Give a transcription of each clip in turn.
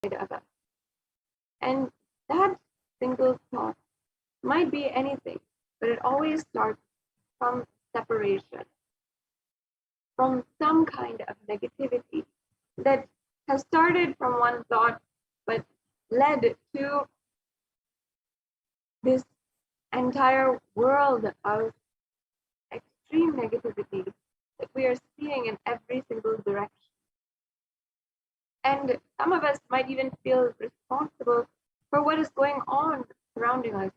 of us. And that single thought might be anything, but it always starts from separation, from some kind of negativity that has started from one thought but led to this entire world of extreme negativity that we are seeing in every single direction. And some of us might even feel responsible for what is going on surrounding us,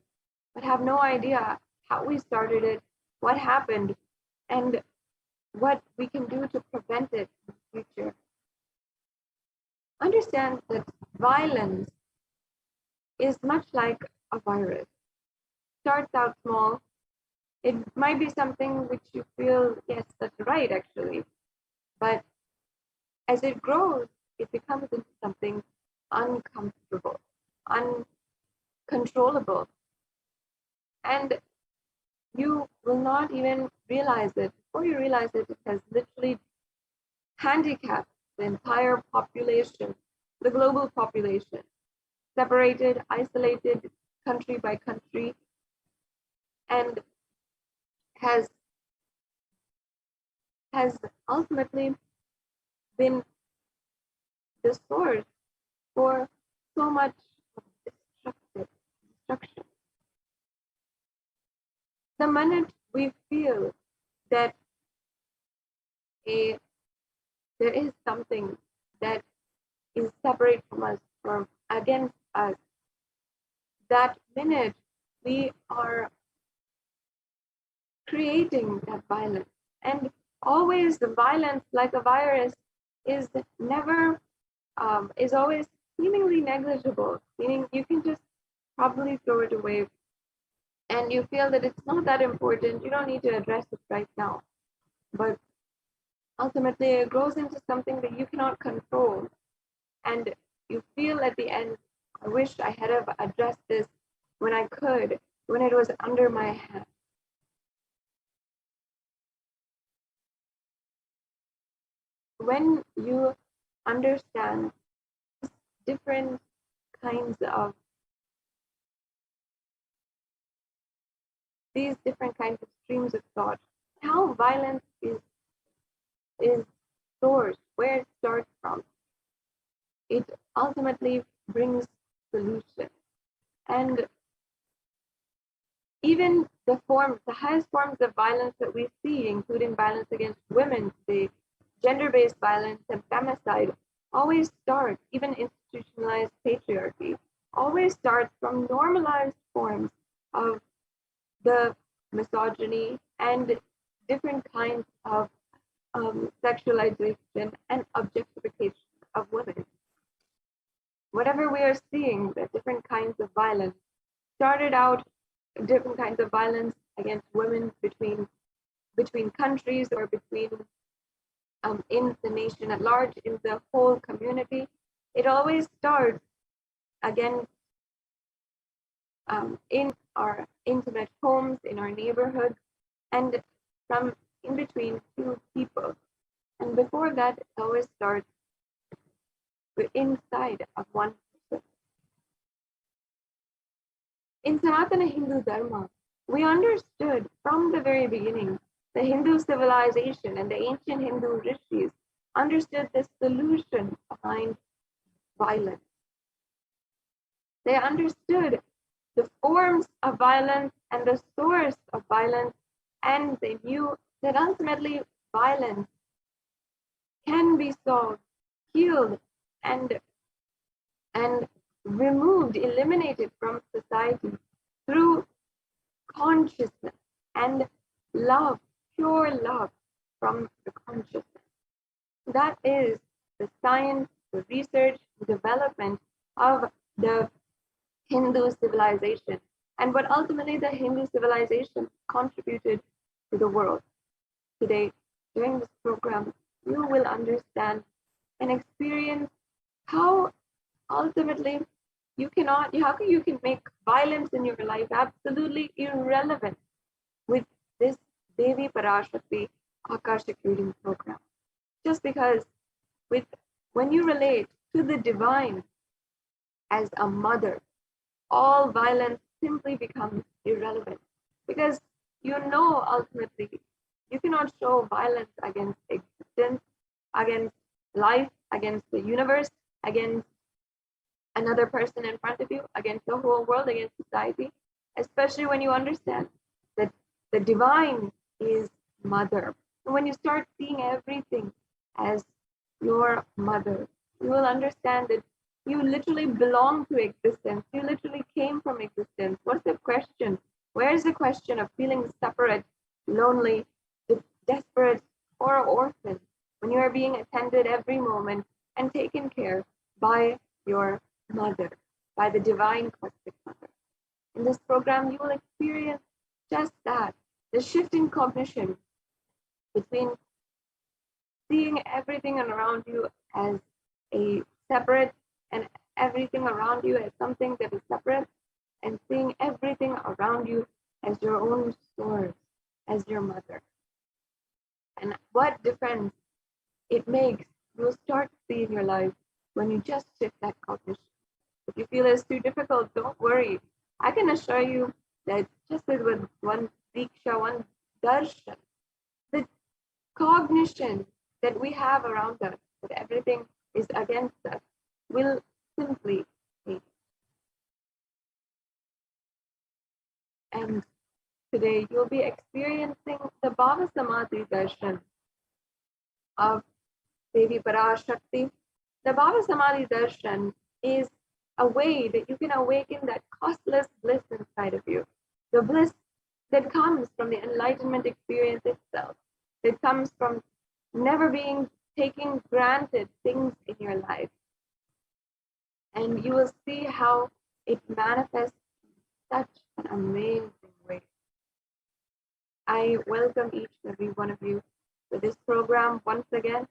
but have no idea how we started it, what happened, and what we can do to prevent it in the future. Understand that violence is much like a virus. Starts out small. It might be something which you feel, yes, that's right, actually. But as it grows, it becomes into something uncomfortable, uncontrollable. And you will not even realize it. Before you realize it, it has literally handicapped the entire population, the global population, separated, isolated, country by country, and has ultimately been the source for so much destruction. The minute we feel that there is something that is separate from us or against us, that minute we are creating that violence. And always the violence, like a virus, is never is always seemingly negligible, meaning you can just probably throw it away and you feel that it's not that important, you don't need to address it right now. But ultimately it grows into something that you cannot control, and you feel at the end, I wish I had have addressed this when I could, when it was under my hand. When you understand different kinds of these different kinds of streams of thought, how violence is sourced, where it starts from, it ultimately brings solution. And even the highest forms of violence that we see, including violence against women today, gender-based violence and femicide, always start, even institutionalized patriarchy, always starts from normalized forms of the misogyny and different kinds of sexualization and objectification of women. Whatever we are seeing, the different kinds of violence started out different kinds of violence against women between countries or between in the nation at large, in the whole community. It always starts again in our intimate homes, in our neighborhoods, and from in between two people. And before that, it always starts inside of one person. In Sanatana Hindu Dharma, we understood from the very beginning, the Hindu civilization and the ancient Hindu rishis understood the solution behind violence. They understood the forms of violence and the source of violence, and they knew that ultimately violence can be solved, healed, and removed, eliminated from society through consciousness and love, pure love from the consciousness. That is the science, the research, the development of the Hindu civilization, and what ultimately the Hindu civilization contributed to the world. Today, during this program, you will understand and experience how ultimately you can make violence in your life absolutely irrelevant with this Devi Parashakti Akashic reading program. Just because when you relate to the divine, as a mother, all violence simply becomes irrelevant, because you know ultimately you cannot show violence against existence, against life, against the universe, against another person in front of you, against the whole world, against society, especially when you understand that the divine is mother. And when you start seeing everything as your mother, you will understand that you literally belong to existence. You literally came from existence. What's the question? Where is the question of feeling separate, lonely, desperate, or orphan when you are being attended every moment and taken care by your mother, by the divine cosmic mother? In this program, you will experience just that, the shift in cognition between seeing everything around you as a separate and everything around you as something that is separate, and seeing everything around you as your own source, as your mother. And what difference it makes, you'll start to see in your life when you just shift that cognition. If you feel it's too difficult, don't worry. I can assure you that just as with one diksha, one darshan, the cognition that we have around us, that everything is against us, will simply change. And today you'll be experiencing the Bhava Samadhi darshan of Devi Parashakti. The Bhava Samadhi darshan is a way that you can awaken that costless bliss inside of you. The bliss that comes from the enlightenment experience itself, that comes from never being taking granted things in your life. And you will see how it manifests in such an amazing way. I welcome each and every one of you to this program once again,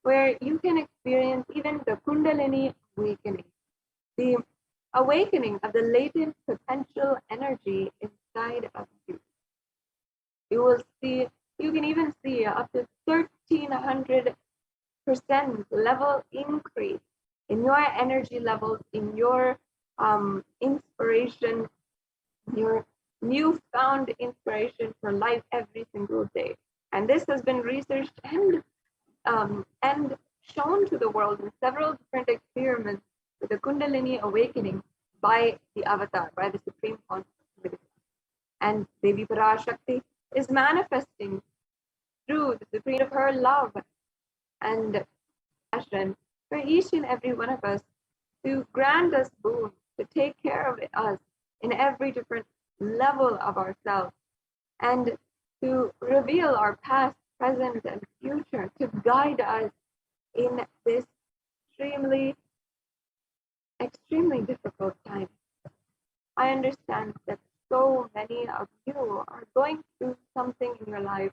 where you can experience even the Kundalini awakening, the awakening of the latent potential energy inside of you. You will see, you can even see up to 1,300% level increase in your energy levels, in your inspiration, your newfound inspiration for life every single day. And this has been researched and shown to the world in several different experiments with the Kundalini awakening by the Avatar, by the Supreme Consciousness. And Devi Parashakti is manifesting through the Supreme of her love and passion for each and every one of us to grant us boon, to take care of us in every different level of ourselves, and to reveal our past, present, and future, to guide us in this extremely difficult time. I understand that so many of you are going through something in your life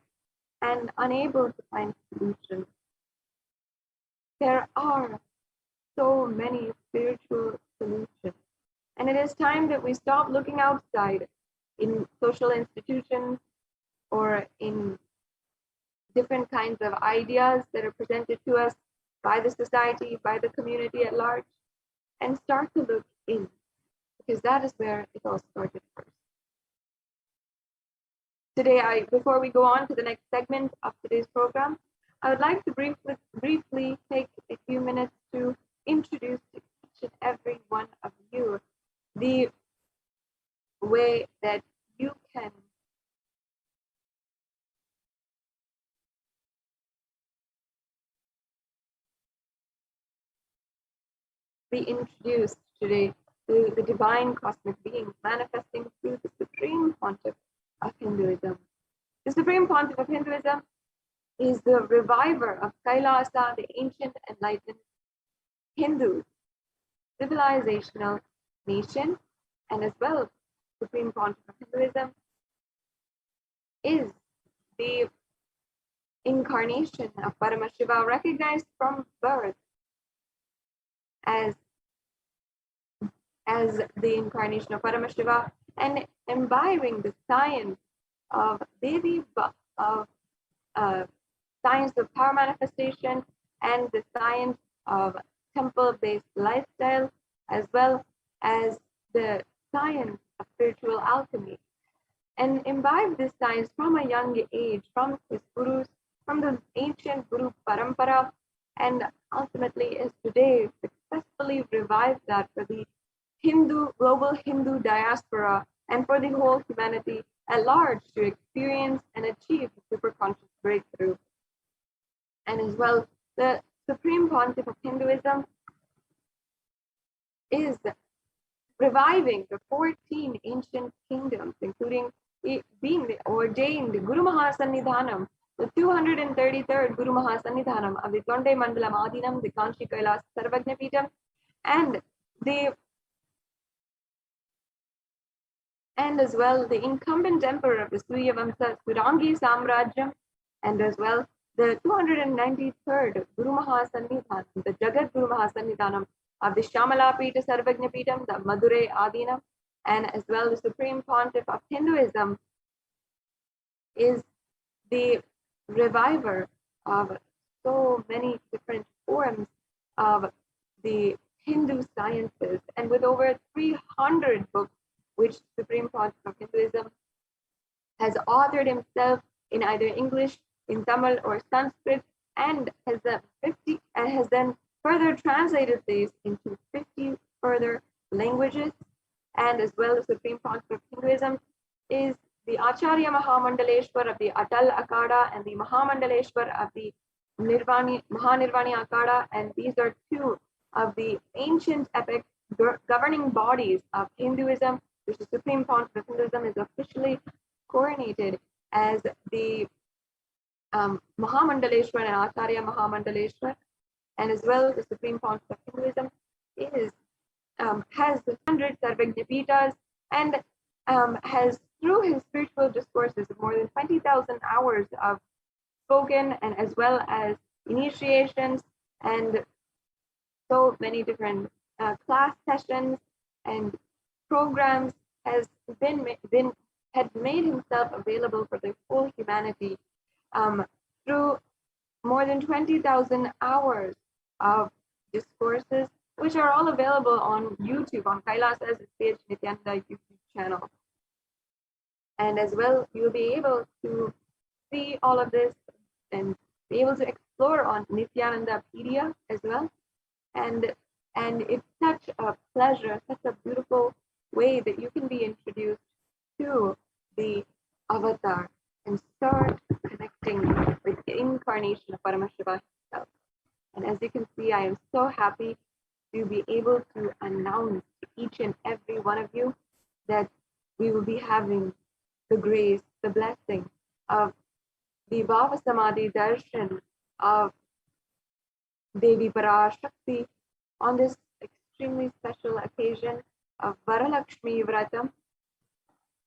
and unable to find solutions. There are so many spiritual solutions, and it is time that we stop looking outside in social institutions or in different kinds of ideas that are presented to us by the society, by the community at large, and start to look in, because that is where it all started first. Today, before we go on to the next segment of today's program, I would like to briefly take a few minutes to introduce to each and every one of you the way that you can be introduced today to the divine cosmic being manifesting through the Supreme Pontiff of Hinduism. The Supreme Pontiff of Hinduism is the reviver of Kailasa, the ancient enlightened Hindu civilizational nation, and as well, Supreme Pontiff of Hinduism is the incarnation of Paramashiva, recognized from birth as the incarnation of Paramashiva, and imbibing the science of Devi, of science of power manifestation, and the science of temple-based lifestyle, as well as the science of spiritual alchemy, and imbibe this science from a young age, from his gurus, from the ancient Guru Parampara, and ultimately is today successfully revived that for the global Hindu diaspora, and for the whole humanity at large to experience and achieve superconscious breakthrough. And as well, the Supreme Pontiff of Hinduism is reviving the 14 ancient kingdoms, including being the ordained Guru Mahasannidhanam, the 233rd Guru Mahasannidhanam of the Tonde Mandalam Adinam, the Kanchi Kailas Sarvagnapitam, and as well the incumbent emperor of the Surya Vamsa Surangi Samrajyam, and as well the 293rd Guru Mahasannidhanam, the Jagat Guru Mahasannidhanam of the Shamala Pita Sarvagna Pitam, the Madurai Adinam, and as well the Supreme Pontiff of Hinduism is the reviver of so many different forms of the Hindu sciences, and with over 300 books which Supreme Pontiff of Hinduism has authored himself in either English, in Tamil or Sanskrit, and has then further translated these into 50 further languages. And as well, the Supreme Pontiff of Hinduism is the Acharya Mahamandaleshwar of the Atal Akada and the Mahamandaleshwar of the Mahanirvani Akada, and these are two of the ancient epic governing bodies of Hinduism, which the Supreme Pontiff of Hinduism is officially coronated as the Mahamandaleshwar and Acharya Mahamandaleshwar. And as well, the Supreme Pontiff of Hinduism has 100 Sarvagnapitas, and has, through his spiritual discourses, more than 20,000 hours of spoken, and as well as initiations and so many different class sessions and programs, had made himself available for the whole humanity through more than 20,000 hours of discourses, which are all available on YouTube, on Kailasa's HDH Nithyananda YouTube channel. And as well, you'll be able to see all of this and be able to explore on Nithyanandapedia as well. And it's such a pleasure, such a beautiful way that you can be introduced to the avatar and start connecting with the incarnation of Paramashiva himself. And as you can see, I am so happy to be able to announce to each and every one of you that we will be having the grace, the blessing of the Bhava Samadhi Darshan of Devi Parashakti on this extremely special occasion of Varalakshmi Vratam.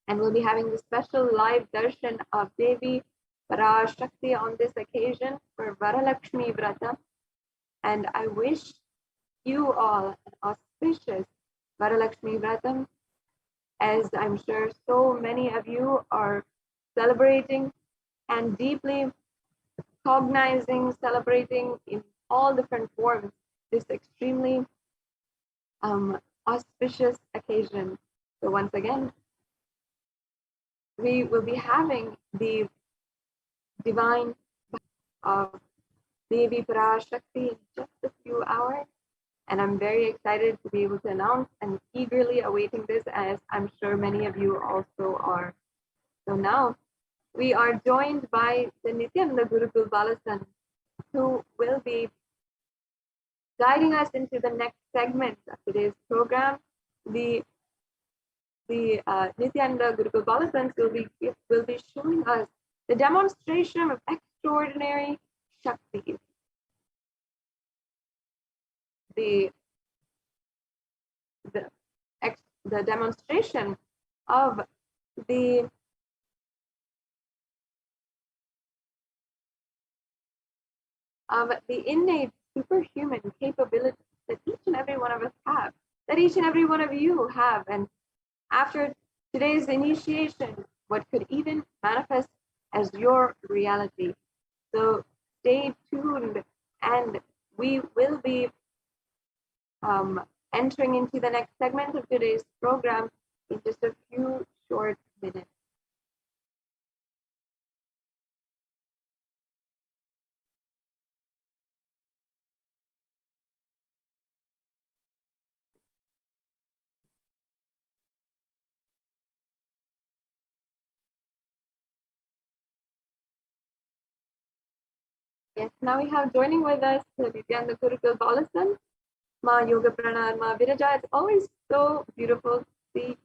And we'll be having the special live darshan of Devi Parashakti on this occasion for Varalakshmi Vratam. And I wish you all an auspicious Varalakshmi Vratam, as I'm sure so many of you are celebrating and deeply cognizing, celebrating in all different forms this extremely auspicious occasion. So once again, we will be having the divine of Devi Parashakti in just a few hours. And I'm very excited to be able to announce and eagerly awaiting this, as I'm sure many of you also are. So now we are joined by the Nithyananda Gurukul Balasan, who will be guiding us into the next segment of today's program. The Nithyananda Gurukul Balasans will be showing us the demonstration of extraordinary Shaktis. The demonstration of the innate superhuman capabilities that each and every one of us have, that each and every one of you have. And after today's initiation, what could even manifest as your reality. So stay tuned, and we will be entering into the next segment of today's program in just a few short minutes. Yes, now we have joining with us Nithyananda Balasan, Ma Yoga Pranar, Ma Viraja. It's always so beautiful to see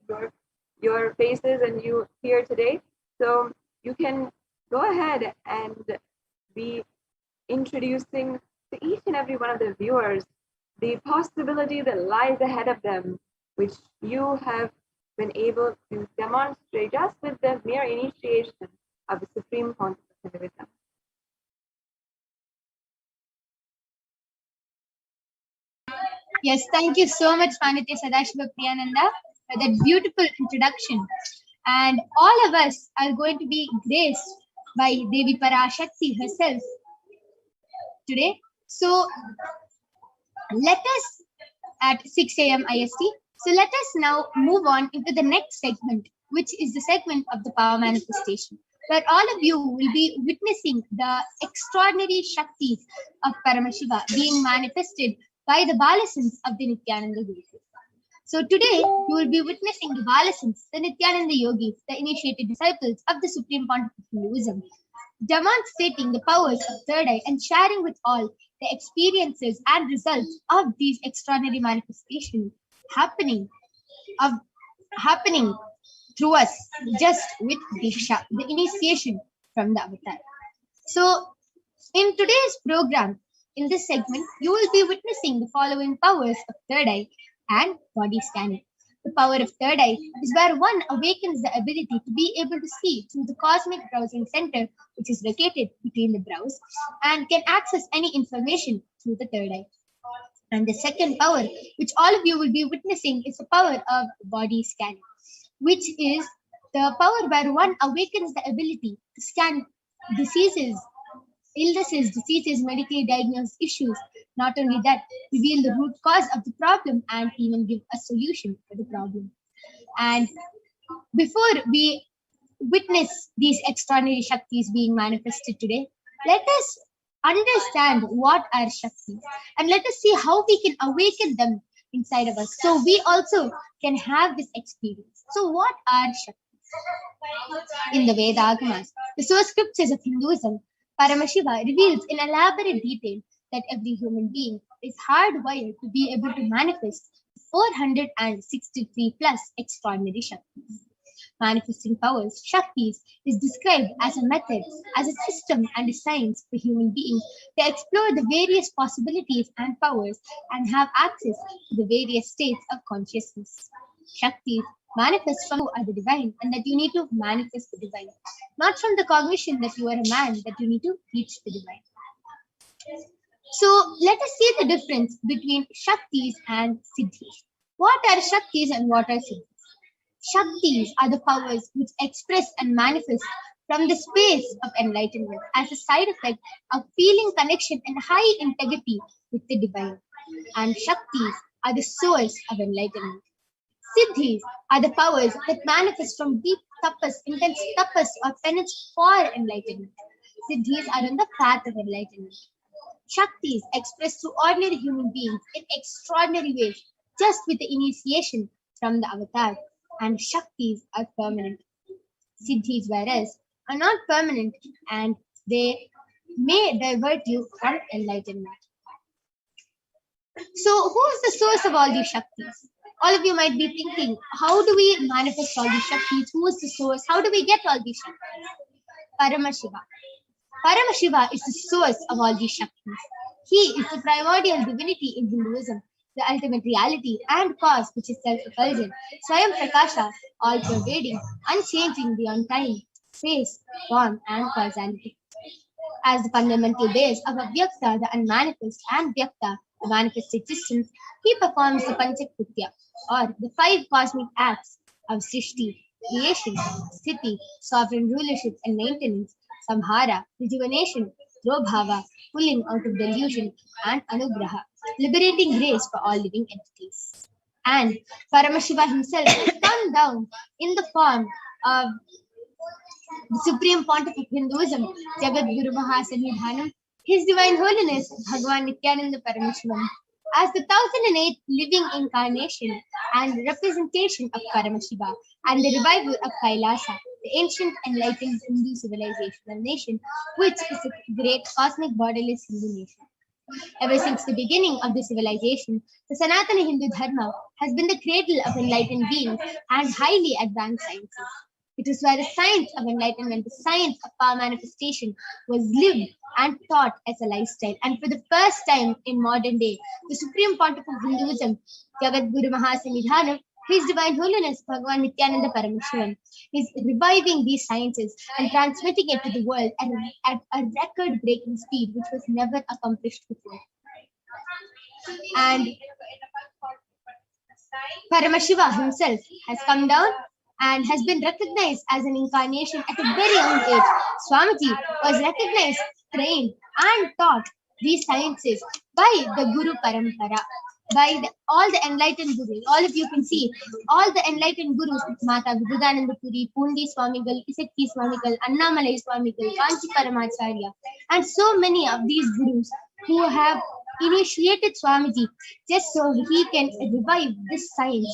your faces and you here today. So you can go ahead and be introducing to each and every one of the viewers the possibility that lies ahead of them, which you have been able to demonstrate just with the mere initiation of the Supreme Consciousness with them. Yes, thank you so much, Manitya Sadashiva Priyananda, for that beautiful introduction. And all of us are going to be graced by Devi Parashakti herself today. So let us at 6 a.m. IST. So let us now move on into the next segment, which is the segment of the power manifestation, where all of you will be witnessing the extraordinary Shaktis of Paramashiva being manifested by the Balasans of the Nithyananda Gurus. So today, you will be witnessing the Balasans, the Nithyananda Yogis, the initiated disciples of the Supreme Pontiff of Hinduism, demonstrating the powers of third eye and sharing with all the experiences and results of these extraordinary manifestations happening through us just with Diksha, the initiation from the avatar. So in today's program, in this segment, you will be witnessing the following powers of third eye and body scanning. The power of third eye is where one awakens the ability to be able to see through the cosmic browsing center, which is located between the brows, and can access any information through the third eye. And the second power, which all of you will be witnessing, is the power of body scanning, which is the power where one awakens the ability to scan diseases, illnesses, diseases, medically diagnosed issues. Not only that, reveal the root cause of the problem and even give a solution for the problem. And before we witness these extraordinary Shaktis being manifested today, let us understand what are Shaktis and let us see how we can awaken them inside of us so we also can have this experience. So, what are Shaktis? In the Vedagamas, the source scriptures of Hinduism, Paramashiva reveals in elaborate detail that every human being is hardwired to be able to manifest 463 plus extraordinary Shaktis. Manifesting powers, Shaktis, is described as a method, as a system and a science for human beings to explore the various possibilities and powers and have access to the various states of consciousness. Shaktis manifest from you are the divine and that you need to manifest the divine, not from the cognition that you are a man that you need to reach the divine. So let us see the difference between Shaktis and Siddhis. What are Shaktis and what are Siddhis? Shaktis are the powers which express and manifest from the space of enlightenment as a side effect of feeling connection and high integrity with the divine. And Shaktis are the source of enlightenment. Siddhis are the powers that manifest from deep tapas, intense tapas or penance for enlightenment. Siddhis are on the path of enlightenment. Shaktis expressed through ordinary human beings in extraordinary ways, just with the initiation from the avatar. And Shaktis are permanent. Siddhis, whereas, are not permanent and they may divert you from enlightenment. So, who is the source of all these Shaktis? All of you might be thinking, how do we manifest all these Shaktis? Who is the source? How do we get all these Shaktis? Paramashiva. Paramashiva is the source of all these Shaktis. He is the primordial divinity in Hinduism, the ultimate reality and cause which is self-effulgent, Swayam Prakasha, all-pervading, unchanging beyond time, space, form, and causality. As the fundamental base of Avyakta, the unmanifest, and Vyakta, the manifest existence, he performs the Panchakritya, or the 5 cosmic acts of Srishti, creation, Sthiti, sovereign rulership and maintenance, Samhara, rejuvenation, Drobhava, pulling out of delusion and anugraha, liberating grace for all living entities. And Paramashiva himself has come down in the form of the Supreme Pontiff of Hinduism, Jagat Guru Mahasanidhanam, His Divine Holiness Bhagavan Nithyananda Paramashivam, as the 1008th living incarnation and representation of Paramashiva and the revival of Kailasa, the ancient enlightened Hindu civilization and nation, which is a great cosmic borderless Hindu nation. Ever since the beginning of the civilization, the Sanatana Hindu Dharma has been the cradle of enlightened beings and highly advanced sciences. It is where the science of enlightenment, the science of power manifestation, was lived and taught as a lifestyle. And for the first time in modern day, the Supreme Pontiff of Hinduism, Jagat Guru Mahasanidhanam, His Divine Holiness Bhagavan Nithyananda Paramashivam, is reviving these sciences and transmitting it to the world at a record-breaking speed, which was never accomplished before. And Paramashiva himself has come down and has been recognized as an incarnation at a very young age. Swamiji was recognized, trained, and taught these sciences by the Guru Parampara, by all the enlightened gurus. All of you can see, all the enlightened gurus, Mata Vivekananda Puri, Pundi Swamigal, Isakti Swamigal, Annamalai Swamigal, Kanchi Paramacharya, and so many of these gurus who have initiated Swamiji just so he can revive this science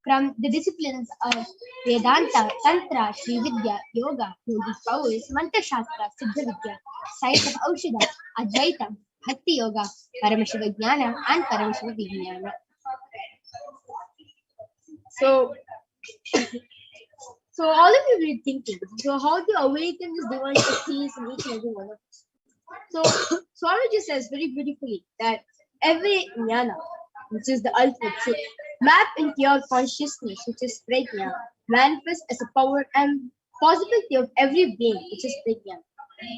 from the disciplines of Vedanta, Tantra, Sri Vidya, Yoga, Yogic powers, Mantra Shastra, Siddha Vidya, science of Aushadha, Advaita, Bhakti Yoga, Paramashiva Jnana, and Paramashiva Vijnana. So all of you will be thinking, so how to awaken this divine Shaktis in each and every one of us? So Swamiji says very beautifully that every jnana, which is the ultimate truth, map into your consciousness, which is prajna, manifest as a power and possibility of every being, which is prajna.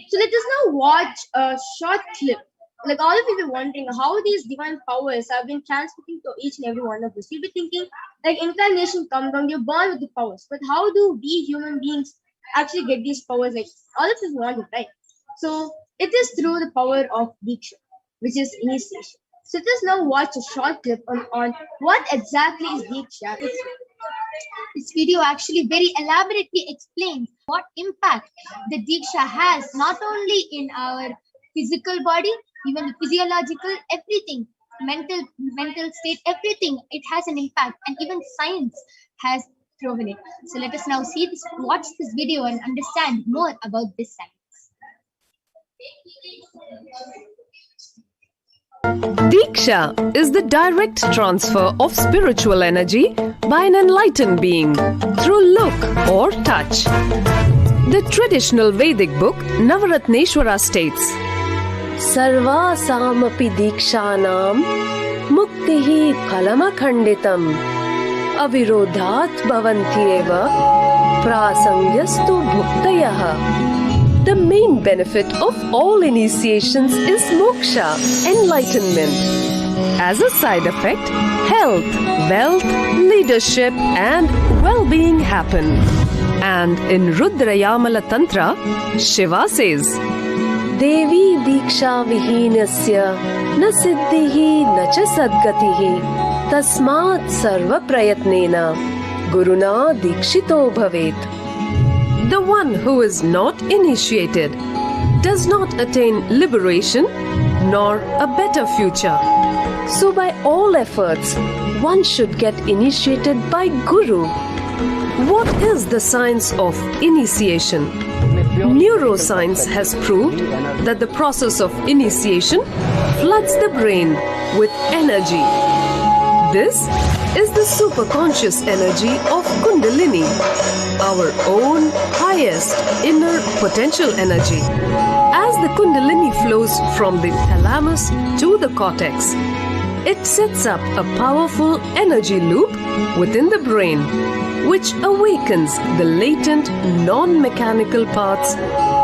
So let us now watch a short clip. Like all of you will be wondering how these divine powers have been transmitting to each and every one of us. You'll be thinking, like incarnation comes down, you're born with the powers. But how do we human beings actually get these powers? Like all of us want it, right? So it is through the power of Diksha, which is initiation. So let us now watch a short clip on what exactly is Diksha. This video actually very elaborately explains what impact the Diksha has, not only in our physical body, even the physiological, everything, mental state, everything, it has an impact, and even science has proven it. So let us now watch this video and understand more about this science. Diksha is the direct transfer of spiritual energy by an enlightened being through look or touch. The traditional Vedic book Navaratneshwara states, Sarvasamapi dikshanam muktihi phalamakhanditam avirodhat bhavantyeva prasangyastu bhuktayah. The main benefit of all initiations is moksha, enlightenment. As a side effect, health, wealth, leadership, and well-being happen. And in Rudrayamala Tantra, Shiva says, Devi diksha vihinasya na siddhihi na cha sadgatihi tasmat sarva prayatnena guruna dikshito bhavet. The one who is not initiated does not attain liberation nor a better future. So by all efforts, one should get initiated by Guru. What is the science of initiation? Neuroscience has proved that the process of initiation floods the brain with energy. This is the superconscious energy of Kundalini, our own highest inner potential energy. As the Kundalini flows from the thalamus to the cortex, it sets up a powerful energy loop within the brain, which awakens the latent non-mechanical parts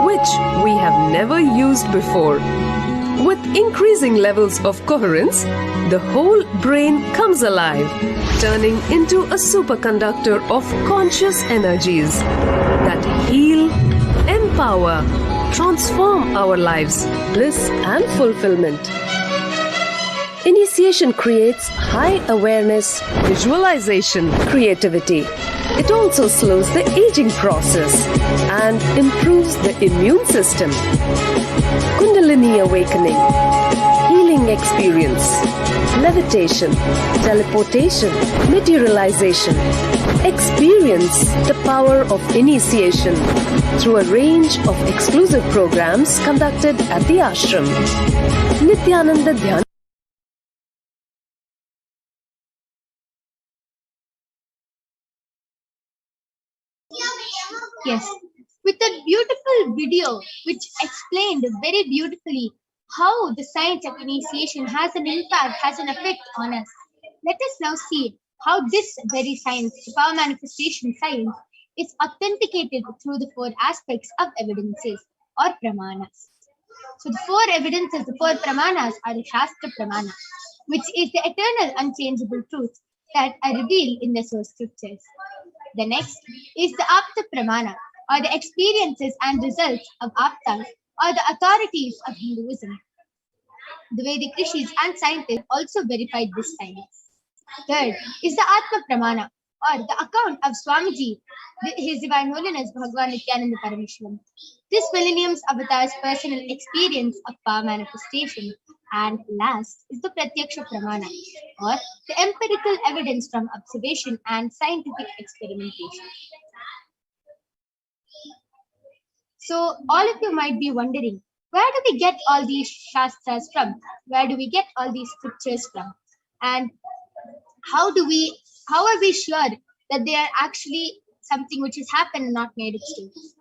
which we have never used before. With increasing levels of coherence, the whole brain comes alive, turning into a superconductor of conscious energies that heal, empower, transform our lives, bliss and fulfillment. Initiation creates high awareness, visualization, creativity. It also slows the aging process and improves the immune system. Kundalini awakening, healing experience, levitation, teleportation, materialization. Experience the power of initiation through a range of exclusive programs conducted at the ashram. Nithyananda Dhyan. Yes, with a beautiful video which explained very beautifully how the science of initiation has an impact, has an effect on us. Let us now see how this very science, the power manifestation science, is authenticated through the four aspects of evidences or pramanas. So the four evidences, the four pramanas are the Shastra Pramana, which is the eternal unchangeable truth that are revealed in the source scriptures. The next is the Apta Pramana, or the experiences and results of Aptas, or the authorities of Hinduism. The Vedic rishis and scientists also verified this science. Third is the Atma Pramana, or the account of Swamiji, His Divine Holiness Bhagavan Nithyananda Paramashivam. This millennium's avatar's personal experience of power manifestation. And last is the Pratyaksha Pramana, or the empirical evidence from observation and scientific experimentation. So all of you might be wondering, where do we get all these shastras from? Where do we get all these scriptures from? And how are we sure that they are actually something which has happened and not made stories?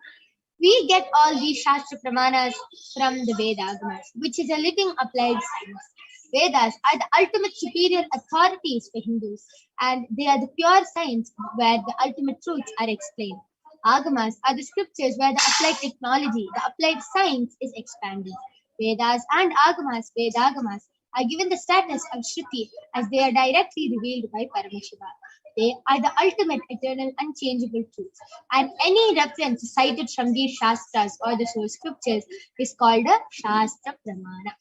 We get all these Shastra Pramanas from the Vedas, which is a living applied science. Vedas are the ultimate superior authorities for Hindus, and they are the pure science where the ultimate truths are explained. Agamas are the scriptures where the applied technology, the applied science is expanded. Vedas and Agamas, Vedagamas, are given the status of Shruti as they are directly revealed by Paramashiva. They are the ultimate, eternal, unchangeable truths. And any reference cited from these Shastras or the source scriptures is called a Shastra Pramana.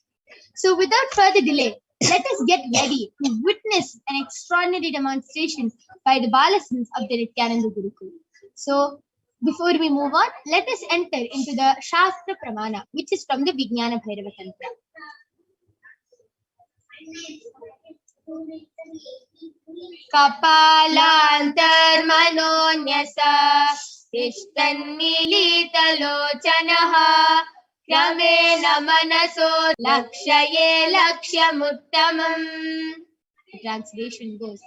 So without further delay, let us get ready to witness an extraordinary demonstration by the Balasans of the Nithyananda Gurukul. So before we move on, let us enter into the Shastra Pramana, which is from the Vijnana Bhairava Tantra. Kapalantarmanonyasa Tishtannilitalochanaha Kramena manaso lakshaye lakshamuttamam. The translation goes,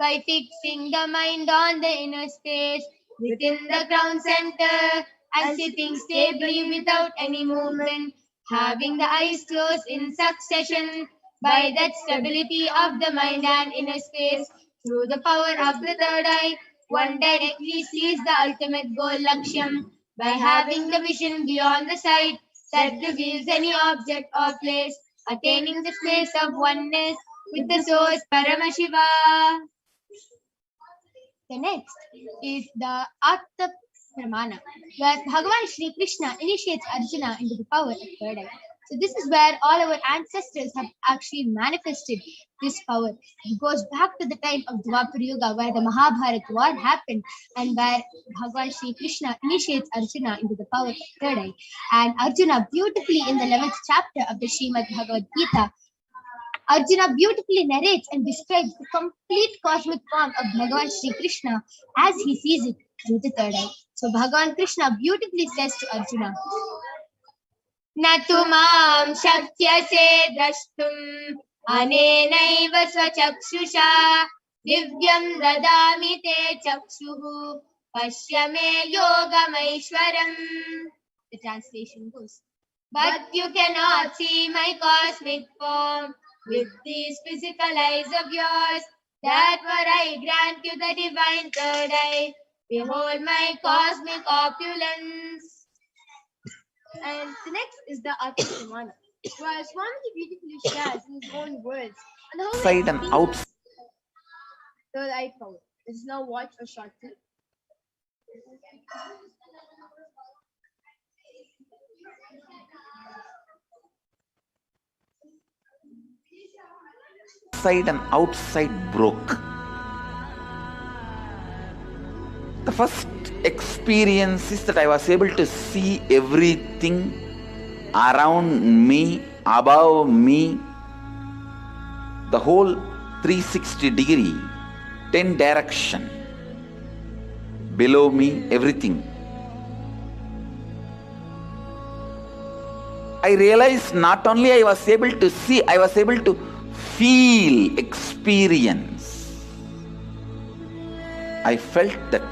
by fixing the mind on the inner space within the ground center and sitting stably without any movement, having the eyes closed in succession, by that stability of the mind and inner space, through the power of the third eye, one directly sees the ultimate goal Lakshyam, by having the vision beyond the sight that reveals any object or place, attaining the space of oneness with the source Paramashiva. The next is the Atma Pramana, where Bhagavan Shri Krishna initiates Arjuna into the power of third eye. So this is where all our ancestors have actually manifested this power. It goes back to the time of Dwapar Yuga, where the Mahabharata war happened, and where Bhagavan Shri Krishna initiates Arjuna into the power of third eye. And Arjuna beautifully in the 11th chapter of the Srimad Bhagavad Gita, Arjuna beautifully narrates and describes the complete cosmic form of Bhagavan Shri Krishna as he sees it through the third eye. So Bhagavan Krishna beautifully says to Arjuna, Natu mam shakyase drashtum anenaiva swachakshusha divyam dadami te chakshuhu pashyame yogamaishwaram. The translation goes, but you cannot see my cosmic form with these physical eyes of yours. That were I grant you the divine third eye. Behold my cosmic opulence. And the next is the Atma Pramana, where Swamiji beautifully shares in his own words and how Inside and out. third eye power. Let's now watch a short clip. Inside and outside broke. The first experience is that I was able to see everything around me, above me, the whole 360 degree, 10 direction, below me, everything. I realized not only I was able to see, I was able to feel, experience. I felt that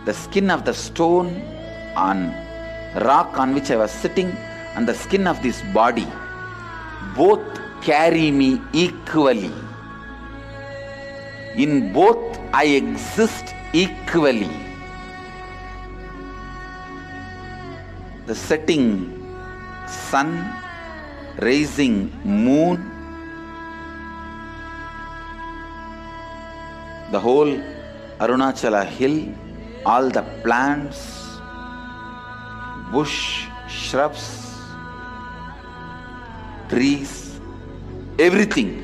the skin of the stone on rock on which I was sitting and the skin of this body both carry me equally. In both I exist equally. The setting sun, rising moon, the whole Arunachala hill, all the plants, bush, shrubs, trees, everything,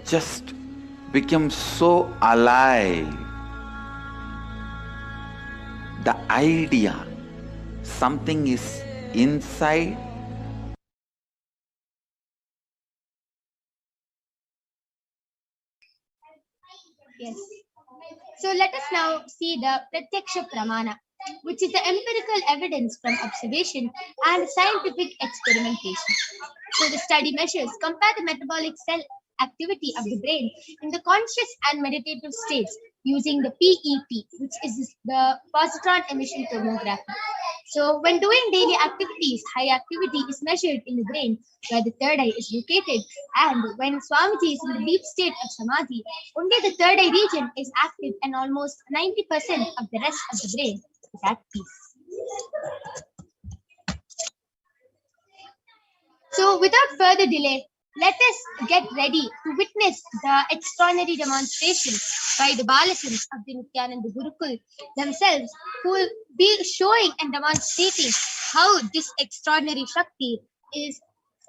just became so alive. The idea, something is inside. Yes. So let us now see the Pratyaksha Pramana, which is the empirical evidence from observation and scientific experimentation. So the study measures compare the metabolic cell activity of the brain in the conscious and meditative states using the PET, which is the positron emission tomography. So when doing daily activities, high activity is measured in the brain where the third eye is located, and when Swamiji is in the deep state of Samadhi, only the third eye region is active and almost 90% of the rest of the brain is at peace. So without further delay, let us get ready to witness the extraordinary demonstration by the Balasins of the Nithyananda Gurukul themselves, who will be showing and demonstrating how this extraordinary Shakti is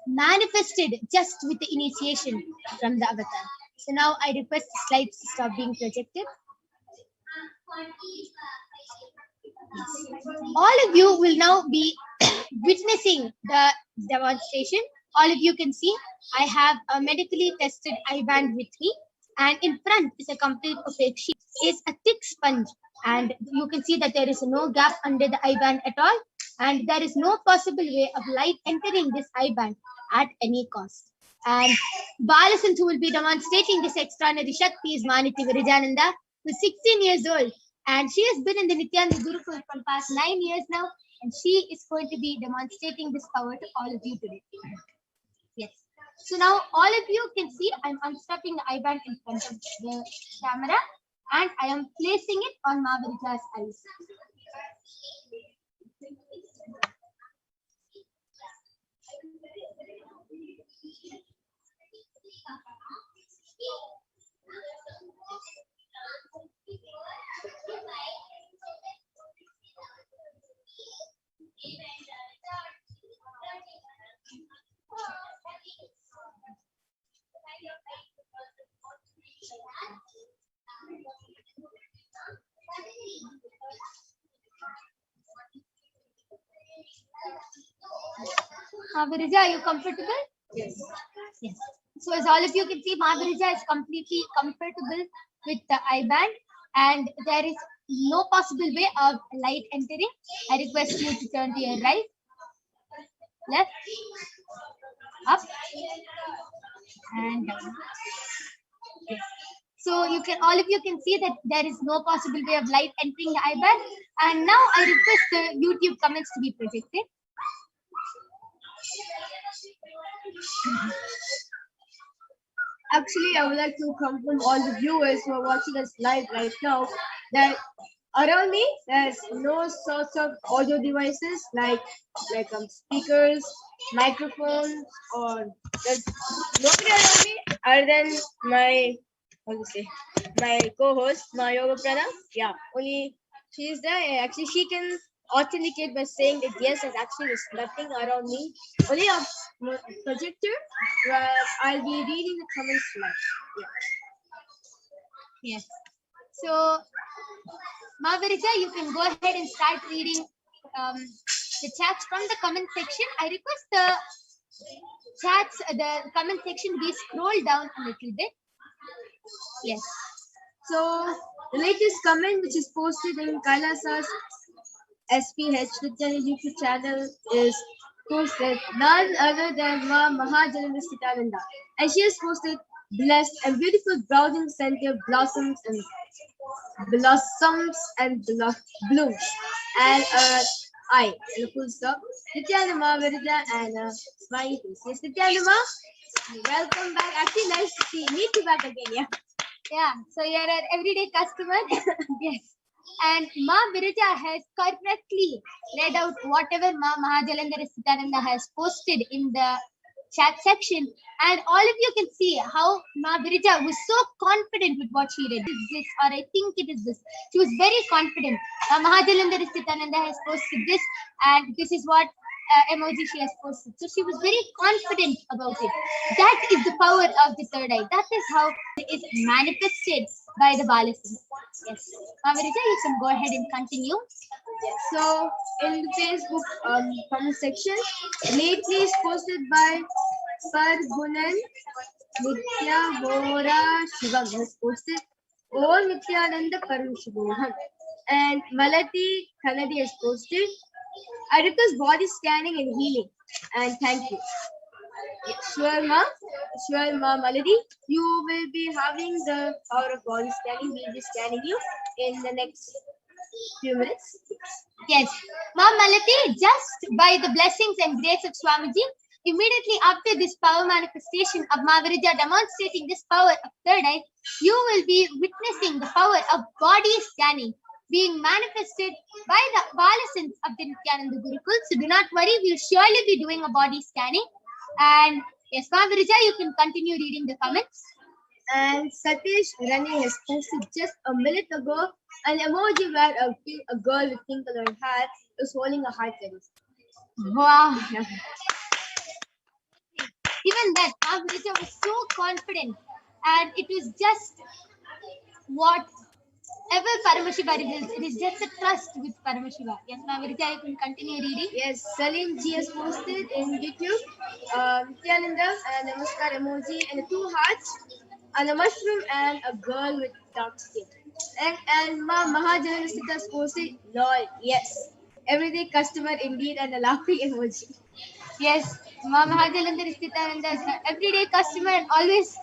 manifested just with the initiation from the avatar. So now I request the slides to stop being projected. All of you will now be witnessing the demonstration. All of you can see I have a medically tested eye band with me, and in front is a complete opaque sheet. It's a thick sponge, and you can see that there is no gap under the eye band at all, and there is no possible way of light entering this eye band at any cost. And Balasant, who will be demonstrating this extraordinary Shakti, is Maniti Virajananda, who is 16 years old, and she has been in the Nithyananda Gurukul for past 9 years now, and she is going to be demonstrating this power to all of you today. Yes. So now all of you can see I'm unstrapping the eye band in front of the camera, and I am placing it on Mahavirija's eyes. Mahavirija, are you comfortable? Yes. Yes. So as all of you can see, Mahavirija is completely comfortable with the eye band, and there is no possible way of light entering. I request you to turn to your right, left, up, and down. Yes. So you can, all of you can see that there is no possible way of light entering the eye band. And now I request the YouTube comments to be projected. Actually, I would like to confirm all the viewers who are watching us live right now that around me there's no sorts of audio devices like speakers, microphones, or there's nobody around me other than my how to say, my co-host, my yoga prana. Yeah, only she's there. Actually, she can authenticate by saying that yes, there's nothing around me. Only a projector where I'll be reading the comments live. Yeah. Yes. So, Mavirija, you can go ahead and start reading the chats from the comment section. I request the comment section be scrolled down a little bit. Yes. So the latest comment which is posted in Kailasa's HDH Nithyananda YouTube channel is posted none other than Ma Nithyananda, and she has posted blessed and beautiful browsing center blossoms and blooms and I and a full stop. Nithyananda Virida and a smiley face. Yes, Nithyananda, welcome back. Actually, nice to meet you back again. Yeah. Yeah, so you're an everyday customer. Yes. And Ma Birija has correctly read out whatever Ma Mahajalandhara Sitananda has posted in the chat section. And all of you can see how Ma Birija was so confident with what she read. Is this, or I think it is this. She was very confident. Mahajalandhara Sitananda has posted this, and this is what emoji she has posted. So she was very confident about it. That is the power of the third eye. That is how it is manifested by the Balasins. Yes. Mavirija, you can go ahead and continue. Yes. So in the Facebook comment section, lately is posted by Pargunan Paramashivam has posted Om Nithyananda Paramashivoham, and Malati Kanadi has posted I request body scanning and healing, and thank you. Sure, ma, Maladi, you will be having the power of body scanning. We'll be scanning you in the next few minutes. Yes. Ma Malati, just by the blessings and grace of Swamiji, immediately after this power manifestation of Mavirija demonstrating this power of third eye, you will be witnessing the power of body scanning being manifested by the Balasins of the Nithyananda Gurukul. So do not worry, we'll surely be doing a body scanning. And yes, Mavirija, you can continue reading the comments. And Satish Rani has posted just a minute ago an emoji where a girl with pink colored hair is holding a heart. Wow. Even that, Mavirija was so confident, and it was just whatever Paramashiva reveals, it is just a trust with Paramashiva. Yes, Mavirija, you can continue reading. Yes, Salim G has posted in YouTube Nithyananda and Namaskar emoji and 2 hearts and a mushroom and a girl with dark skin. And Ma Mahajalandhara has posted lol, yes. Everyday customer indeed and a laughing emoji. Yes, Ma Mahajalandhara Sitananda is an everyday customer and always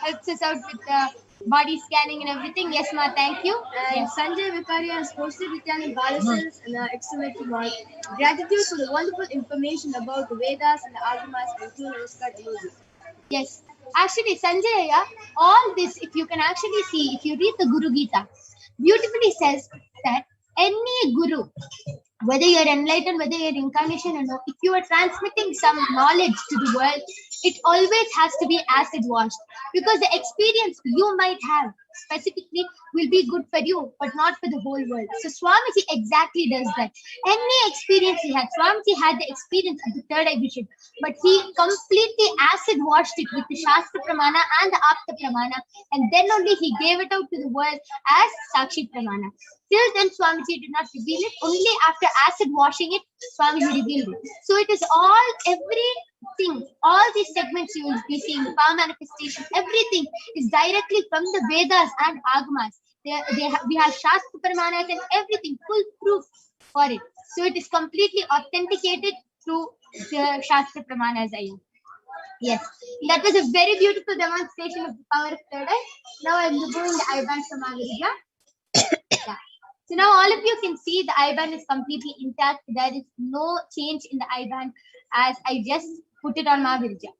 helps us out with the body scanning and everything. Yes, Ma, thank you. And yes. Sanjay Vikaria has posted Nithyananda Balasins and exclamation mark. Gratitude for the wonderful information about the Vedas and the Agamas and 2 Namaskar emoji. Yes, actually, Sanjay, all this, if you can actually see, if you read the Guru Gita, beautifully says that any Guru, whether you're enlightened, whether you're incarnation or no, if you are transmitting some knowledge to the world, it always has to be acid washed, because the experience you might have specifically will be good for you, but not for the whole world. So Swamiji exactly does that. Any experience he had, Swamiji had the experience of the third eye vision, but he completely acid washed it with the Shastra Pramana and the Apta Pramana, and then only he gave it out to the world as Sakshi Pramana. Till then, Swamiji did not reveal it. Only after acid washing it, Swamiji revealed it. So it is everything, all these segments you will be seeing, power manifestation, everything is directly from the Vedas and Agamas. We have Shastra Paramanas and everything, full proof for it. So it is completely authenticated through the Shastra Paramanas. Yes, that was a very beautiful demonstration of the power of third eye. Now I am removing the IBAN from Mavirija. Yeah. So now all of you can see the IBAN is completely intact. There is no change in the IBAN as I just put it on Mavirija.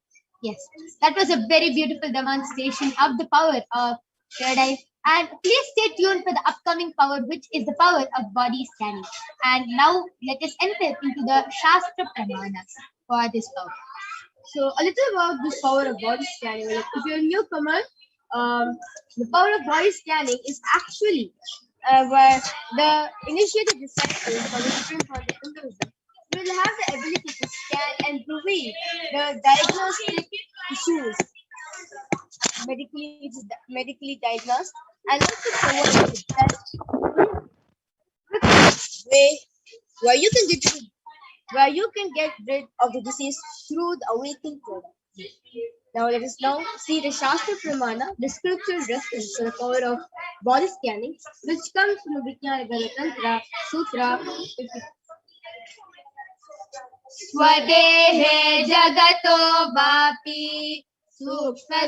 Yes, that was a very beautiful demonstration of the power of third eye. And please stay tuned for the upcoming power, which is the power of body scanning. And now let us enter into the Shastra Pramanas for this power. So a little about this power of body scanning. Like if you're a newcomer, the power of body scanning is actually where the initiated disciples from the different forms of Hinduism will have the ability to scan and reveal the diagnostic issues medically diagnosed, and also provide the best way where you can get rid of the disease through the awakened product. Now let us now see the Shastra Pramana, the scriptural reference to the power of body scanning, which comes from the Vijnana Ganatantra Sutra 50. स्वदेहे जगतो वापि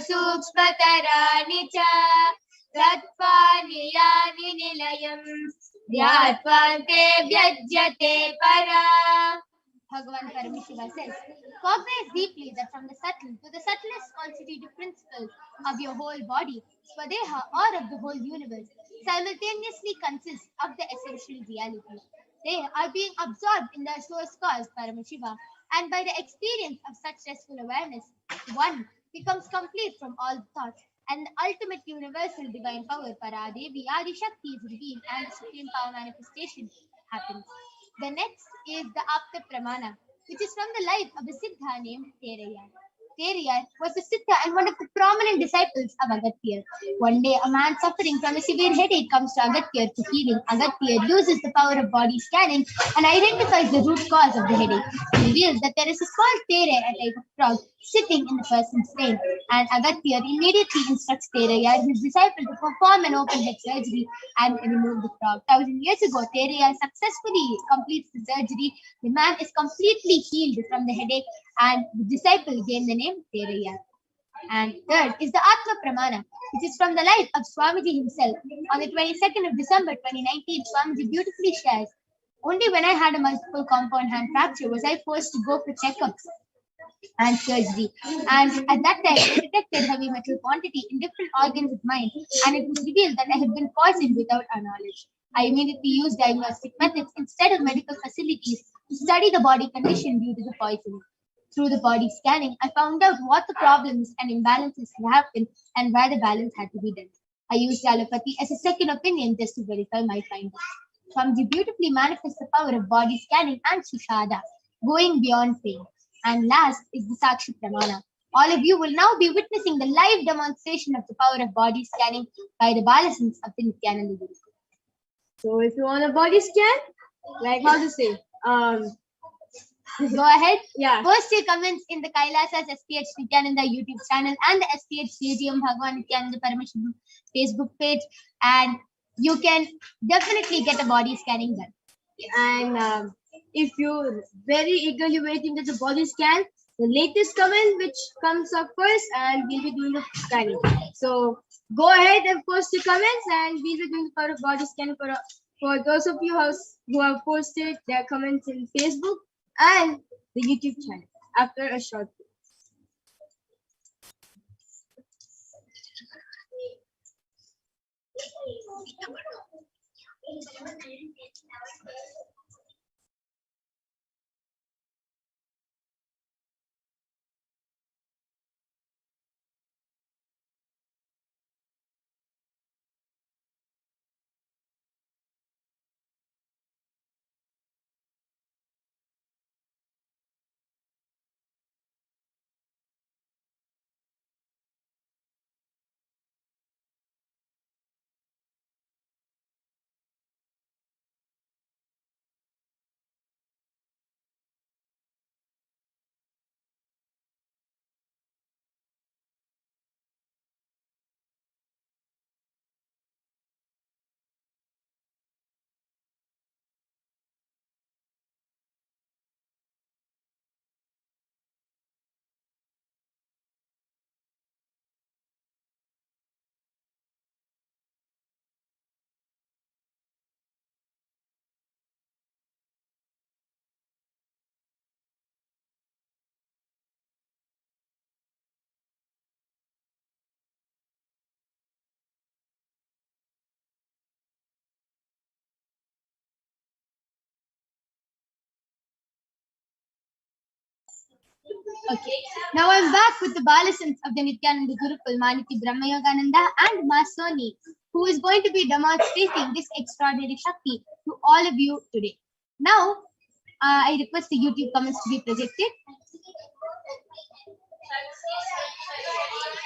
सूक्ष्मतराणि च तत्त्वानि यानि निलयम् ध्यात्वान्ते व्यज्यते परा. Bhagavan Paramashiva says, cognize deeply that from the subtle to the subtlest constitutive principles of your whole body, Swadeha, or of the whole universe, simultaneously consists of the essential reality. They are being absorbed in the source cause, Paramashiva, and by the experience of such restful awareness, one becomes complete from all thoughts, and the ultimate universal divine power, Paradevi, Adi Shakti, is revealed, and the supreme power manifestation happens. The next is the Apta Pramana, which is from the life of a Siddha named Terayar. Terayar was a Siddha and one of the prominent disciples of Agatyar. One day, a man suffering from a severe headache comes to Agatyar for healing. Agatyar uses the power of body scanning and identifies the root cause of the headache. He reveals that there is a small Tere, a type of frog, sitting in the person's brain, and Agatyar immediately instructs Terayar, his disciple, to perform an open head surgery and remove the frog. 1,000 years ago, Terayar successfully completes the surgery. The man is completely healed from the headache, and the disciple gained the name Terayar. And third is the Atma Pramana, which is from the life of Swamiji himself. On the 22nd of December 2019, Swamiji beautifully shares, only when I had a multiple compound hand fracture was I forced to go for checkups and surgery. And at that time, I detected heavy metal quantity in different organs of mine, and it was revealed that I had been poisoned without our knowledge. I immediately used diagnostic methods instead of medical facilities to study the body condition due to the poison. Through the body scanning, I found out what the problems and imbalances had happened and where the balance had to be done. I used allopathy as a second opinion just to verify my findings. Swamiji beautifully manifests the power of body scanning and Sushada, going beyond pain. And last is the Sakshi Pramana. All of you will now be witnessing the live demonstration of the power of body scanning by the Balasans of the Nithyananda Guru. So if you want a body scan, like how to say, go ahead. Yeah. Post your comments in the Kailasa's HDH Nithyananda YouTube channel and the HDH Stadium Bhagavan Nithyananda Paramashivam Facebook page, and you can definitely get a body scanning done. And if you're very eagerly waiting at the body scan, the latest comment which comes up first, and we'll be doing the scanning. So go ahead and post your comments, and we'll be doing the part of body scanning for those of you who have posted their comments in Facebook and the YouTube channel after a short break. Okay. Now I'm back with the Balasans of the Nithyananda Gurukul, Maniti Brahmayogananda and Masoni, who is going to be demonstrating this extraordinary Shakti to all of you today. Now, I request the YouTube comments to be projected.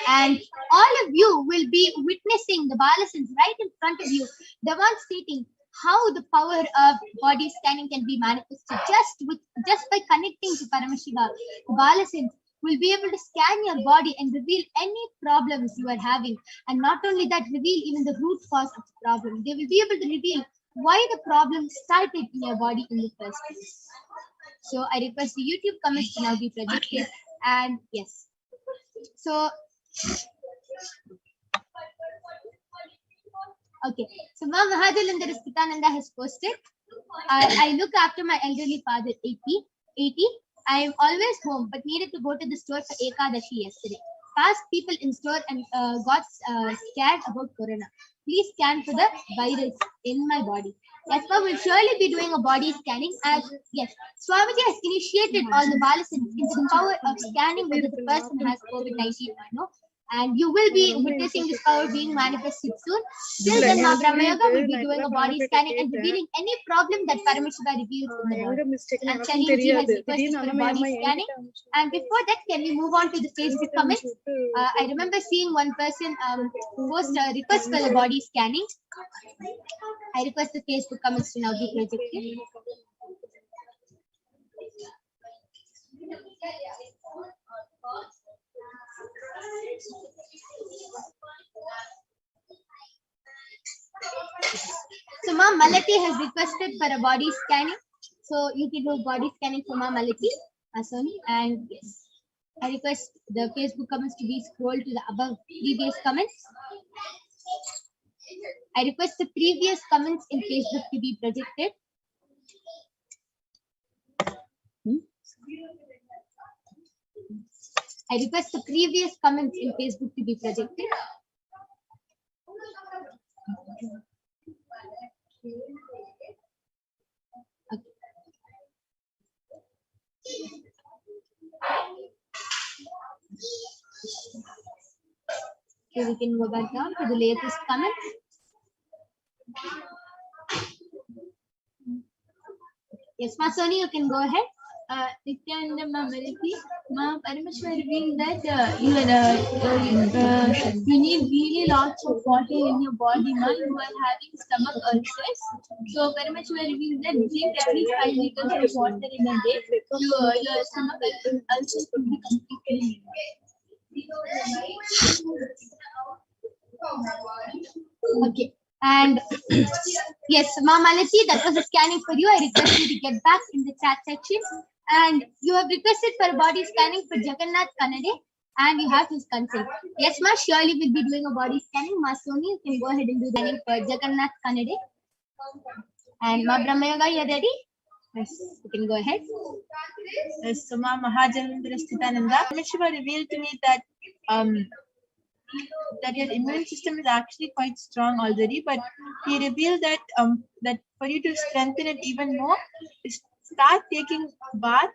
And all of you will be witnessing the Balasans right in front of you, demonstrating how the power of body scanning can be manifested just by connecting to Paramashiva. The Balasans will be able to scan your body and reveal any problems you are having, and not only that, reveal even the root cause of the problem. They will be able to reveal why the problem started in your body in the first place. So I request the YouTube comments to now be projected. And yes, so okay, so Ma Mahajalandhara Nithyananda has posted, I look after my elderly father, 80. I am always home, but needed to go to the store for Ekadashi yesterday. Past people in store and got scared about Corona. Please scan for the virus in my body. Yes, ma, we'll surely be doing a body scanning. And yes, Swamiji has initiated all the Balasans into the power of scanning whether the person has COVID-19 or no. And you will be witnessing this power being manifested soon. Till then, Ma Brahmayoga will be doing a body scanning and revealing any problem that Paramashiva reveals in the body. And Chaniji has requested for body scanning. And before that, can we move on to the Facebook comments? I remember seeing one person post a request for the body scanning. I request the Facebook comments to now be projected. So Ma Malati has requested for a body scanning. So you can do body scanning for Ma Malati, Asoni. And yes, I request the Facebook comments to be scrolled to the above previous comments. I request the previous comments in Facebook to be projected. I request the previous comments in Facebook to be projected. Okay. Okay, we can go back down to the latest comments. Yes, Ma Soni, you can go ahead. Nithyananda Malati, Ma Paramashiva revealed that you need really lots of water in your body. Now you are having stomach ulcers. So Paramashiva revealed that drink at least 5 liters of water in a day. Your stomach ulcers will be completely healed. Okay. And yes, Ma Malati, that was a scanning for you. I request you to get back in the chat section. And you have requested for body scanning for Jagannath Kannade, and you have his consent. Yes, Ma, surely we'll be doing a body scanning. Ma Soni, you can go ahead and do the scanning for Jagannath Kannade. And Ma Brahmayoga, you ready? Yes, you can go ahead. Yes, so Ma Mahajalandhara Nithyananda Paramashiva revealed to me that that your immune system is actually quite strong already, but he revealed that that for you to strengthen it even more, is start taking bath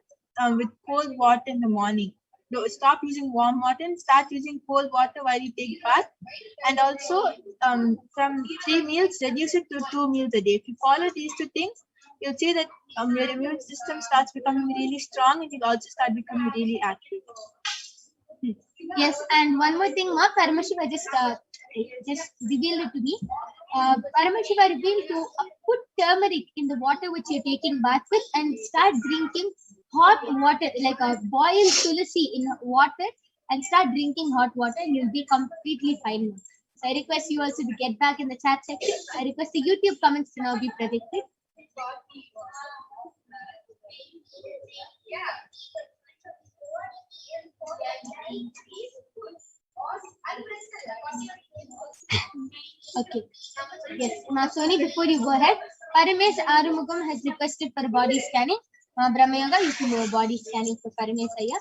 with cold water in the morning. No, stop using warm water and start using cold water while you take bath. And also from 3 meals, reduce it to 2 meals a day. If you follow these 2 things, you'll see that your immune system starts becoming really strong, and you'll also start becoming really active. Yes, and one more thing, Ma, Paramashiva just revealed it to me. Paramashiva revealed to put turmeric in the water which you're taking bath with and start drinking hot water, like a boiled tulsi in water, and start drinking hot water, and you'll be completely fine. So I request you also to get back in the chat section. I request the YouTube comments to now be predicted. Okay. Yes, Ma Soni, before you go ahead, Paramesh Arumugam has requested for body scanning. Ma Brahmayoga, you can do a body scanning for Paramesh Ayya.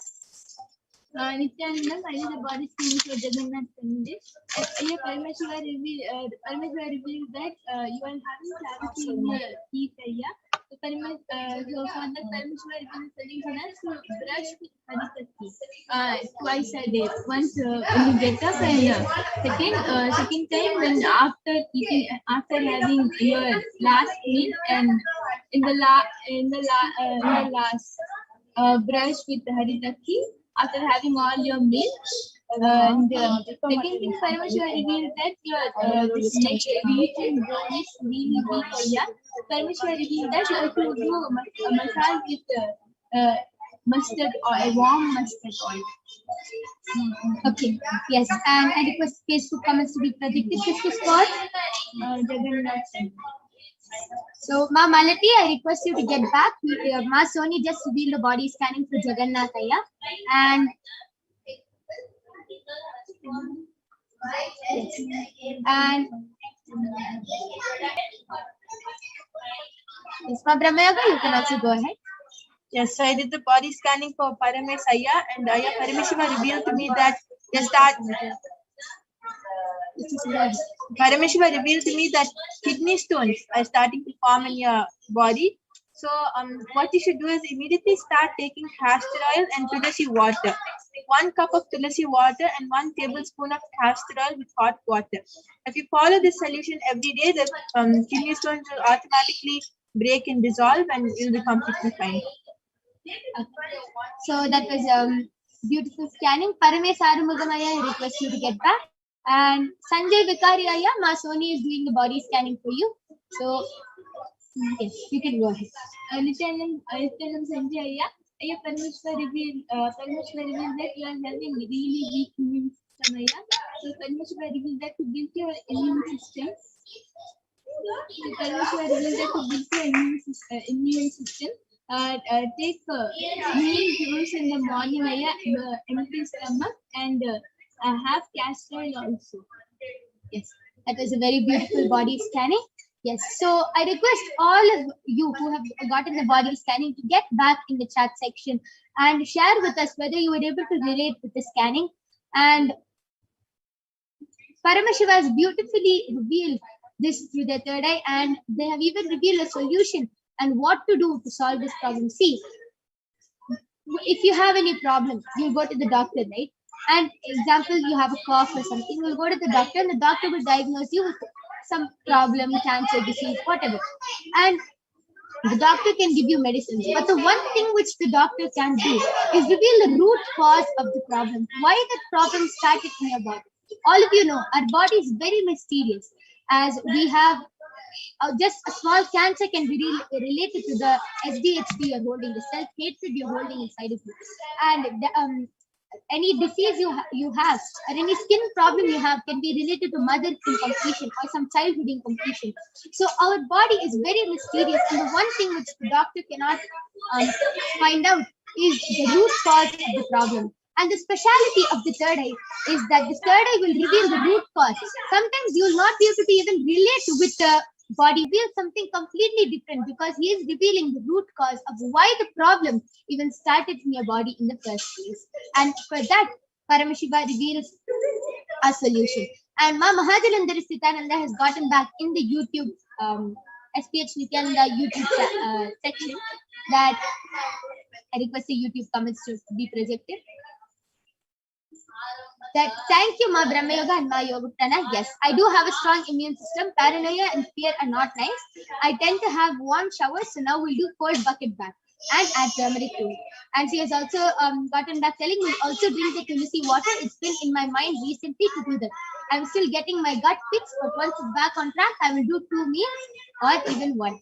Nithyananda, I did a body scanning for Jagannath Kannade. Here Paramashiva revealed that you are having cavity in your teeth area. So for the Parameshwar is telling us to brush with Parashakti twice a day. Once when you get up, and second time when after eating, after having your last meal, and in the last brush with Haritaki after having all your meal. And second thing, Parameshwar revealed that your this neck, reach and bone is really weak area. Parameshwar revealed that you have to do a massage with mustard oil, warm mustard oil. Okay, yes, and I request Facebook comments to be predicted. This was for Jagannath. So, Ma Malati, I request you to get back. Ma Soni just revealed the body scanning for Jagannath Ayya. And and yes, Ma Brahmayaga, you can also go ahead. Yes, so I did the body scanning for Parameshaya, and Parameshiva revealed to me that Parameshwar revealed to me that kidney stones are starting to form in your body. So what you should do is immediately start taking castor oil and tulasi water. 1 cup of tulasi water and 1 tablespoon of castor oil with hot water. If you follow this solution every day, the kidney stones will automatically break and dissolve, and you'll be completely fine. So that was beautiful scanning. Paramesh Arumugamaya, I request you to get back. And Sanjay Vikari Ayya, Ma Soni is doing the body scanning for you. So yes, you can go ahead. Nithyananda Sanjay Ayya, Parameshwar revealed that you are having really weak immune system. Ayya. So Parameshwar revealed that to build your immune system. Immune system. Take green juice in the morning, empty stomach, and have castor oil also. Yes, that was a very beautiful body scanning. Yes, so I request all of you who have gotten the body scanning to get back in the chat section and share with us whether you were able to relate with the scanning. And Paramashiva has beautifully revealed this through their third eye, and they have even revealed a solution and what to do to solve this problem. See, if you have any problem, you go to the doctor, right? And example, you have a cough or something, you'll go to the doctor, and the doctor will diagnose you with some problem, cancer, disease, whatever. And the doctor can give you medicines. But the one thing which the doctor can do is reveal the root cause of the problem. Why that problem started in your body. All of you know, our body is very mysterious, as we have just a small cancer can be related to the HDH you're holding, the self-hatred you're holding inside of you. And any disease you have or any skin problem you have can be related to mother incompletion or some childhood incompletion. So our body is very mysterious, and the one thing which the doctor cannot find out is the root cause of the problem. And the speciality of the third eye is that the third eye will reveal the root cause. Sometimes you will not be able to even relate with the body, reveal something completely different, because he is revealing the root cause of why the problem even started in your body in the first place. And for that, Paramashiva reveals a solution. And Ma Mahajalandhara Nithyananda has gotten back in the YouTube HDH Nithyananda YouTube section that I request the YouTube comments to be projected. That thank you, Ma Brahma Yoga and Ma Yogaprana. Yes, I do have a strong immune system. Paranoia and fear are not nice. I tend to have warm showers, so now we'll do cold bucket bath and add turmeric to it. And she has also gotten back telling me also drink the tulsi water. It's been in my mind recently to do that. I'm still getting my gut fixed, but once it's back on track, I will do 2 meals or even 1.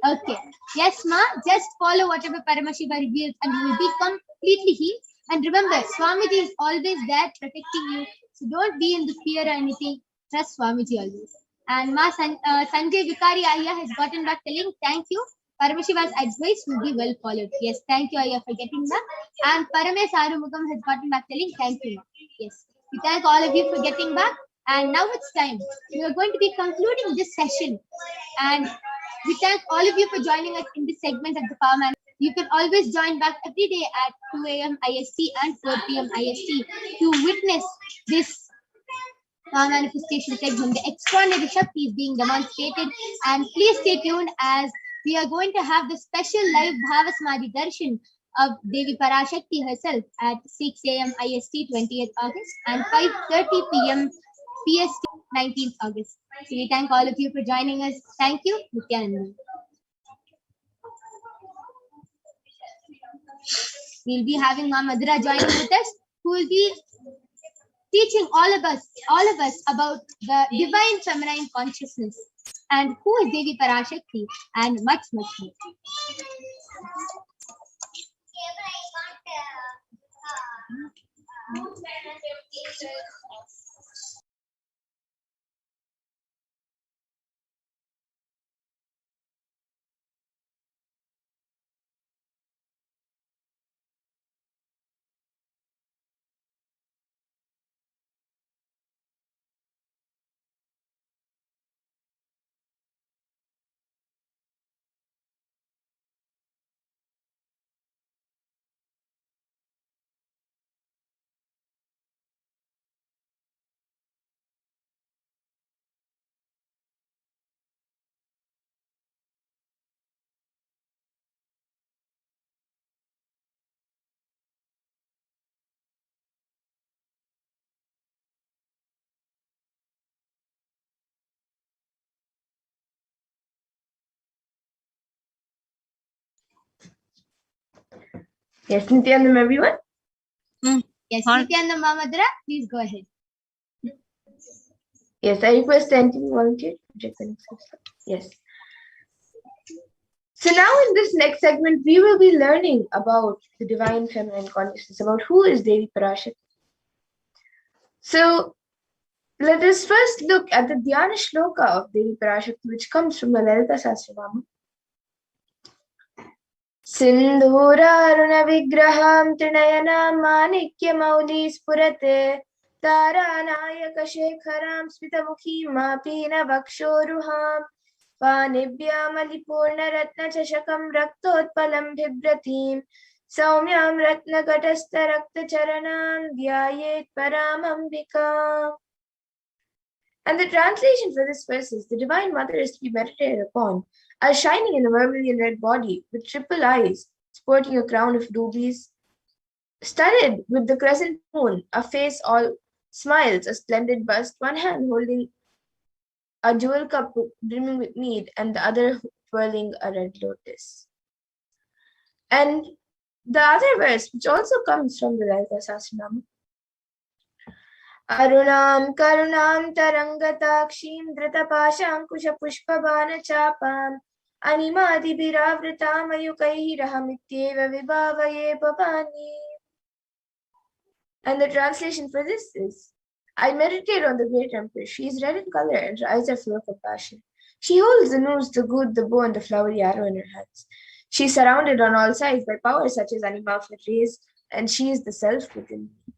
Okay. Yes, Ma, just follow whatever Paramashiva reveals and you will be completely healed. And remember, Swamiji is always there protecting you. So don't be in the fear or anything. Trust Swamiji always. And Ma Sanjay Vikari Ayya has gotten back telling thank you. Paramashiva's advice will be well followed. Yes, thank you Ayya for getting back. And Paramesh Arumugam has gotten back telling thank you. Yes, we thank all of you for getting back. And now it's time. We are going to be concluding this session. And we thank all of you for joining us in this segment of the Power Man. You can always join back every day at 2 a.m. IST and 4 p.m. IST to witness this power manifestation segment. The extraordinary Shakti is being demonstrated. And please stay tuned as we are going to have the special live Bhavasamadhi Darshan of Devi Parashakti herself at 6 a.m. IST 20th August and 5:30 p.m. PST 19th August. So we thank all of you for joining us. Thank you, Nithyananda. We'll be having Ma Madhura joining with us, who will be teaching all of us about the divine feminine consciousness and who is Devi Parashakti and much, much more. Yes, Nithyananda, everyone. Yes, Nithyananda Ma Madhura, please go ahead. Yes, I request the entity volunteer to check the next slide. Yes. So now in this next segment, we will be learning about the divine feminine consciousness, about who is Devi Parashakti. So let us first look at the Dhyana Shloka of Devi Parashakti, which comes from the Lalita Sahasranama. Sindhuraruna vigraham trinayana manikya mauli spurate taranayaka shekharam smitamukhi mapina vakshoruham panibhyamalipurna ratna chashakam raktotpalam bhibratim saumyam ratna katastha rakta charanam dhyayet paramambika. And the translation for this verse is: the Divine Mother is to be meditated upon as shining in a vermilion red body with triple eyes, sporting a crown of rubies, studded with the crescent moon, a face all smiles, a splendid bust, one hand holding a jewel cup brimming with mead, and the other twirling a red lotus. And the other verse, which also comes from the Lalita Sahasranama, Arunam karunam tarangatakshim dritapashankusha pushpabana chapam animadi biravritam ayukaihi rahamityeva vibhavaye bhavani. And the translation for this is: I meditate on the great empress. She is red in color and her eyes are full of compassion. She holds the noose, the good, the bow, and the flowery arrow in her hands. She is surrounded on all sides by powers such as animal-fed rays, and she is the self within me.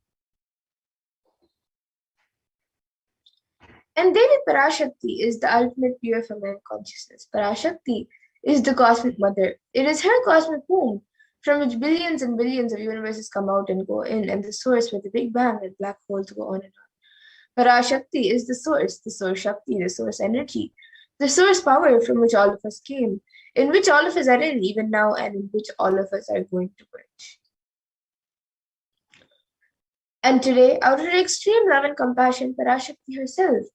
And Devi Parashakti is the ultimate pure feminine consciousness. Parashakti is the cosmic mother. It is her cosmic womb from which billions and billions of universes come out and go in, and the source where the Big Bang and black holes go on and on. Parashakti is the source Shakti, the source energy, the source power from which all of us came, in which all of us are in even now, and in which all of us are going to merge. And today, out of her extreme love and compassion, Parashakti herself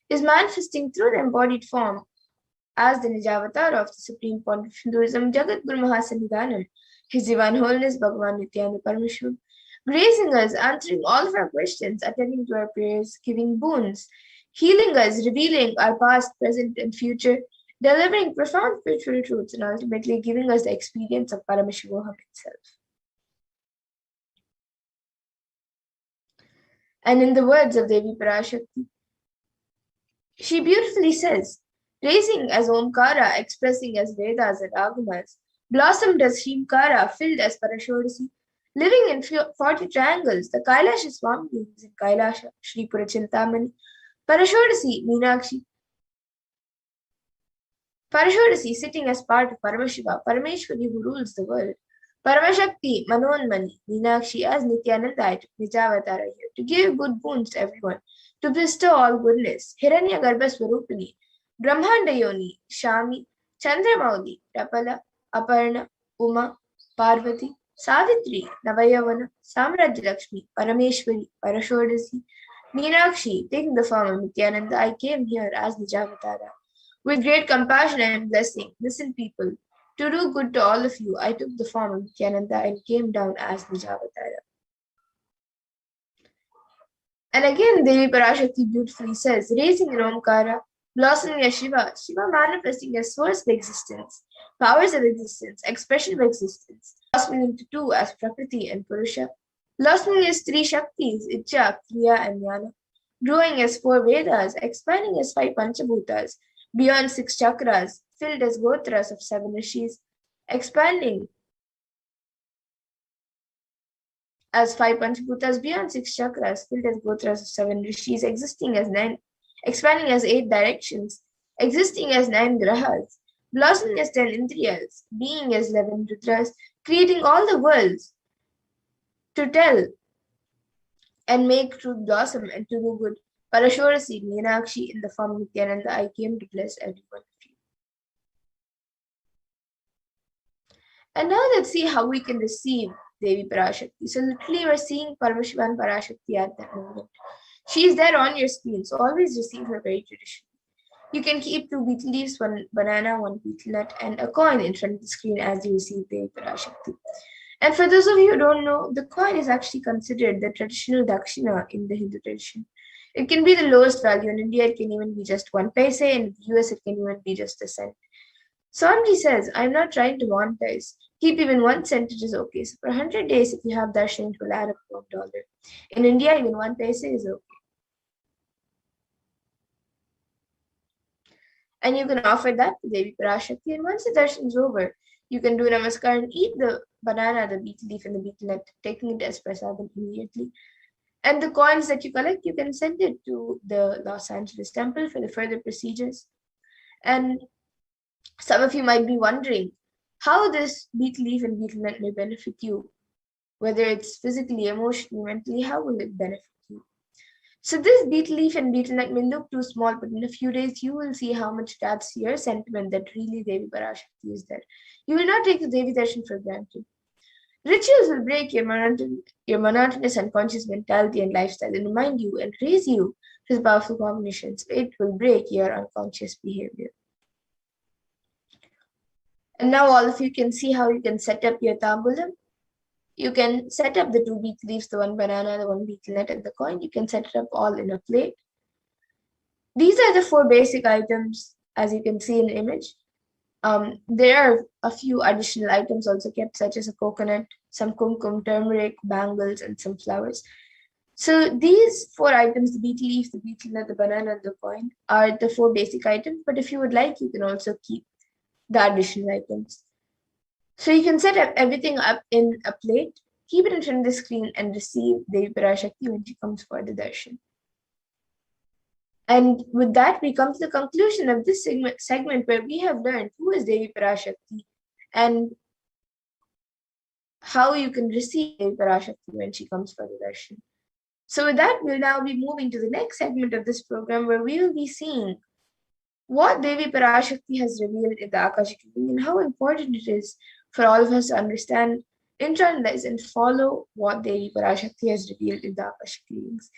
is manifesting through the embodied form as the Nijavatar of the Supreme Pontiff Hinduism, Jagat Guru Mahasannidhanam, His Divine Holiness Bhagavan Nithyananda Paramashivam, gracing us, answering all of our questions, attending to our prayers, giving boons, healing us, revealing our past, present, and future, delivering profound spiritual truths, and ultimately giving us the experience of Paramashivoham itself. And in the words of Devi Parashakti, she beautifully says, raising as Omkara, expressing as Vedas and Agamas, blossomed as Shrimkara, filled as Parashodasi, living in 40 triangles, the Kailasha Swami is in Kailasha, Shri Purachintamani, Parashodasi, Meenakshi, Parashodasi sitting as part of Paramashiva, Parameshwari who rules the world, Paramashakti, Manonmani, Meenakshi as Nithyananda, Nijavatara here, to give good boons to everyone, to bestow all goodness, Hiranya Garbha Swarupini, Brahmanda Yoni, Shami, Chandramauli, Rapala, Aparna, Uma, Parvati, Savitri, Navayavana, Samrajyalakshmi, Parameshwari, Parashodasi, Meenakshi, taking the form of Nithyananda, I came here as Nijavatara. With great compassion and blessing, listen people, to do good to all of you, I took the form of Nithyananda and came down as Nijavatara. And again, Devi Parashakti beautifully says, raising in Omkara, blossoming as Shiva, Shiva manifesting as source of existence, powers of existence, expression of existence, blossoming into two as Prakriti and Purusha, blossoming as three Shaktis, Icha, Kriya, and Jnana, growing as four Vedas, expanding as five Panchabhutas, beyond six chakras, filled as Gotras of seven Rishis, expanding as five Panchabhutas, beyond six chakras, filled as Gotras of seven Rishis, existing as nine, expanding as eight directions, existing as nine grahas, blossoming as 10 indriyas, being as 11 rudras, creating all the worlds to tell and make truth blossom and to do good. Parashorasi, Meenakshi, in the form of Nithyananda, I came to bless every one of you. And now let's see how we can receive Devi Parashakti. So literally we're seeing Paramashivoham and Parashakti at that moment. She is there on your screen, so always receive her very traditionally. You can keep 2 betel leaves, 1 banana, 1 betel nut, and a coin in front of the screen as you receive Devi Parashakti. And for those of you who don't know, the coin is actually considered the traditional dakshina in the Hindu tradition. It can be the lowest value. In India, it can even be just 1 paise. In the US, it can even be just a cent. Swamiji says, I'm not trying to monetize. Keep even 1 cent, it is okay. So for 100 days, if you have darshan, it will add up to $1. In India, even 1 paise is okay. And you can offer that to Devi Parashakti. And once the darshan is over, you can do namaskar and eat the banana, the betel leaf, and the betel nut, taking it as prasadam immediately. And the coins that you collect, you can send it to the Los Angeles temple for the further procedures. And some of you might be wondering how this betel leaf and betel nut may benefit you, whether it's physically, emotionally, mentally, how will it benefit you? So this betel leaf and betel nut may look too small, but in a few days, you will see how much it adds to your sentiment that really Devi Parashakti is there. You will not take the Devi darshan for granted. Rituals will break your monotonous unconscious mentality and lifestyle and remind you and raise you to the powerful combinations. It will break your unconscious behavior. And now all of you can see how you can set up your tambulam. You can set up the 2 betel leaves, the 1 banana, the 1 betel nut, and the coin. You can set it up all in a plate. These are the 4 basic items, as you can see in the image. There are a few additional items also kept, such as a coconut, some kumkum, turmeric, bangles, and some flowers. So these 4 items, the betel leaf, the betel nut, the banana, and the coin, are the 4 basic items. But if you would like, you can also keep the additional items. So you can set up everything up in a plate, keep it in front of the screen, and receive Devi Parashakti when she comes for the darshan. And with that, we come to the conclusion of this segment where we have learned who is Devi Parashakti and how you can receive Devi Parashakti when she comes for the darshan. So with that, we'll now be moving to the next segment of this program where we will be seeing what Devi Parashakti has revealed in the Akashic and how important it is for all of us to understand, internalize, and follow what Devi Parashakti has revealed in the Akashic readings.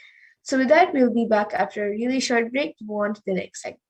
So with that, we'll be back after a really short break to move on to the next segment.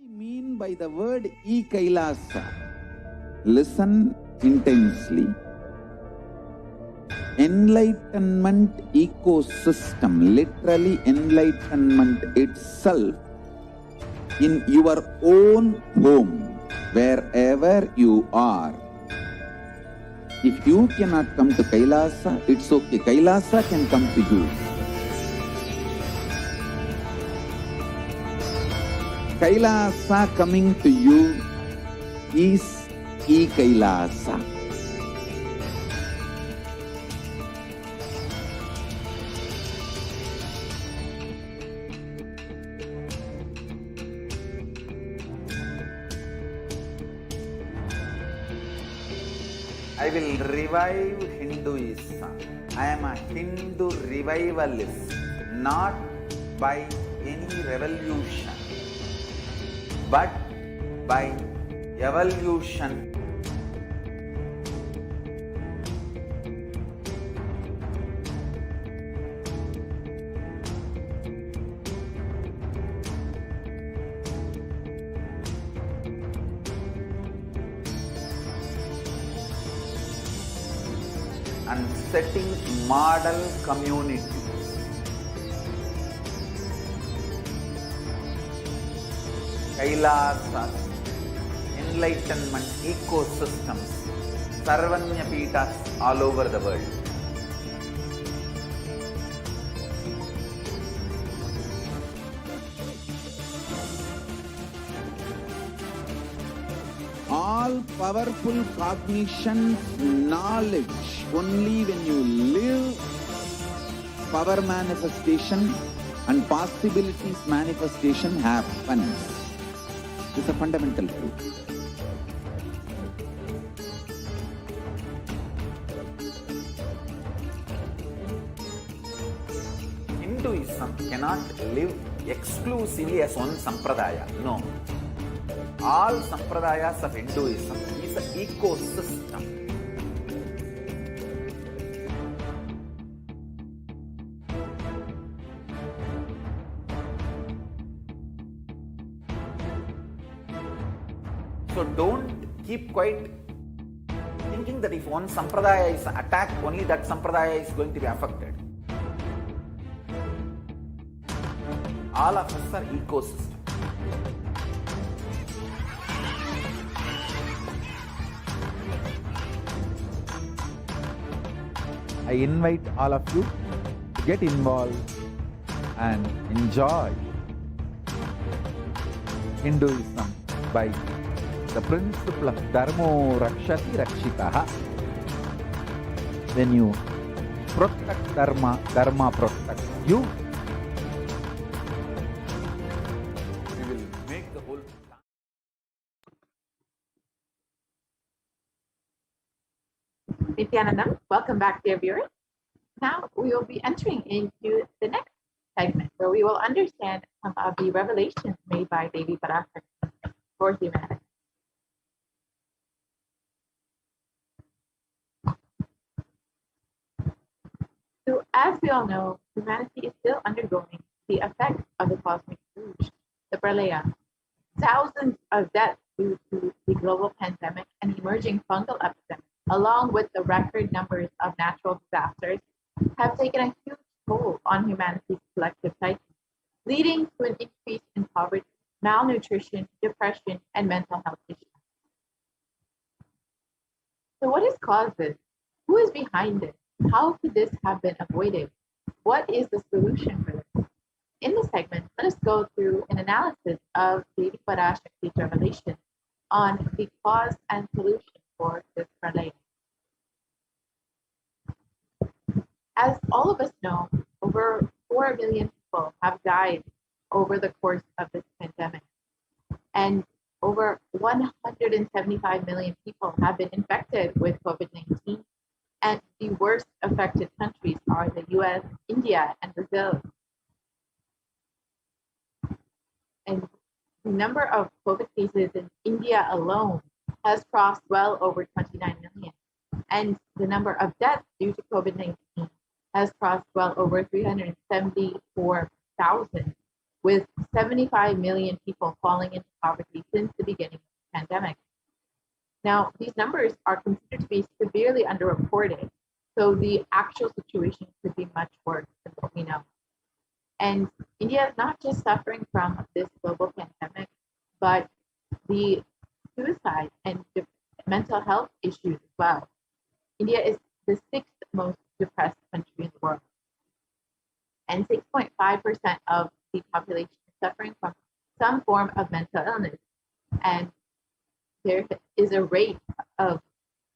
I mean by the word e-Kailasa? Listen intensely. Enlightenment ecosystem, literally enlightenment itself in your own home, wherever you are. If you cannot come to Kailasa, it's okay. Kailasa can come to you. Kailasa coming to you is E-Kailasa. I will revive Hinduism. I am a Hindu revivalist, not by any revolution, but by evolution. And setting model communities. Kailasas, enlightenment ecosystems, Sarvanya Pitas all over the world. All powerful cognition, knowledge, only when you live, power manifestation and possibilities manifestation happens. This is a fundamental truth. Hinduism cannot live exclusively as one sampradaya. No. All sampradayas of Hinduism is an ecosystem. So don't keep quiet thinking that if one sampradaya is attacked, only that sampradaya is going to be affected. All of us are ecosystems. I invite all of you to get involved and enjoy Hinduism by the principle of Dharmo Rakshati Rakshitaha. When you protect Dharma, Dharma protects you. We will make the whole Nithyananda, welcome back, dear viewers. Now we will be entering into the next segment where we will understand some of the revelations made by Devi Parashakti for humanity. So, as we all know, humanity is still undergoing the effects of the cosmic surge, the Pralaya. Thousands of deaths due to the global pandemic and emerging fungal epidemic, along with the record numbers of natural disasters, have taken a huge toll on humanity's collective psyche, leading to an increase in poverty, malnutrition, depression, and mental health issues. So what has caused this? Who is behind it? How could this have been avoided? What is the solution for this? In this segment, let us go through an analysis of Devi Parashakti's revelation on the cause and solution for this pralaya. As all of us know, over 4 million people have died over the course of this pandemic, and over 175 million people have been infected with COVID-19, and the worst affected countries are the US, India, and Brazil. And the number of COVID cases in India alone has crossed well over 29 million, and the number of deaths due to COVID-19 has crossed well over 374,000, with 75 million people falling into poverty since the beginning of the pandemic. Now, these numbers are considered to be severely underreported, so the actual situation could be much worse than what we know. And India is not just suffering from this global pandemic, but the suicide mental health issues as well. India is the 6th most depressed country in the world. And 6.5% of the population is suffering from some form of mental illness. And there is a rate of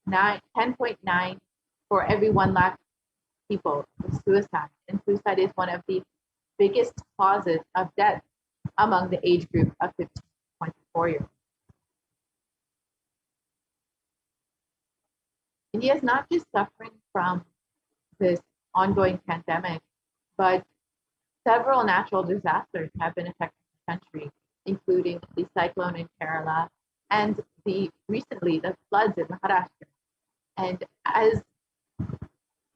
10.9 for every 1 lakh people with suicide. And suicide is one of the biggest causes of death among the age group of 15 to 24 years. India is not just suffering from this ongoing pandemic, but several natural disasters have been affecting the country, including the cyclone in Kerala and recently the floods in Maharashtra. And as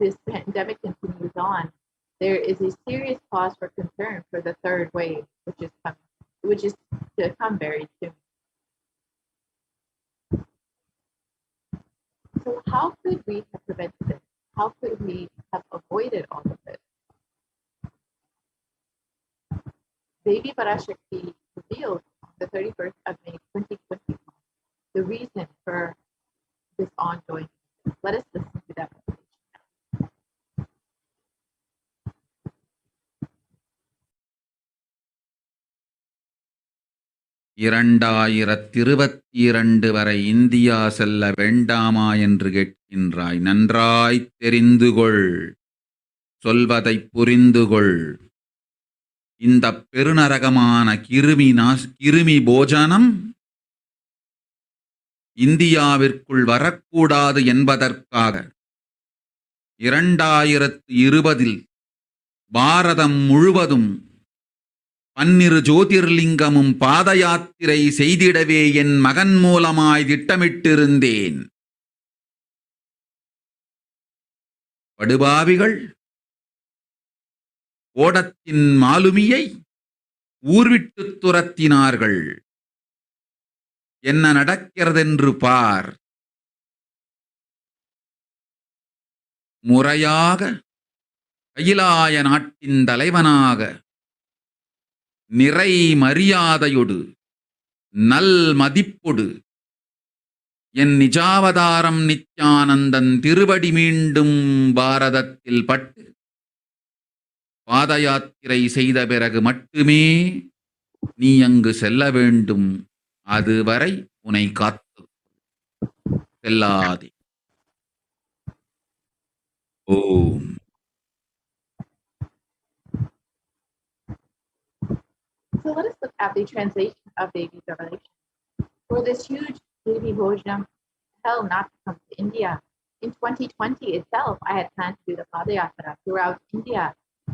this pandemic continues on, there is a serious cause for concern for the third wave, which is to come very soon. So how could we have prevented this? How could we have avoided all of this? Baby Parashakti revealed on the 31st of May 2021 the reason for this ongoing. Let us listen to that revelation. 2022 வரை India செல்ல வேண்டாமா என்று கேட்கின்றாய். நன்றாய் தெரிந்துகொள், சொல்வதைப் புரிந்துகொள். இந்த பெருநரகமான கிருமி போஜனம் இந்தியாவிற்குள் வரக்கூடாது என்பதற்காக 2020 பாரதம் முழுவதும் 12 ஜோதிர்லிங்கமும் பாத யாத்திரை செய்திடவே என் மகன் மூலமாய் திட்டமிட்டிருந்தேன். படுபாவிகள் ஓடத்தின் மாலுமியை ஊர்விட்டு துரத்தினார்கள். என்ன நடக்கிறதென்று பார். முறையாக கைலாய நாட்டின் தலைவனாக நிறை மரியாதையொடு நல் மதிப்பொடு என் நிஜாவதாரம் நித்யானந்தன் திருவடி மீண்டும் பாரதத்தில் பட்டு பாத யாத்திரை செய்த பிறகு மட்டுமே நீ அங்கு செல்ல வேண்டும். அதுவரை உன்னை காத்து செல்லாதே. ஓம். So let us look at the translation of Devi's revelation. For this huge Devi Bhojanam, hell not to come to India. In 2020 itself, I had planned to do the Padayatra throughout India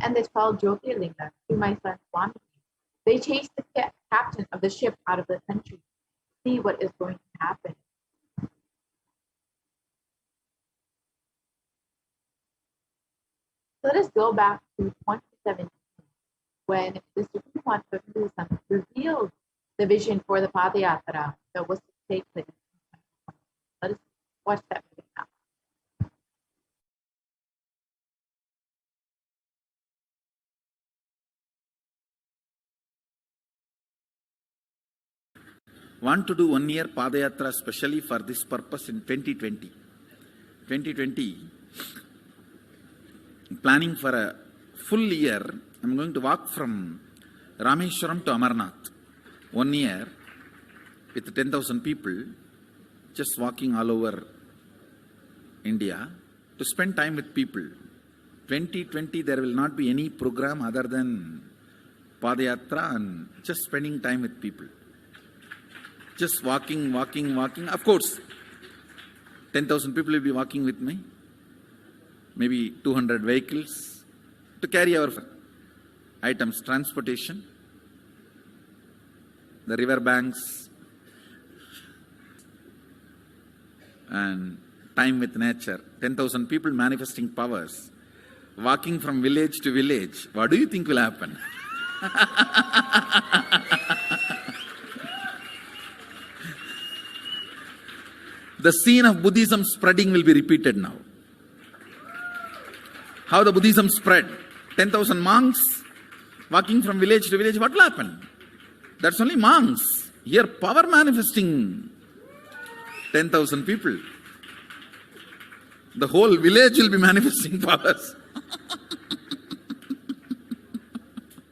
and the 12 Jyotirlingas through my son Swami. They chased the captain of the ship out of the country. See what is going to happen. Let us go back to 2017 when the Supreme Court of Buddhism revealed the vision for the Padayatra that was to take place in 2020. Let us watch that video now. Want to do 1 year Padayatra specially for this purpose in 2020. 2020, planning for a full year. I'm going to walk from Rameshwaram to Amarnath. 1 year with 10,000 people, just walking all over India to spend time with people. 2020, there will not be any program other than Padayatra and just spending time with people. Just walking. Of course, 10,000 people will be walking with me. Maybe 200 vehicles to carry our items, transportation, the river banks, and time with nature. 10,000 people manifesting powers, walking from village to village. What do you think will happen? The scene of Buddhism spreading will be repeated now. How the Buddhism spread. 10,000 monks walking from village to village. What will happen? That's only monks. Here power manifesting. 10,000 people. The whole village will be manifesting powers.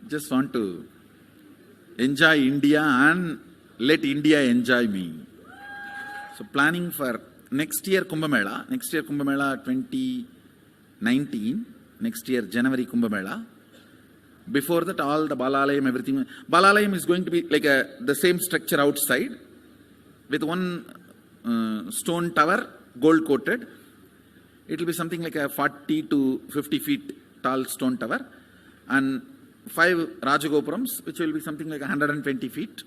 Just want to enjoy India and let India enjoy me. So planning for next year Kumbh Mela 2019, next year January Kumbh Mela. Before that, all the Balalayam, everything. Balalayam is going to be like the same structure outside with one stone tower, gold coated. It will be something like a 40 to 50 feet tall stone tower, and 5 Rajagopurams, which will be something like 120 feet.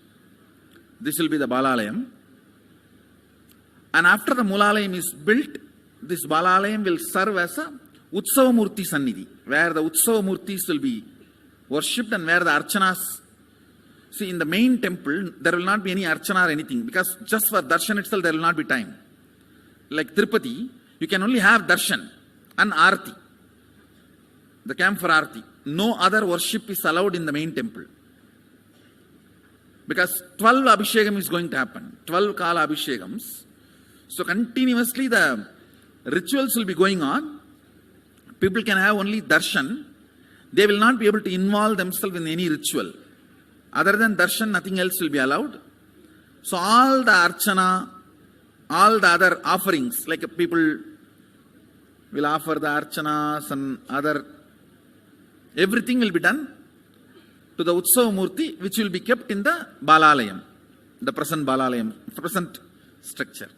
This will be the Balalayam. And after the Mulalayam is built, this Balalayam will serve as a Utsava Murti Sannidhi, where the Utsava Murtis will be worshipped and where the Archanas. See, in the main temple, there will not be any Archana or anything, because just for Darshan itself, there will not be time. Like Tirupati, you can only have Darshan and Arti, the camp for Arti. No other worship is allowed in the main temple. Because 12 Abhishekam is going to happen, 12 Kala Abhishekams. So continuously the rituals will be going on. People can have only Darshan. They will not be able to involve themselves in any ritual. Other than Darshan, nothing else will be allowed. So all the Archana, all the other offerings, like people will offer the Archanas and other, everything will be done to the Utsava Murti, which will be kept in the Balalayam, the present Balalayam, present structure.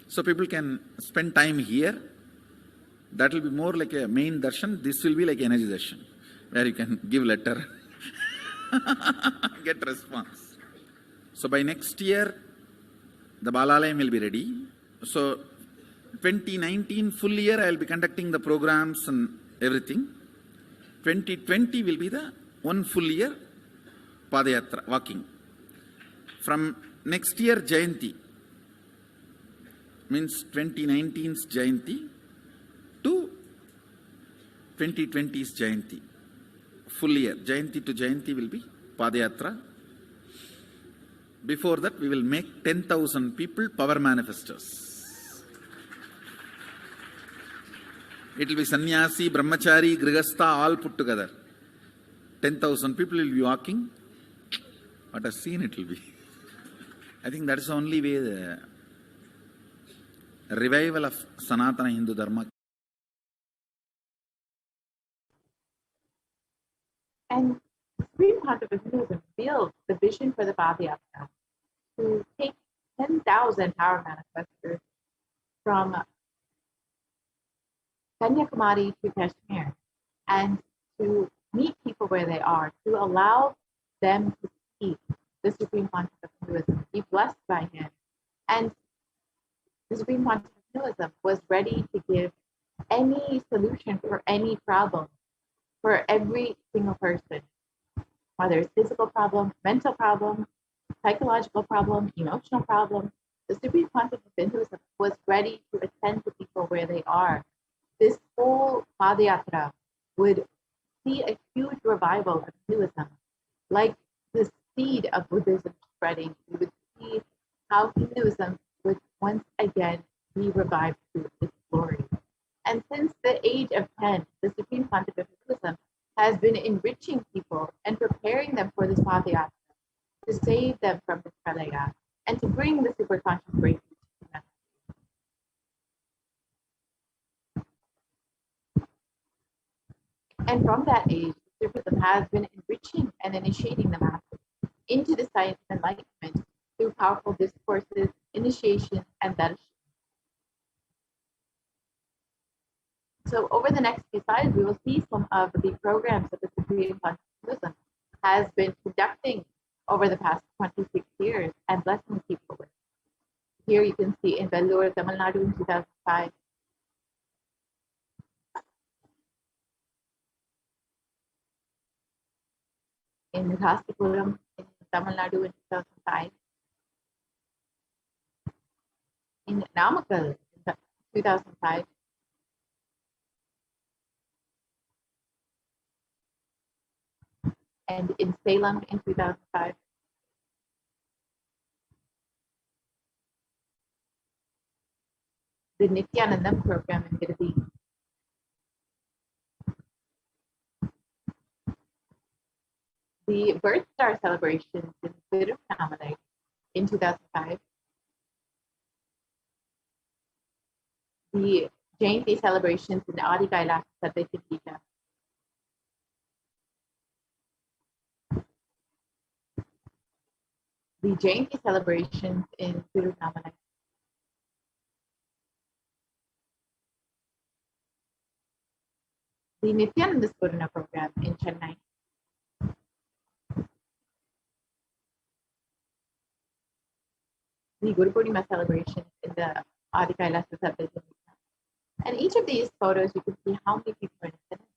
So people can spend time here. That will be more like a main darshan. This will be like energy darshan, where you can give letter, get response. So by next year, the Balalayam will be ready. So 2019 full year, I will be conducting the programs and everything. 2020 will be the one full year Padayatra, walking. From next year, Jayanti, means 2019's Jayanti to 2020's Jayanti. Full year, Jayanti to Jayanti will be Padayatra. Before that, we will make 10,000 people power manifestors. It will be sannyasi, brahmachari, grihastha, all put together. 10,000 people will be walking. What a scene it will be. I think that is the only way the revival of Sanatana Hindu Dharma. And Supreme Pontiff Hinduism revealed the vision for the Padayatra to take 10,000 power manifestors from Kanyakumari to Kashmir and to meet people where they are, to allow them to see the Supreme Pontiff of Hinduism, be blessed by him. And the Supreme Pontiff of Hinduism was ready to give any solution for any problem for every single person, whether it's physical problem, mental problem, psychological problem, emotional problem. The Supreme Pontiff of Hinduism was ready to attend to people where they are. This whole Padayatra would see a huge revival of Hinduism, like the seed of Buddhism spreading. We would see how Hinduism would once again be revived to its glory. And since the age of 10, the Supreme Pontiff of Hinduism has been enriching people and preparing them for this Padayatra, to save them from this pralaya, and to bring the superconscious breakthrough to humanity. And from that age, Sufism has been enriching and initiating the masses into the science of enlightenment through powerful discourses, initiation, and darshan. So over the next few slides, we will see some of the programs that the Supreme Pontiff of Hinduism has been conducting over the past 26 years and blessing people with. Here you can see in Vellore, Tamil Nadu in 2005, in Rasipuram in Tamil Nadu in 2005, in Namakkal in 2005, and in Salem in 2005. the Nithyanandam program in Viradi. The Birth Star celebrations in Tiruvannamalai in 2005. The Jayanti celebrations in Adi Kailash Satyajita. The Jayanti celebrations in Tiruvannamalai. The Nithyananda Spurana program in Chennai. The Guru Purnima celebrations in the Adi Kailash Satyajita. And each of these photos, you can see how many people are in attendance,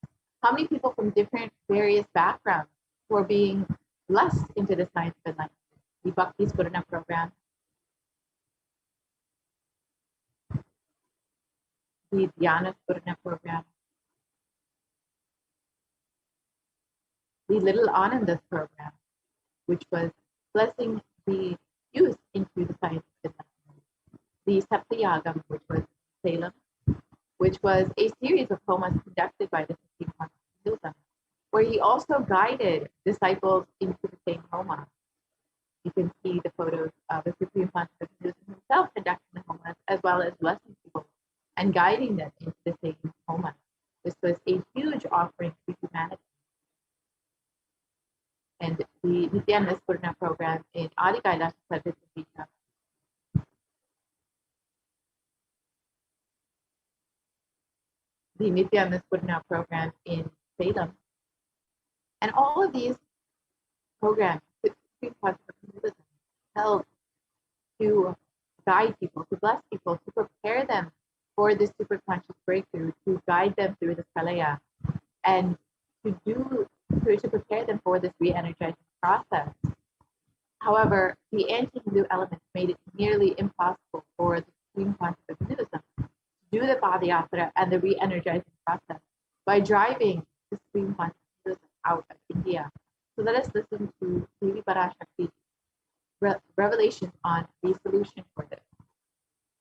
how many people from different various backgrounds who are being blessed into the science of enlightenment. The Bhakti Spurana program, the Dhyana Spurana program, the Little Anandas program, which was blessing the youth into the science of enlightenment. The Saptayagam, which was Salem, which was a series of homas conducted by the Supreme Master Hinduism, where he also guided disciples into the same homa. You can see the photos of the Supreme Master Hinduism himself conducting the homas, as well as blessing people and guiding them into the same homa. This was a huge offering to humanity. And the Nithyananda Spurana program in Adi Kailash Satyajita. The Nithyananda Spurana program in Salem. And all of these programs help to guide people, to bless people, to prepare them for this superconscious breakthrough, to guide them through this pralaya, and to prepare them for this re-energizing process. However, the anti-Hindu elements made it nearly impossible for the Supreme Conscious of Hinduism to do the Padayatra and the re-energizing process by driving the Supreme Conscious of Hinduism out of India. So let us listen to Devi Parashakti's revelations on the solution for this.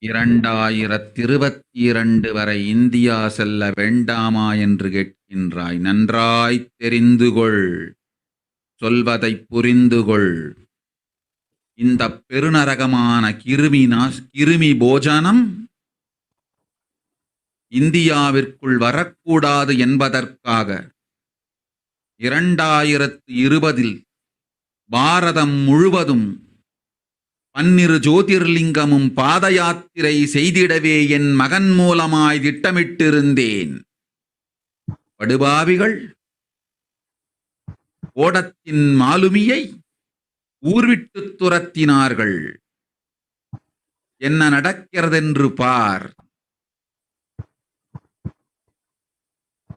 2022 வரை India செல்ல வேண்டாமா என்று கேட்கின்றாய். நன்றாய் தெரிந்து கொள், சொல்வதை புரிந்து கொள். இந்த பெருநரகமான கிருமி போஜனம் இந்தியாவிற்குள் வரக்கூடாது என்பதற்காக 2020 பாரதம் முழுவதும் 12 ஜோதிர்லிங்கமும் பாத யாத்திரை செய்திடவே என் மகன் மூலமாய் திட்டமிட்டிருந்தேன். படுபாவிகள் ஓடத்தின் மாலுமியை ஊர்விட்டு துரத்தினார்கள். என்ன நடக்கிறதென்று பார்.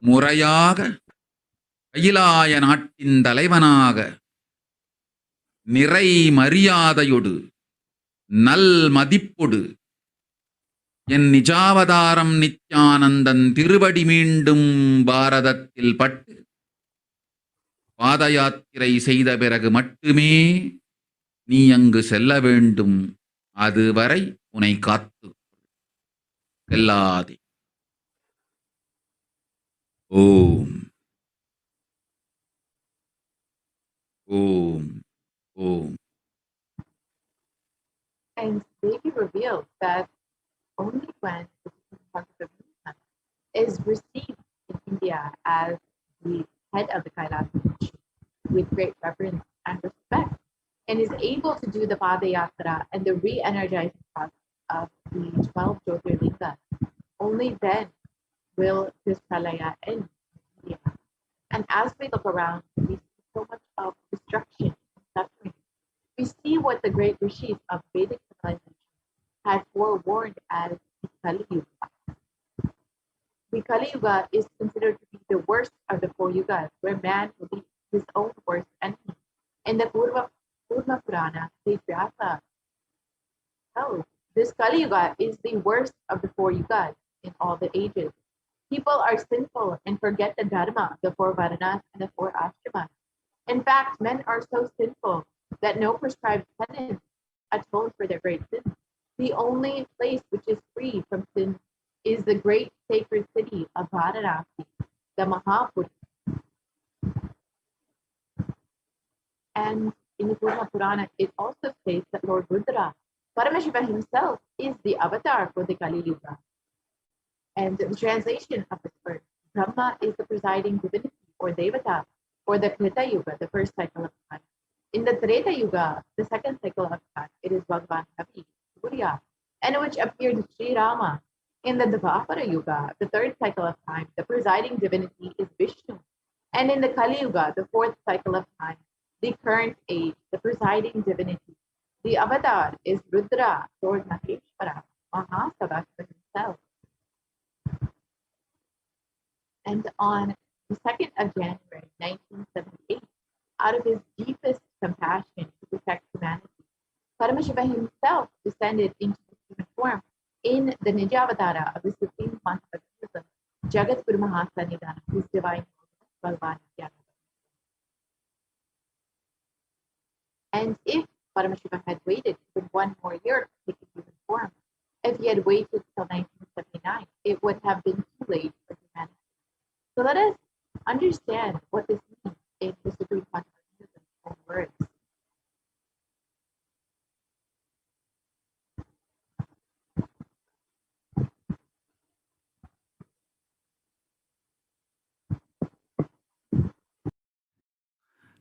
முறையாக கைலாய நாட்டின் தலைவனாக நிறை மரியாதையொடு நல் மதிப்பொடு என் நிஜாவதாரம் நித்யானந்தன் திருவடி மீண்டும் பாரதத்தில் பட்டு பாத யாத்திரை செய்த பிறகு மட்டுமே நீ அங்கு செல்ல வேண்டும். அதுவரை உன்னை காத்து செல்லாதே. ஓம் ஓம் ஓம். And Devi revealed that only when the Supreme Conscious of Hinduism is received in India as the head of the Kailash with great reverence and respect, and is able to do the Padayatra and the re-energizing process of the 12 Jyotirlingas, only then will this pralaya end in India. And as we look around, we see so much of destruction and suffering. We see what the great rishis of Vedic civilization had forewarned as the Kali Yuga. The Kali Yuga is considered to be the worst of the 4 yugas, where man will be his own worst enemy. In the Purva Purana, Saint Vyasa tells this Kali Yuga is the worst of the 4 yugas in all the ages. People are sinful and forget the dharma of the 4 varanas and the 4 ashramas. In fact, men are so sinful that no prescribed penance atones for their great sins. The only place which is free from sin is the great sacred city of Varanasi, the Mahapuri. And in the Purna Purana, it also states that Lord Rudra, Paramashiva himself, is the avatar for the Kali Yuga. And the translation of this word, Brahma is the presiding divinity or Devata for the Krita Yuga, the first cycle of time. In the Treta Yuga, the second cycle of time, it is Bhagavan Kavi, Surya, and which appeared Sri Rama. In the Dvapara Yuga, the third cycle of time, the presiding divinity is Vishnu. And in the Kali Yuga, the fourth cycle of time, the current age, the presiding divinity, the avatar is Rudra, Lord Maheshwara, Mahasavasva himself. And on the 2nd of January, 1978, out of his deepest compassion to protect humanity, Paramashiva himself descended into the human form in the Nijavatara of the Supreme Concept of Buddhism, Jagat Guru Mahasanidana, his divine Bhagavan Nithyananda. And if Paramashiva had waited even one more year to take a human form, if he had waited till 1979, it would have been too late for humanity. So let us understand what this means in the Supreme Concept of Buddhism's own words.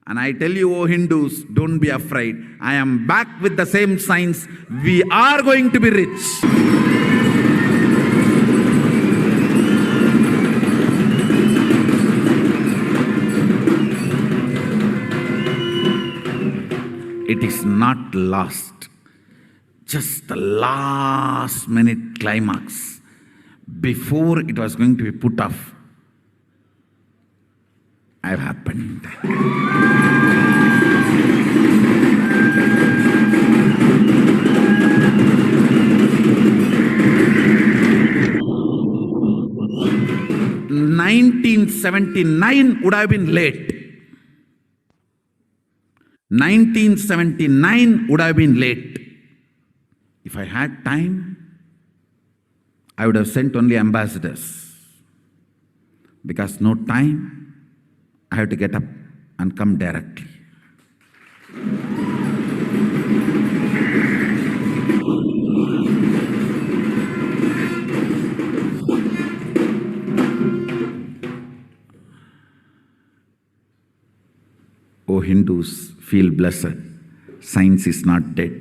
And I tell you, O Hindus, don't be afraid. I am back with the same signs. We are going to be rich. It is not lost. Just the last minute climax. Before it was going to be put off, I've happened. (1979) would have been late. 1979 would have been late. If I had time, I would have sent only ambassadors. Because no time, I have to get up and come directly. O Hindus, feel blessed. Science is not dead.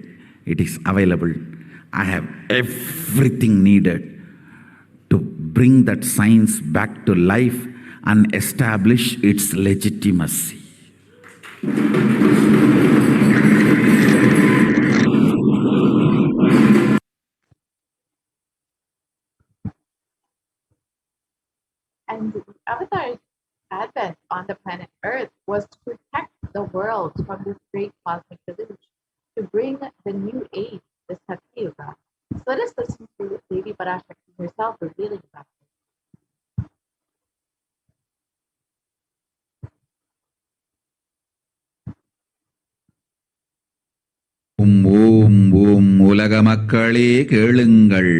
It is available. I have everything needed to bring that science back to life and establish its legitimacy. And the Avatar's advent on the planet Earth was to protect the world from this great cosmic deluge, to bring the new age, the Satya Yuga. So let us listen to Devi Parashakti herself revealing about this. ஓம் ஓம் உலக மக்களே கேளுங்கள்.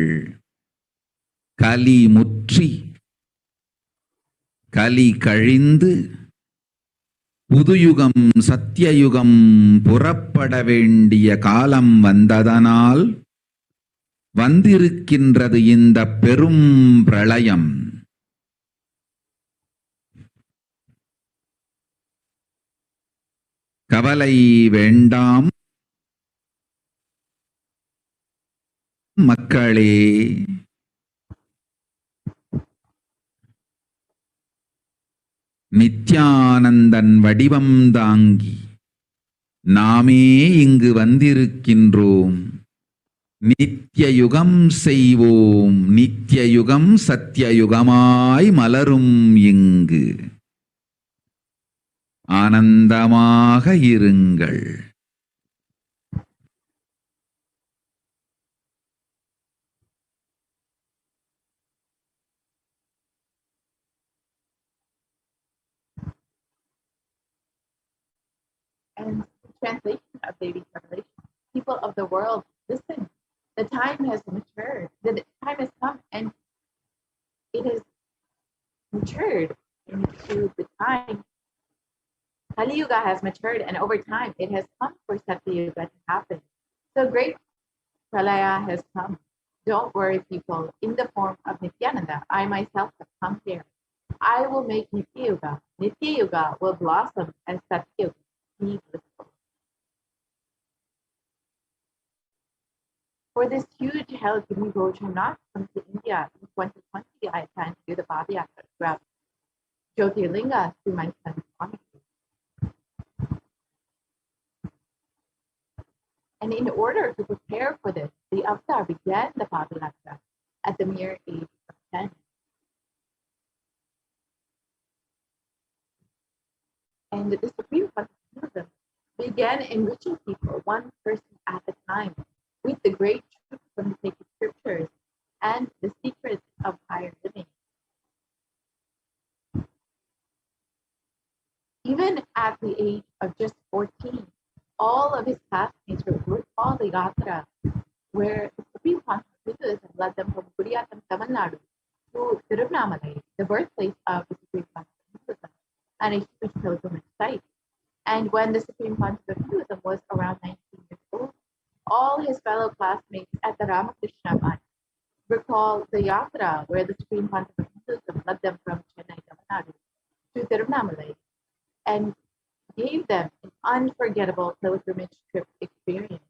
கலி முற்றி கலி கழிந்து புதுயுகம் சத்தியயுகம் புறப்பட வேண்டிய காலம் வந்ததனால் வந்திருக்கின்றது இந்த பெரும் பிரளயம். கவலை வேண்டாம் மக்களே. நித்யானந்தன் வடிவம் தாங்கி நாமே இங்கு வந்திருக்கின்றோம். நித்யயுகம் செய்வோம், நித்யயுகம் சத்யயுகமாய் மலரும் இங்கு. ஆனந்தமாக இருங்கள். And the translation of Devi's revelation, people of the world, listen. The time has matured. The time has come, and it has matured into the time. Kali Yuga has matured, and over time, it has come for Satya Yuga to happen. So great Pralaya has come. Don't worry, people. In the form of Nithyananda, I myself have come here. I will make Nitya Yuga. Nitya Yuga will blossom as Satya Yuga. Be blissful. For this huge hell Gimi Bhoja not come to India in 2020, I plan to do the Padayatra throughout Jyotirlinga through my son Swami. And in order to prepare for this, the avatar began the Padayatra at the mere age of 10. And the Supreme Consciousness began enriching people one person at a time with the great truth from the sacred scriptures and the secrets of higher living. Even at the age of just 14, all of his classmates would follow the Yatra, where the Supreme Consciousness led them from Kuriyatam, Tamil Nadu to Tirunelveli, the birthplace of the Supreme Consciousness, and a huge pilgrimage site. And when the Supreme Consciousness was around 19 years old, all his fellow classmates at the Ramakrishna Math recall the Yatra, where the Supreme Consciousness led them from Chennai, Tamil Nadu to Tirunelveli, and gave them an unforgettable pilgrimage trip experience.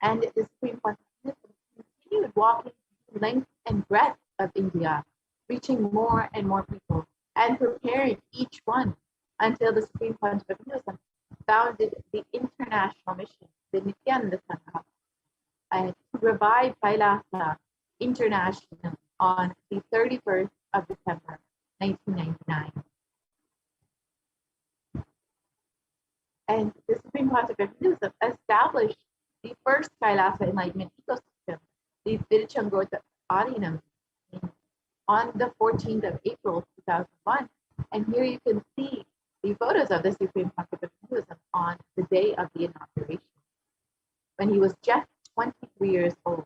And the Supreme Consciousness continued walking the length and breadth of India, reaching more and more people, and preparing each one until the Supreme Consciousness founded the international mission, the Nithyananda Sangha, and to revive Kailasa internationally on the 31st of December, 1999. And the Supreme Consciousness established the first Kailasa enlightenment ecosystem, the Tiruchangota Adinam, on the 14th of April, 2001. And here you can see the photos of the Supreme Consciousness on the day of the inauguration, when he was just 23 years old.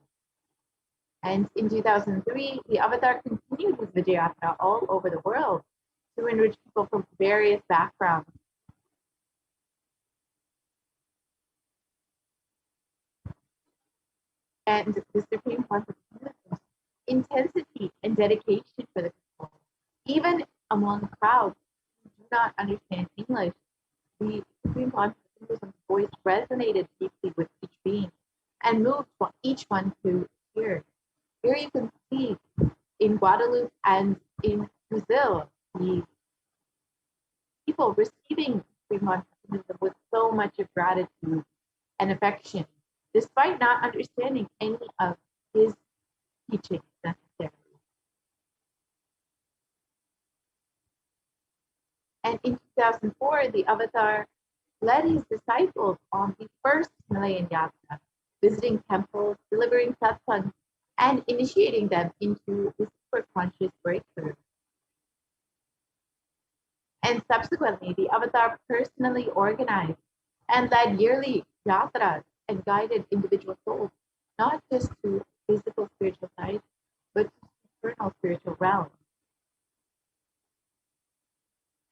And in 2003, the Avatar continued his Vijayatra all over the world to enrich people from various backgrounds. And the Supreme Consciousness intensity and dedication for the people, even among crowds who do not understand English, the Supreme Consciousness voice resonated deeply with each being and moved each one to tears. Here you can see in Guadeloupe and in Brazil, the people receiving Supreme Consciousness with so much of gratitude and affection, despite not understanding any of his teachings necessarily. And in 2004, the Avatar led his disciples on the first Malayan Yatra, visiting temples, delivering satsangs, and initiating them into the super conscious breakthrough. And subsequently, the Avatar personally organized and led yearly yatras and guided individual souls, not just to physical spiritual sides, but to eternal spiritual realms.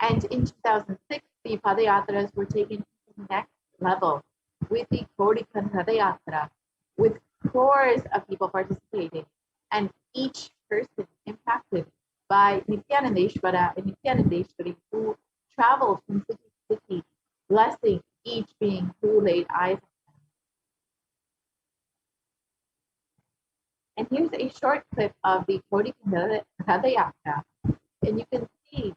And in 2006, the Padayatras were taken to the next level with the Kodikan Padayatra, with crores of people participating, and each person impacted by Nithyanandeshwara and Nithyanandeshwari, who traveled from city to city, blessing each being who laid eyes on them. And here's a short clip of the Kodikan Padayatra, and you can see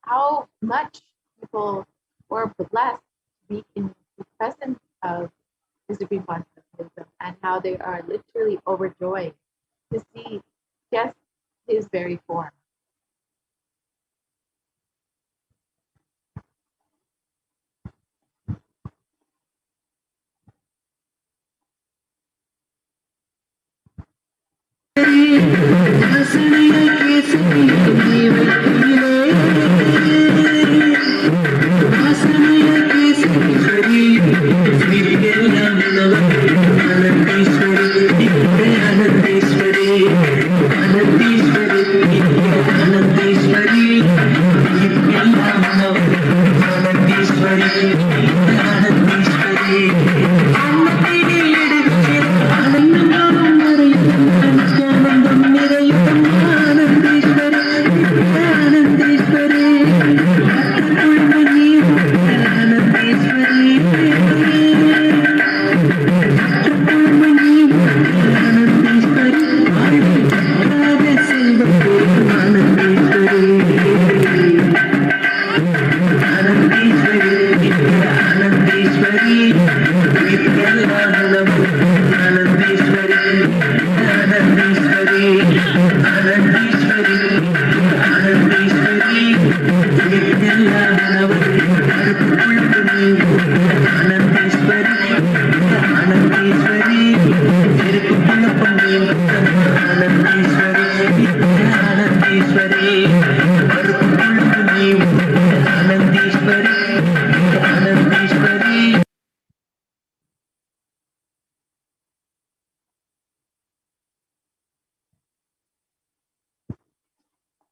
how much people were blessed to be in the presence of the Supreme Consciousness, and how they are literally overjoyed to see just his very form. Asana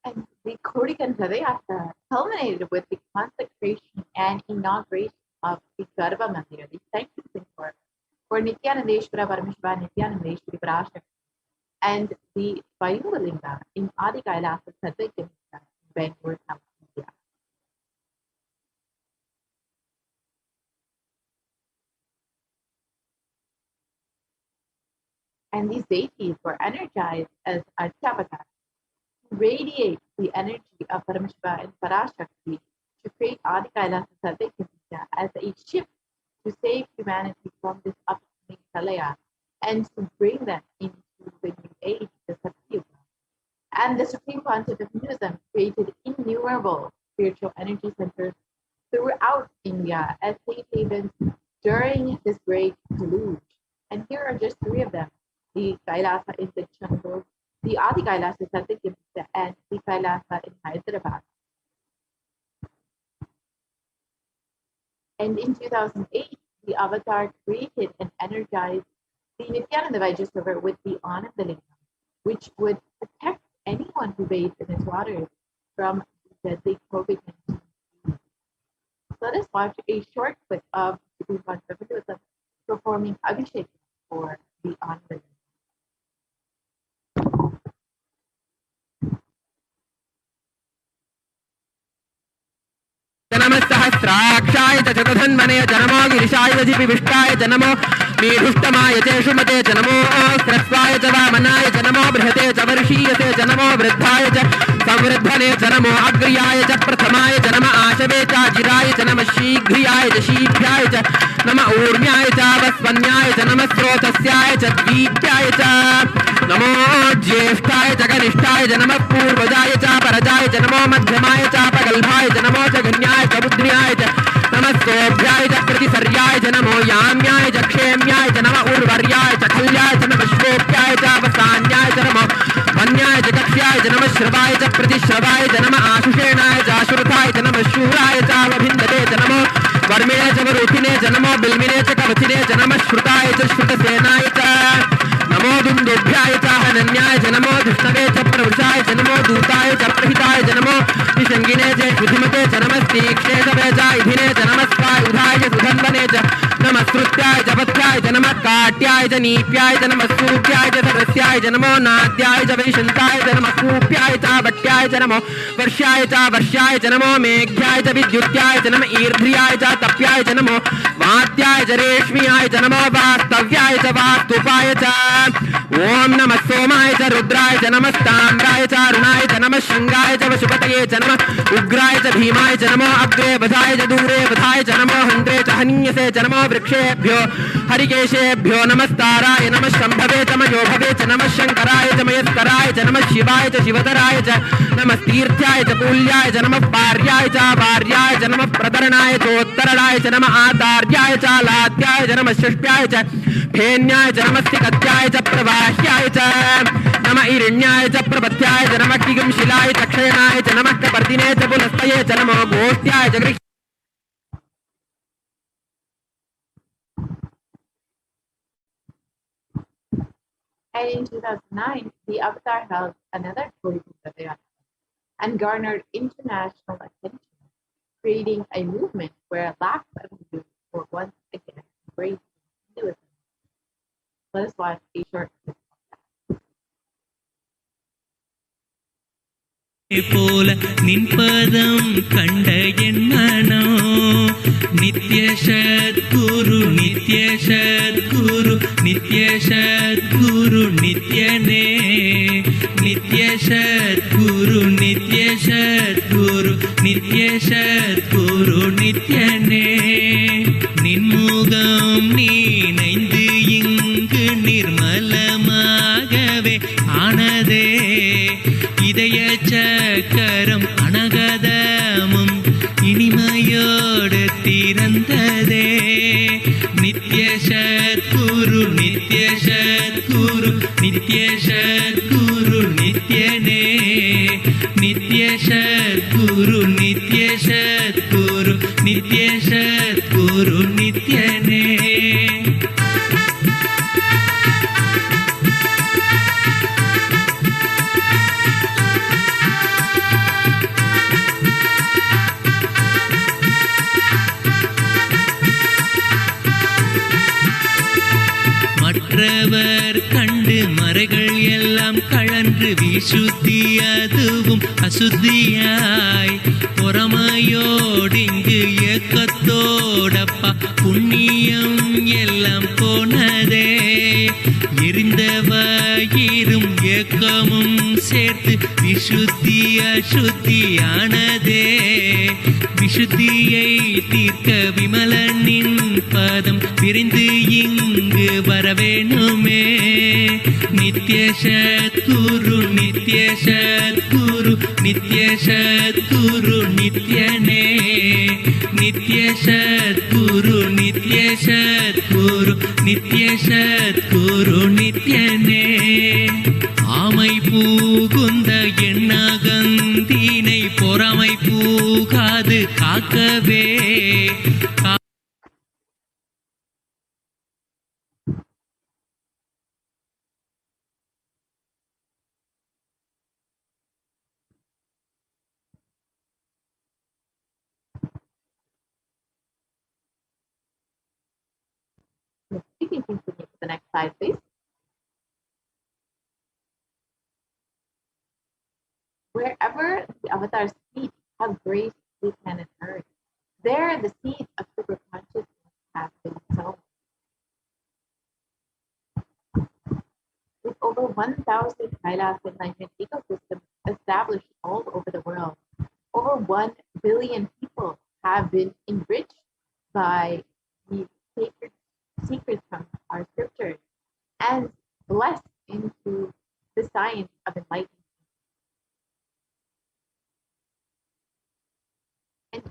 And the Kodikan Radayatra culminated with the consecration and inauguration of the Garbha Mandir, the sanctuary for Nithyanandeshwara Paramashiva Nithyanandeshwari Parashakti, and the Vayuvalinga in Adi Kailasa Sadhya Bangalore, India. And these deities were energized as Archapatas, radiate the energy of Paramashiva and Parashakti to create Adi Kailasa Sadhya as a ship to save humanity from this upcoming Pralaya and to bring them into the new age, the Satyuga. And the Supreme Concept of Hinduism created innumerable spiritual energy centers throughout India as safe havens during this great deluge. And here are just three of them: the Kailasa in the Chandragopal, the Adi Kailasa Satyakimsa, and the Kailasa in Hyderabad. And in 2008, the Avatar created and energized the Nithyananda Vaidya River with the Anandalingam, which would protect anyone who bathed in its waters from the deadly COVID-19. Let us watch a short clip of Supreme Concept of Hinduism performing Abhishek for the Anandalingam. नमः सहस्राक्षाय च चतुर्धन्वने च नमो गिरिशाय च विविष्टाय च नमो मेढुष्टमाय च शुमते च नमो स्रस्वाय च वामनाय च नमो बृहते च वर्षीयते च नमो वृद्धाय च संवृद्धने च नमो अग्र्याय च प्रथमाय च नमः आशवे च जिराय च नमः शीघ्रियाय च शीभ्याय च नमः ऊर्म्याय च वस्वन्याय च नमः स्रोतस्याय च द्वीप्याय च नमो ज्येष्ठाय च कनिष्ठाय च नमः पूर्वजाय च परजाय च नमो मध्यमाय च पगल्भाय च नमो जघन्याय च बुद्ध्याय च नमः सोभ्याय च प्रतिसर्याय च नमो याम्याय च क्षेम्याय च नमः उर्वर्याय च खल्याय च नमः श्लोक्याय च वसान्याय च नमो वन्याय च कक्ष्याय च नमः श्रवाय च प्रतिश्रवाय च नमः आशुषेणाय च आशुरथाय च नमः शूराय च वभिन्दते च नमो वर्मिणे च वरुथिने च नमो बिल्मिने च कवचिने च नमः श्रुताय च श्रुतसेनाय च नमो दुन्दुभ्याय च हनन्याय च नमो धृष्णवे च प्रवृषाय च नमो दूताय च प्रहिताय च नमो निषङ्गिने च श्रुतिमते च नमस्तीक्ष्णे च वेजायुधिने च नमस्वायुधाय च सुधन्वने च नमः श्रुत्याय च पथ्याय च नमः काट्याय च नीप्याय च नमः सूप्याय च सरस्याय च नमो नाद्याय च वैशन्ताय च नमः कूप्याय च भट्याय च नमो वर्ष्याय च नमो मेघ्याय च विद्युत्याय च नमः ईर्ध्याय च तप्याय च नमो वात्याय च रेश्म्याय च नमो वास्तव्याय च वास्तुपाय च ओम नमः सोमाय च रुद्राय च नमस्ताम्राय च अरुणाय च नमः शंगाय च वशुपतये च नमः उग्राय च भीमाय च नमो अग्रे वधाय च दूरे वधाय च नमो हन्त्रे च हन्यसे च नमो वृक्षेभ्यो हरिकेशेभ्यो नमस्ताराय नमः शम्भवे च मयोभवे च नमः शंकराय च मयस्कराय च नमः शिवाय च शिवतराय च नमः तीर्थ्याय च कूल्याय च नमः पार्याय च वार्याय च नमः प्रतरणाय चोत्तरणाय च नमः आदार्याय च लाद्याय च नमः षष्ट्याय च फेन्याय च नमः सिकत्याय च प्रवाह्याय च नमः ईरण्याय च प्रपथ्याय च नमः किगंशिलाय च क्षयणाय च नमः कपर्दिने च पुलस्तये च नमो गोष्ट्याय च And in 2009, the Avatar held another Kodikan Radayatra and garnered international attention, creating a movement where lakhs of Hindus were once again embracing Hinduism. Let us watch a short clip. போல நின்பதம் கண்ட என் மனோ நித்ய சத்குரு நித்ய சத்குரு நித்ய சத்குரு நித்யனே நித்ய சத்குரு நித்ய சத்குரு நித்ய சத்குரு நித்யனே நின்முகம் நீ நைந்து இங்கு நிர்மலமாகவே ஆனதே இதய சக்கரம் அனகதமும் இனிமையோடு திறந்ததே நித்ய சத்குரு நித்ய சத்குரு நித்ய சத்குரு நித்யனே நித்ய சத்குரு நித்ய சத்குரு நித்ய சத்குரு நித்யனே மற்றவர் கண்டு மறைகள் எல்லாம் கழன்று விசுத்தி அதுவும் அசுத்தியாய் பொறாமையோடிங்கு ஏக்கத்தோடப்பா புண்ணியம் எல்லாம் போனதே எரிந்தவயிரும் ஏக்கமும் சேர்த்து விசுத்தி அசுத்தியானதே விசுத்தியை தீர்க்க விமலனின் பதம் விரைந்து இங்கு வரவேணுமே நித்ய சத்குரு நித்ய சத்குரு நித்ய சத்குரு நித்யனே நித்ய சத்குரு நித்ய சத்குரு நித்ய சத்குரு நித்யனே ஆமை பூகுந்த எண்ணகந்தினை பொறாமை பூகாது காக்கவே You can continue to the next slide, please. Wherever the avatar's feet have graced the planet Earth, there the seeds of super consciousness have been sown. With over 1,000 Kailas enlightenment ecosystems established all over the world, over 1 billion people have been enriched by the sacred secrets from our scriptures and blessed into the science of enlightenment. And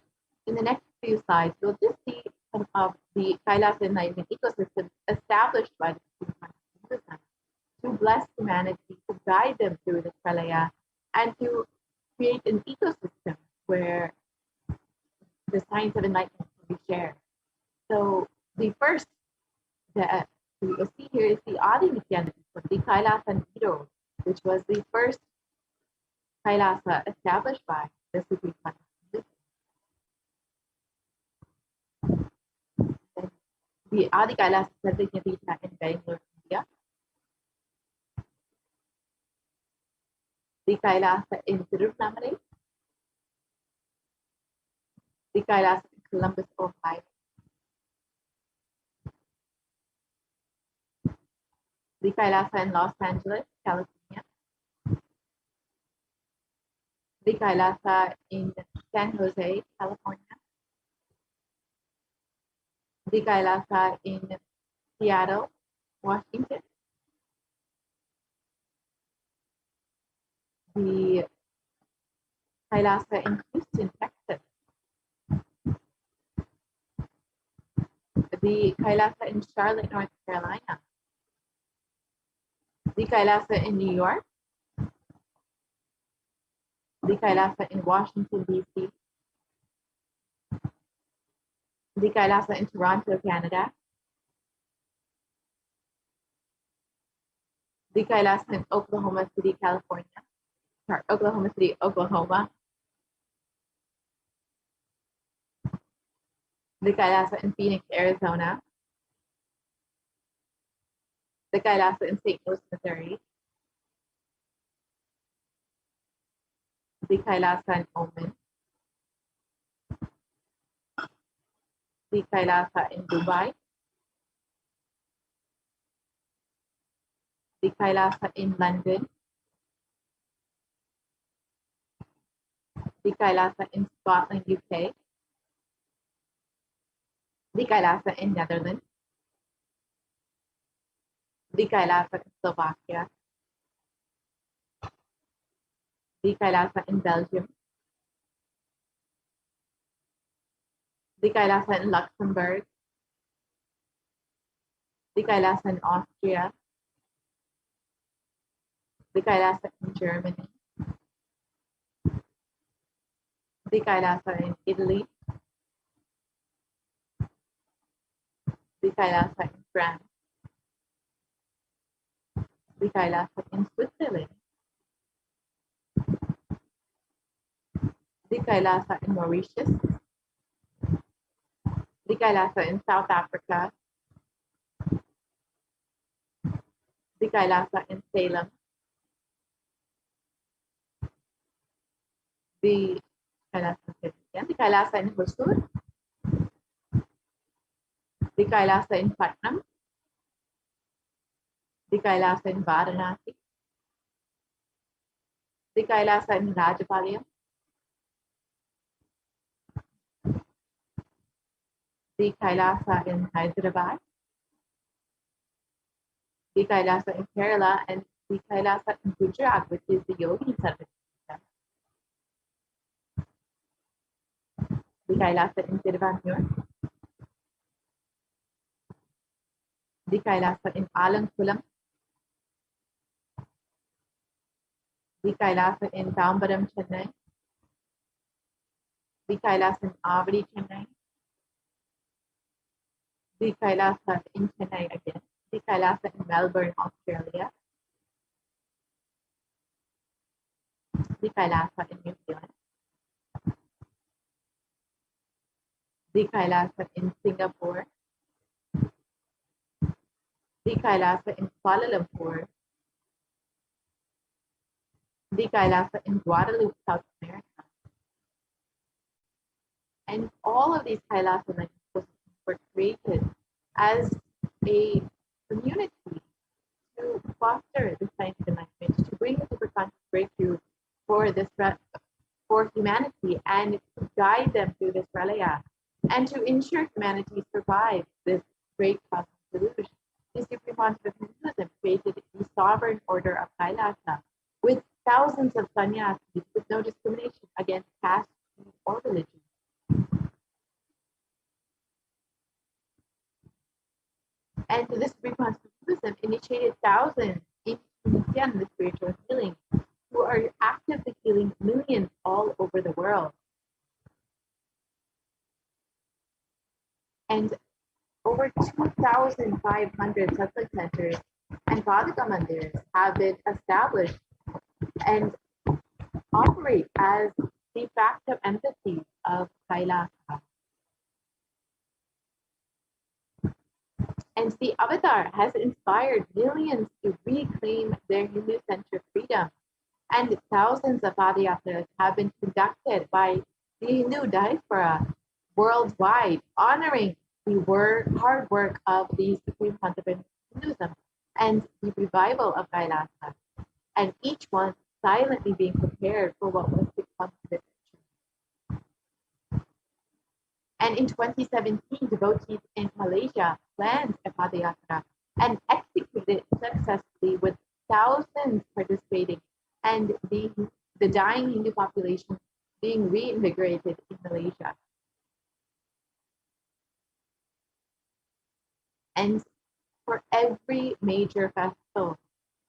in the next few slides, you'll just see some of the Kailas enlightenment ecosystems established by the Supreme Consciousness to bless humanity, to guide them through the Pralaya, and to create an ecosystem where the science of enlightenment can be shared. So the first that you will see here is the Adi Nithyananda, the Kailasa Nido, which was the first Kailasa established by the Supreme Consciousness. The Adi Kailasa Sarvajñapita in Bangalore, India. The Kailasa in Tirunelveli. The Kailasa in Columbus, Ohio. The Kailasa in Los Angeles, California. The Kailasa in San Jose, California. The Kailasa in Seattle, Washington. The Kailasa in Houston, Texas. The Kailasa in Charlotte, North Carolina. The Kailasa in New York, the Kailasa in Washington, D.C., the Kailasa in Toronto, Canada, the Kailasa in Oklahoma City, California, Oklahoma City, Oklahoma. The Kailasa in Phoenix, Arizona. The Kailasa in St. Louis, Missouri. The Kailasa in Oman. The Kailasa in Dubai. The Kailasa in London. The Kailasa in Scotland, UK. The Kailasa in Netherlands. The Kailasa in Slovakia. The Kailasa in Belgium. The Kailasa in Luxembourg. The Kailasa in Austria. The Kailasa in Germany. The Kailasa in Italy. The Kailasa in France. The Kailasa in Switzerland. The Kailasa in Mauritius. The Kailasa in South Africa. The Kailasa in Salem. The Kailasa in Hosur. The Kailasa in Patnam. The Kailasa in Varanasi. The Kailasa in Rajapalayam. The Kailasa in Hyderabad. The Kailasa in Kerala, and the Kailasa in Gujarat, which is the Yogi Service. The Kailasa in Tiruvanmiyur. The Kailasa in Alankulam. The Kailasa in Tambaram, Chennai. The Kailasa in Avadi, Chennai. The Kailasa in Chennai again. The Kailasa in Melbourne, Australia. The Kailasa in New Zealand. The Kailasa in Singapore. The Kailasa in Kuala Lumpur. The Kailasa in Guadalupe, South America. And all of these Kailasa were created as a community to foster the scientific enlightenment, to bring a super conscious breakthrough for this for humanity and to guide them through this pralaya, and to ensure humanity survives this great cosmic delusion. The Supreme Pontiff of Hinduism created the sovereign order of Kailasa with thousands of sannyasis with no discrimination against caste or religion. And the Supreme Pontiff of Hinduism initiated thousands in Nithyananda, the spiritual healing, who are actively healing millions all over the world. And over 2,500 satsang centers and Padaka mandirs have been established and operate as de facto entities of Kailasa. And the avatar has inspired millions to reclaim their Hindu-centered freedom. And thousands of padayatras have been conducted by the Hindu diaspora worldwide, honoring the hard work of the Supreme Pontiff of Hinduism and the revival of Kailasa, and each one silently being prepared for what was to come to the future. And in 2017, devotees in Malaysia planned a padayatra and executed it successfully with thousands participating and the dying Hindu population being reinvigorated in Malaysia. And for every major festival,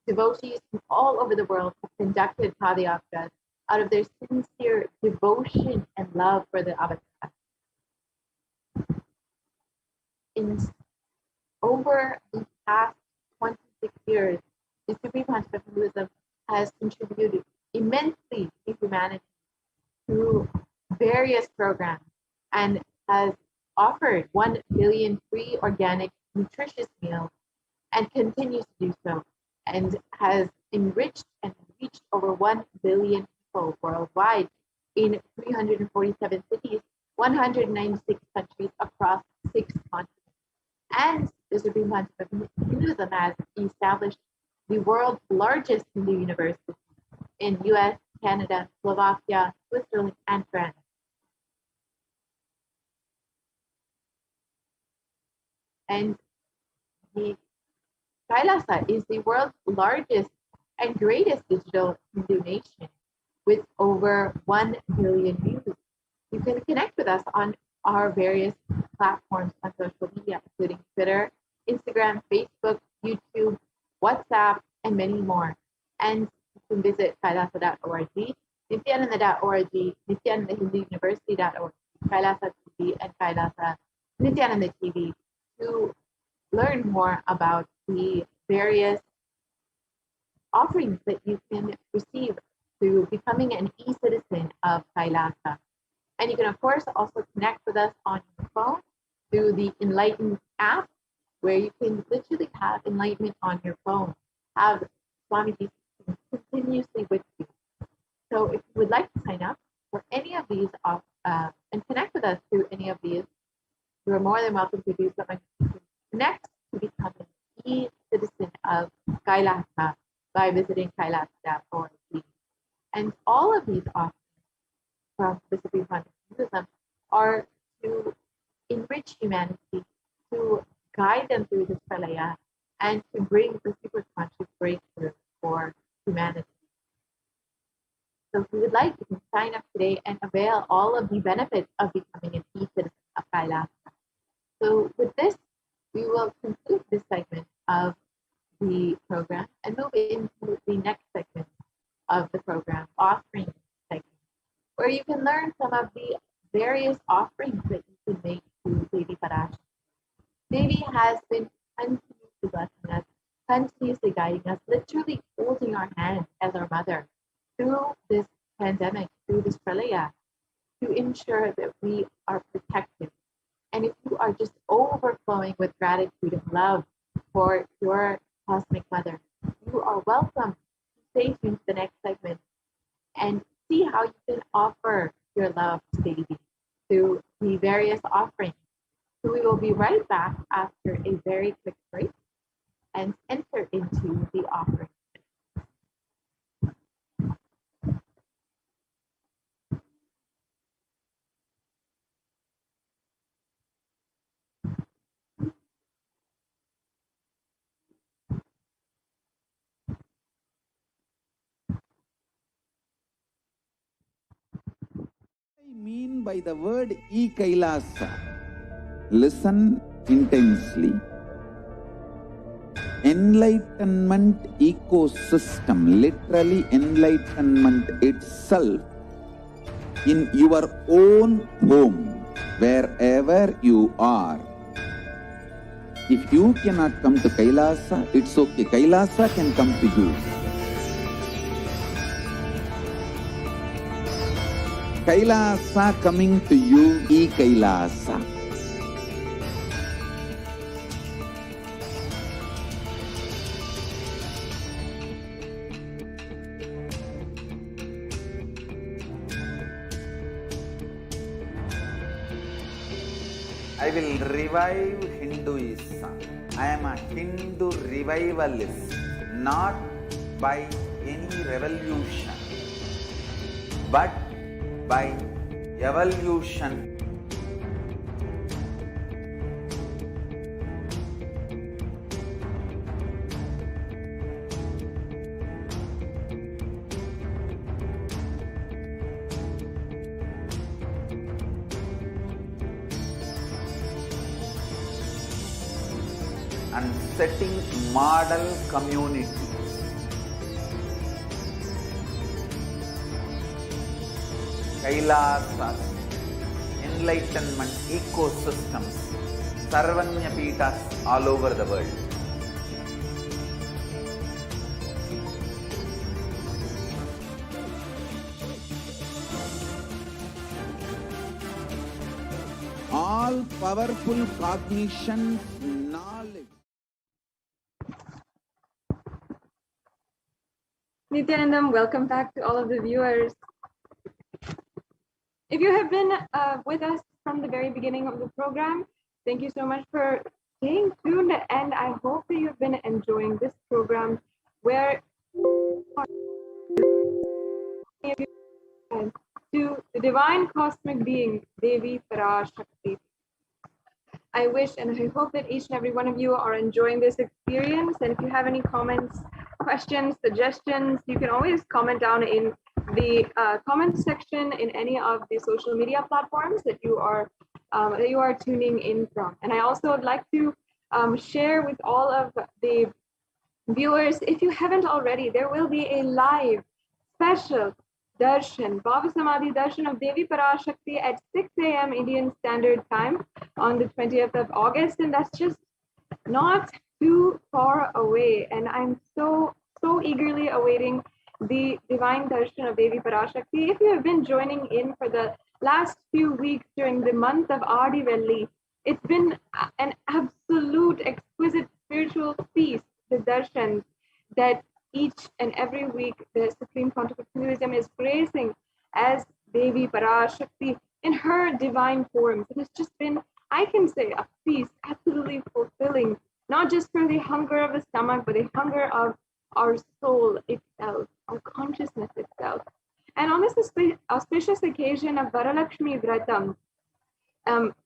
devotees from all over the world have conducted padayatras out of their sincere devotion and love for the avatar. In over the past 26 years, the Supreme Pontiff of Hinduism has contributed immensely to humanity through various programs and has offered 1 billion free organic nutritious meals and continues to do so, and has enriched and reached over 1 billion people worldwide in 347 cities, 196 countries across 6 continents. And the Supreme Panchayat of Hinduism has established the world's largest Hindu university in US, Canada, Slovakia, Switzerland, and France. And the Kailasa is the world's largest and greatest digital Hindu nation with over 1 billion views. You can connect with us on our various platforms on social media, including Twitter, Instagram, Facebook, YouTube, WhatsApp, and many more. And you can visit kailasa.org, nithyananda.org, nithyanandahinduuniversity.org, Kailasa TV, and Kailasa Nithyananda TV to learn more about the various offerings that you can receive through becoming an e-citizen of Kailasa. And you can, of course, also connect with us on your phone through the Enlightenment app, where you can literally have enlightenment on your phone, have Swamiji continuously with you. So if you would like to sign up for any of these and connect with us through any of these, you are more than welcome to do so. And connect to become an e-citizen of Kailasa by visiting kailasa.org. And all of these offerings from the Supreme Panchayat of Hinduism are to enrich humanity, to guide them through this pralaya, and to bring the super conscious breakthrough for humanity. So if you would like, you can sign up today and avail all of the benefits of becoming an e-citizen of Kailasa. So with this, we will conclude this segment of the program and move into the next segment of the program, offering segment, where you can learn some of the various offerings that you can make to Devi Parashakti. Devi has been continuously blessing us, continuously guiding us, literally holding our hand as our mother through this pandemic, through this pralaya, to ensure that we are protected. And if you are just overflowing with gratitude and love for your cosmic mother, you are welcome to stay tuned to the next segment and see how you can offer your love to Devi through the various offerings. So we will be right back after a very quick break and enter into the offering. I mean by the word e-Kailasa? Listen intensely. Enlightenment ecosystem, literally enlightenment itself, in your own home, wherever you are. If you cannot come to Kailasa, it's okay. Kailasa can come to you. Kailasa coming to you, e-Kailasa. I will revive Hinduism. I am a Hindu revivalist, not by any revolution, but by evolution. And setting model communities. Kailasas, enlightenment ecosystems, Sarvanya Pitas all over the world. all powerful cognition, knowledge. Nithyanandam, welcome back to all of the viewers. If you have been with us from the very beginning of the program, thank you so much for staying tuned, and I hope that you've been enjoying this program where to the divine cosmic being, Devi Parashakti. I wish and I hope that each and every one of you are enjoying this experience. And if you have any comments, questions, suggestions, you can always comment down in the comment section in any of the social media platforms that you are tuning in from. And I also would like to share with all of the viewers, if you haven't already, there will be a live special darshan, Bhava Samadhi darshan of Devi Parashakti at 6 a.m. Indian Standard Time on the 20th of August, and that's just not too far away. And I'm so eagerly awaiting the divine darshan of Devi Parashakti. If you have been joining in for the last few weeks during the month of Adivelli, it's been an absolute exquisite spiritual feast, the darshans that each and every week the Supreme Pontiff of Hinduism is gracing as Devi Parashakti in her divine forms. It has just been, I can say, a feast, absolutely fulfilling, not just for the hunger of the stomach, but the hunger of our soul itself, our consciousness itself. And on this auspicious occasion of Varalakshmi Vratam,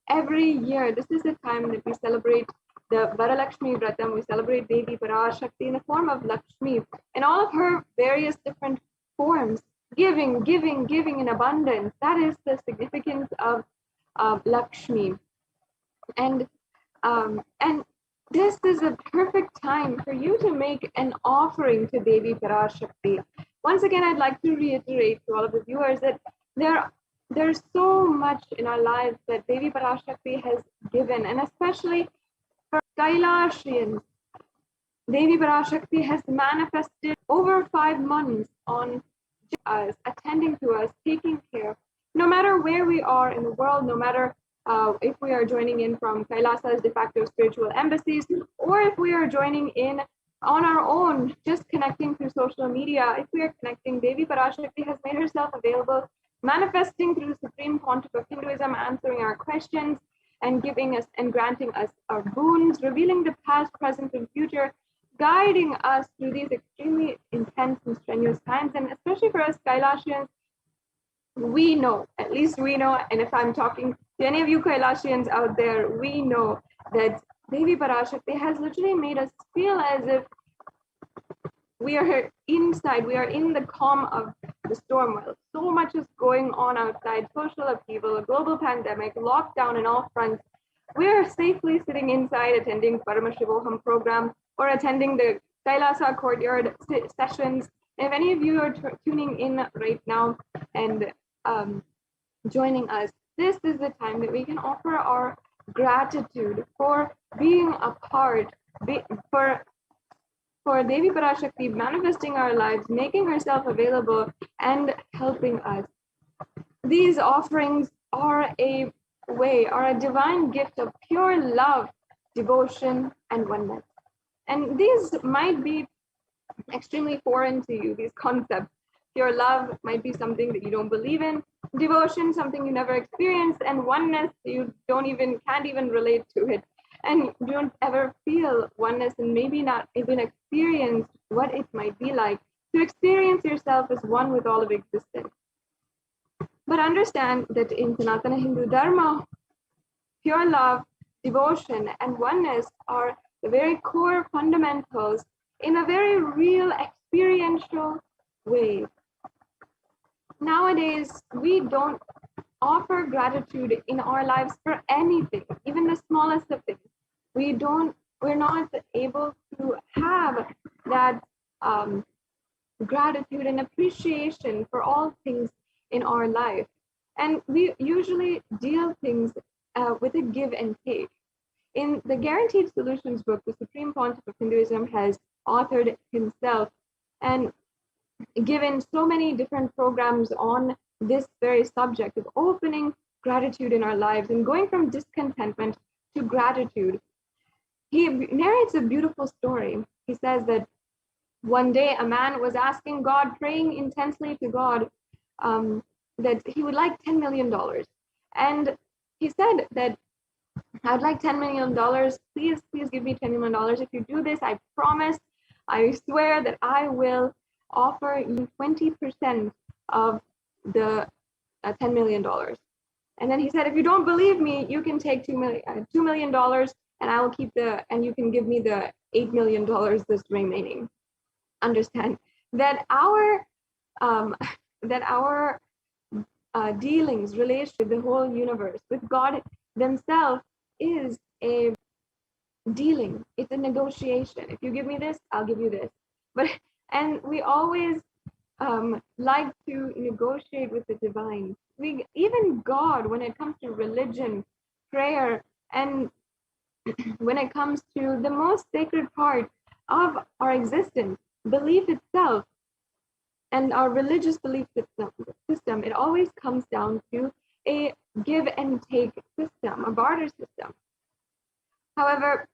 every year, this is the time that we celebrate the Varalakshmi Vratam. We celebrate Devi Parashakti in the form of Lakshmi in all of her various different forms, giving in abundance. That is the significance of Lakshmi. And this is a perfect time for you to make an offering to Devi Parashakti. Once again, I'd like to reiterate to all of the viewers that there's so much in our lives that Devi Parashakti has given, and especially for Kailashians, Devi Parashakti has manifested over 5 months on us, attending to us, taking care. No matter where we are in the world, no matter if we are joining in from Kailasa's de facto spiritual embassies, or if we are joining in on our own, just connecting through social media, if we are connecting, Devi Parashakti has made herself available, manifesting through the Supreme Pontiff of Hinduism, answering our questions and giving us and granting us our boons, revealing the past, present, and future, guiding us through these extremely intense and strenuous times. And especially for us Kailashians, we know, at least we know, and if I'm talking to any of you Kailashians out there, we know that Devi Parashakti has literally made us feel as if we are inside, we are in the calm of the storm. While so much is going on outside, social upheaval, a global pandemic, lockdown in all fronts, we are safely sitting inside attending Paramashivoham program or attending the Kailasa courtyard sessions. If any of you are tuning in right now and joining us, this is the time that we can offer our gratitude for being a part, for Devi Parashakti manifesting our lives, making herself available and helping us. These offerings are a divine gift of pure love, devotion, and oneness. And these might be extremely foreign to you, these concepts. Pure love might be something that you don't believe in, devotion, something you never experienced, and oneness, you can't even relate to it. And you don't ever feel oneness and maybe not even experience what it might be like to experience yourself as one with all of existence. But understand that in Sanatana Hindu Dharma, pure love, devotion, and oneness are the very core fundamentals in a very real experiential way. Nowadays, we don't offer gratitude in our lives for anything, even the smallest of things. We're not able to have that gratitude and appreciation for all things in our life. And we usually deal things with a give and take. In the Guaranteed Solutions book, the Supreme Pontiff of Hinduism has authored himself and given so many different programs on this very subject of opening gratitude in our lives and going from discontentment to gratitude. He narrates a beautiful story. He says that one day a man was asking God, praying intensely to God, that he would like $10 million. And he said that, I'd like $10 million. Please give me $10 million. If you do this, I promise, I swear that I will offer you 20% of the $10 million. And then he said, if you don't believe me, you can take $2 million and I will keep and you can give me the $8 million that's remaining. Understand that our dealings, relation with the whole universe, with God themselves, is a dealing. It's a negotiation. If you give me this, I'll give you this. And we always like to negotiate with the divine. Even God, when it comes to religion, prayer, and when it comes to the most sacred part of our existence, belief itself, and our religious belief system, it always comes down to a give and take system, a barter system. However,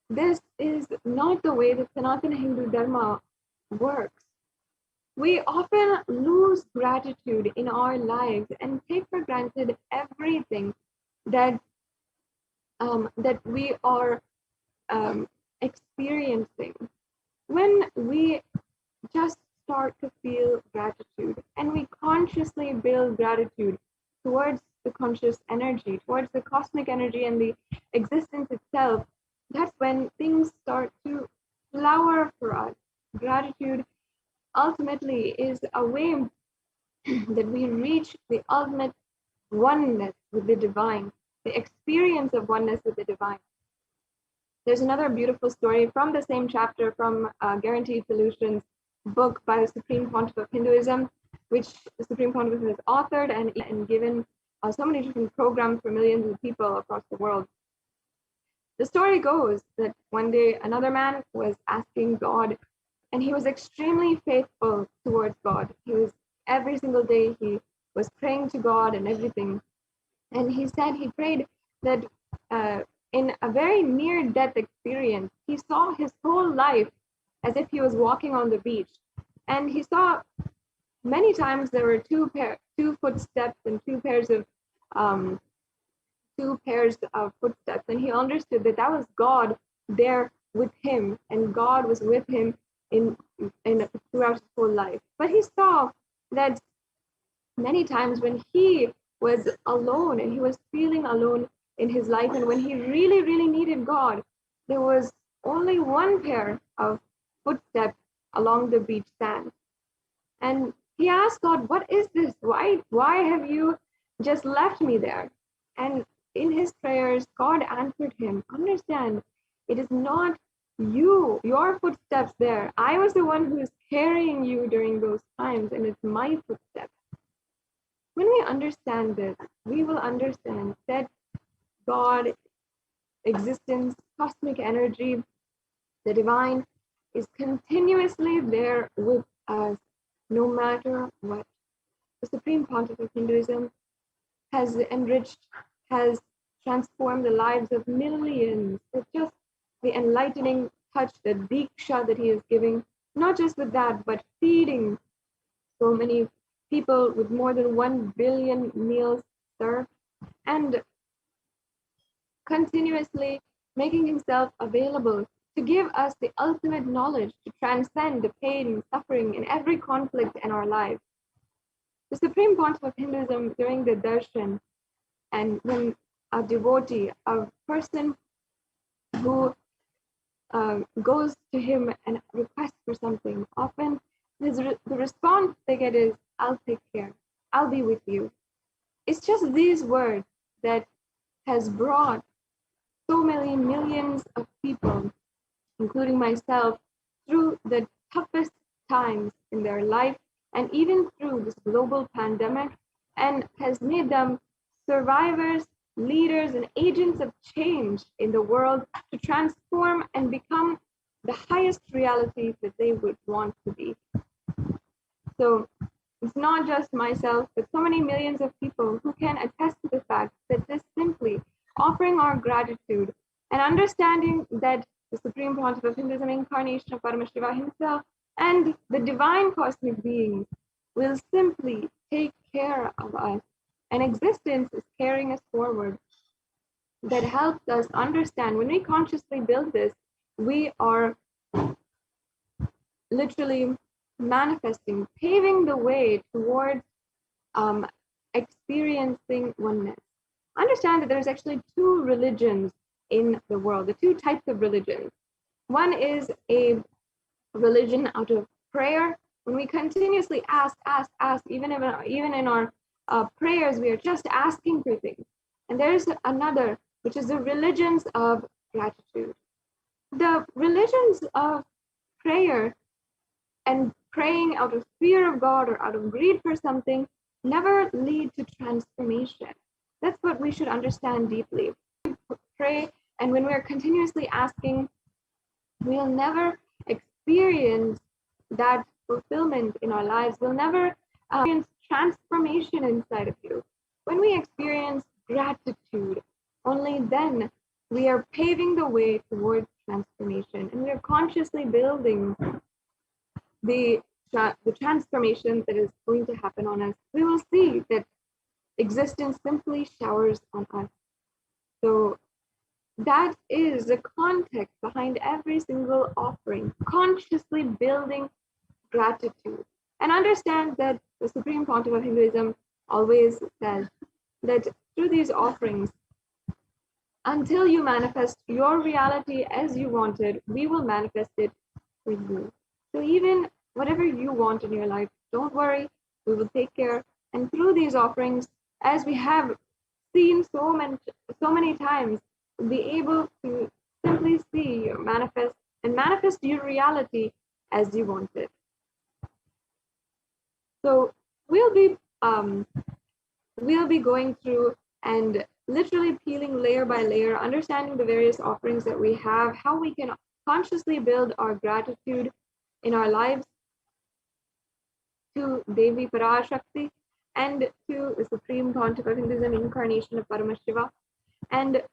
this is not the way that Sanatana Hindu Dharma works. We often lose gratitude in our lives and take for granted everything that we are experiencing. When we just start to feel gratitude and we consciously build gratitude towards the conscious energy, towards the cosmic energy and the existence itself, that's when things start to flower for us. Gratitude ultimately is a way that we reach the ultimate oneness with the divine, the experience of oneness with the divine. There's another beautiful story from the same chapter from Guaranteed Solutions book by the Supreme Pontiff of Hinduism, which the Supreme Pontiff has authored and given so many different programs for millions of people across the world. The story goes that one day another man was asking God, and he was extremely faithful towards God. He was every single day he was praying to God and everything. And he said he prayed that in a very near-death experience, he saw his whole life as if he was walking on the beach. And he saw many times there were two footsteps and two pairs of footsteps. And he understood that that was God there with him, and God was with him in throughout his whole life. But he saw that many times when he was alone and he was feeling alone in his life, and when he really, really needed God, there was only one pair of footsteps along the beach sand. And he asked God, what is this? Why have you just left me there? And in his prayers, God answered him, understand, it is not your footsteps there. I was the one who is carrying you during those times, and it's my footsteps. When we understand this, we will understand that God, existence, cosmic energy, the divine, is continuously there with us, no matter what. The Supreme Pontiff of Hinduism has enriched, has transformed the lives of millions with just the enlightening touch, the diksha that he is giving. Not just with that, but feeding so many people with more than 1 billion meals served, and continuously making himself available to give us the ultimate knowledge to transcend the pain and suffering in every conflict in our lives. The Supreme Pontiff of Hinduism, during the darshan, and when a devotee, a person who goes to him and requests for something, often the response they get is, I'll take care, I'll be with you. It's just these words that has brought so many millions of people, including myself, through the toughest times in their life, and even through this global pandemic, and has made them survivors, leaders, and agents of change in the world to transform and become the highest reality that they would want to be. So it's not just myself, but so many millions of people who can attest to the fact our gratitude and understanding that the Supreme Pontiff of Hinduism, incarnation of Paramashiva himself, and the divine cosmic beings will simply take care of us. And existence is carrying us forward. That helps us understand when we consciously build this, we are literally manifesting, paving the way towards experiencing oneness. Understand that there's actually two religions in the world, the two types of religions. One is a religion out of prayer, when we continuously ask, even in our prayers, we are just asking for things. And there's another, which is the religions of gratitude. The religions of prayer and praying out of fear of God or out of greed for something never lead to transformation. That's what we should understand deeply. Pray, and when we're continuously asking, we'll never experience that fulfillment in our lives. We'll never experience transformation inside of you. When we experience gratitude, only then we are paving the way towards transformation, and we are consciously building the transformation that is going to happen on us. We will see that existence simply showers on us. So that is the context behind every single offering, consciously building gratitude. And understand that the Supreme Pontiff of Hinduism always says that through these offerings, until you manifest your reality as you wanted, we will manifest it for you. So even whatever you want in your life, don't worry, we will take care. And through these offerings, as we have seen so many times, be able to simply see or manifest your reality as you want it. So we'll be going through and literally peeling layer by layer, understanding the various offerings that we have, how we can consciously build our gratitude in our lives to Devi Parashakti and to the Supreme Pontiff of Hinduism, incarnation of Paramashiva. And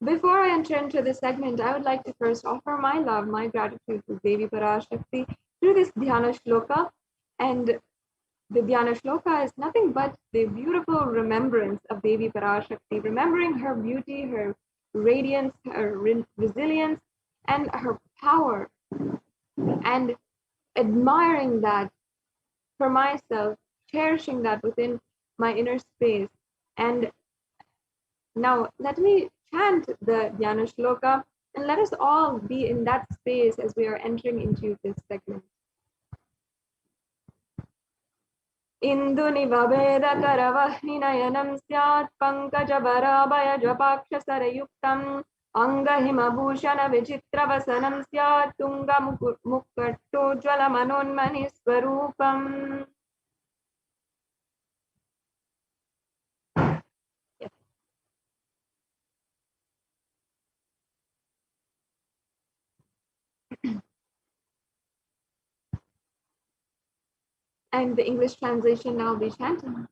before I enter into this segment, I would like to first offer my love, my gratitude to Devi Parashakti through this Dhyana Shloka. And the Dhyana Shloka is nothing but the beautiful remembrance of Devi Parashakti, remembering her beauty, her radiance, her resilience, and her power, and admiring that for myself, cherishing that within my inner space. And now let me chant the Dhyana Shloka, and let us all be in that space as we are entering into this segment. Indunivabeda karavahinayanam syat pankajabharabhaya japakshasarayuktam angahimabhushana vichitravasanam syat tunga mukkattojvala manonmani swarupam. And the English translation now be chanting.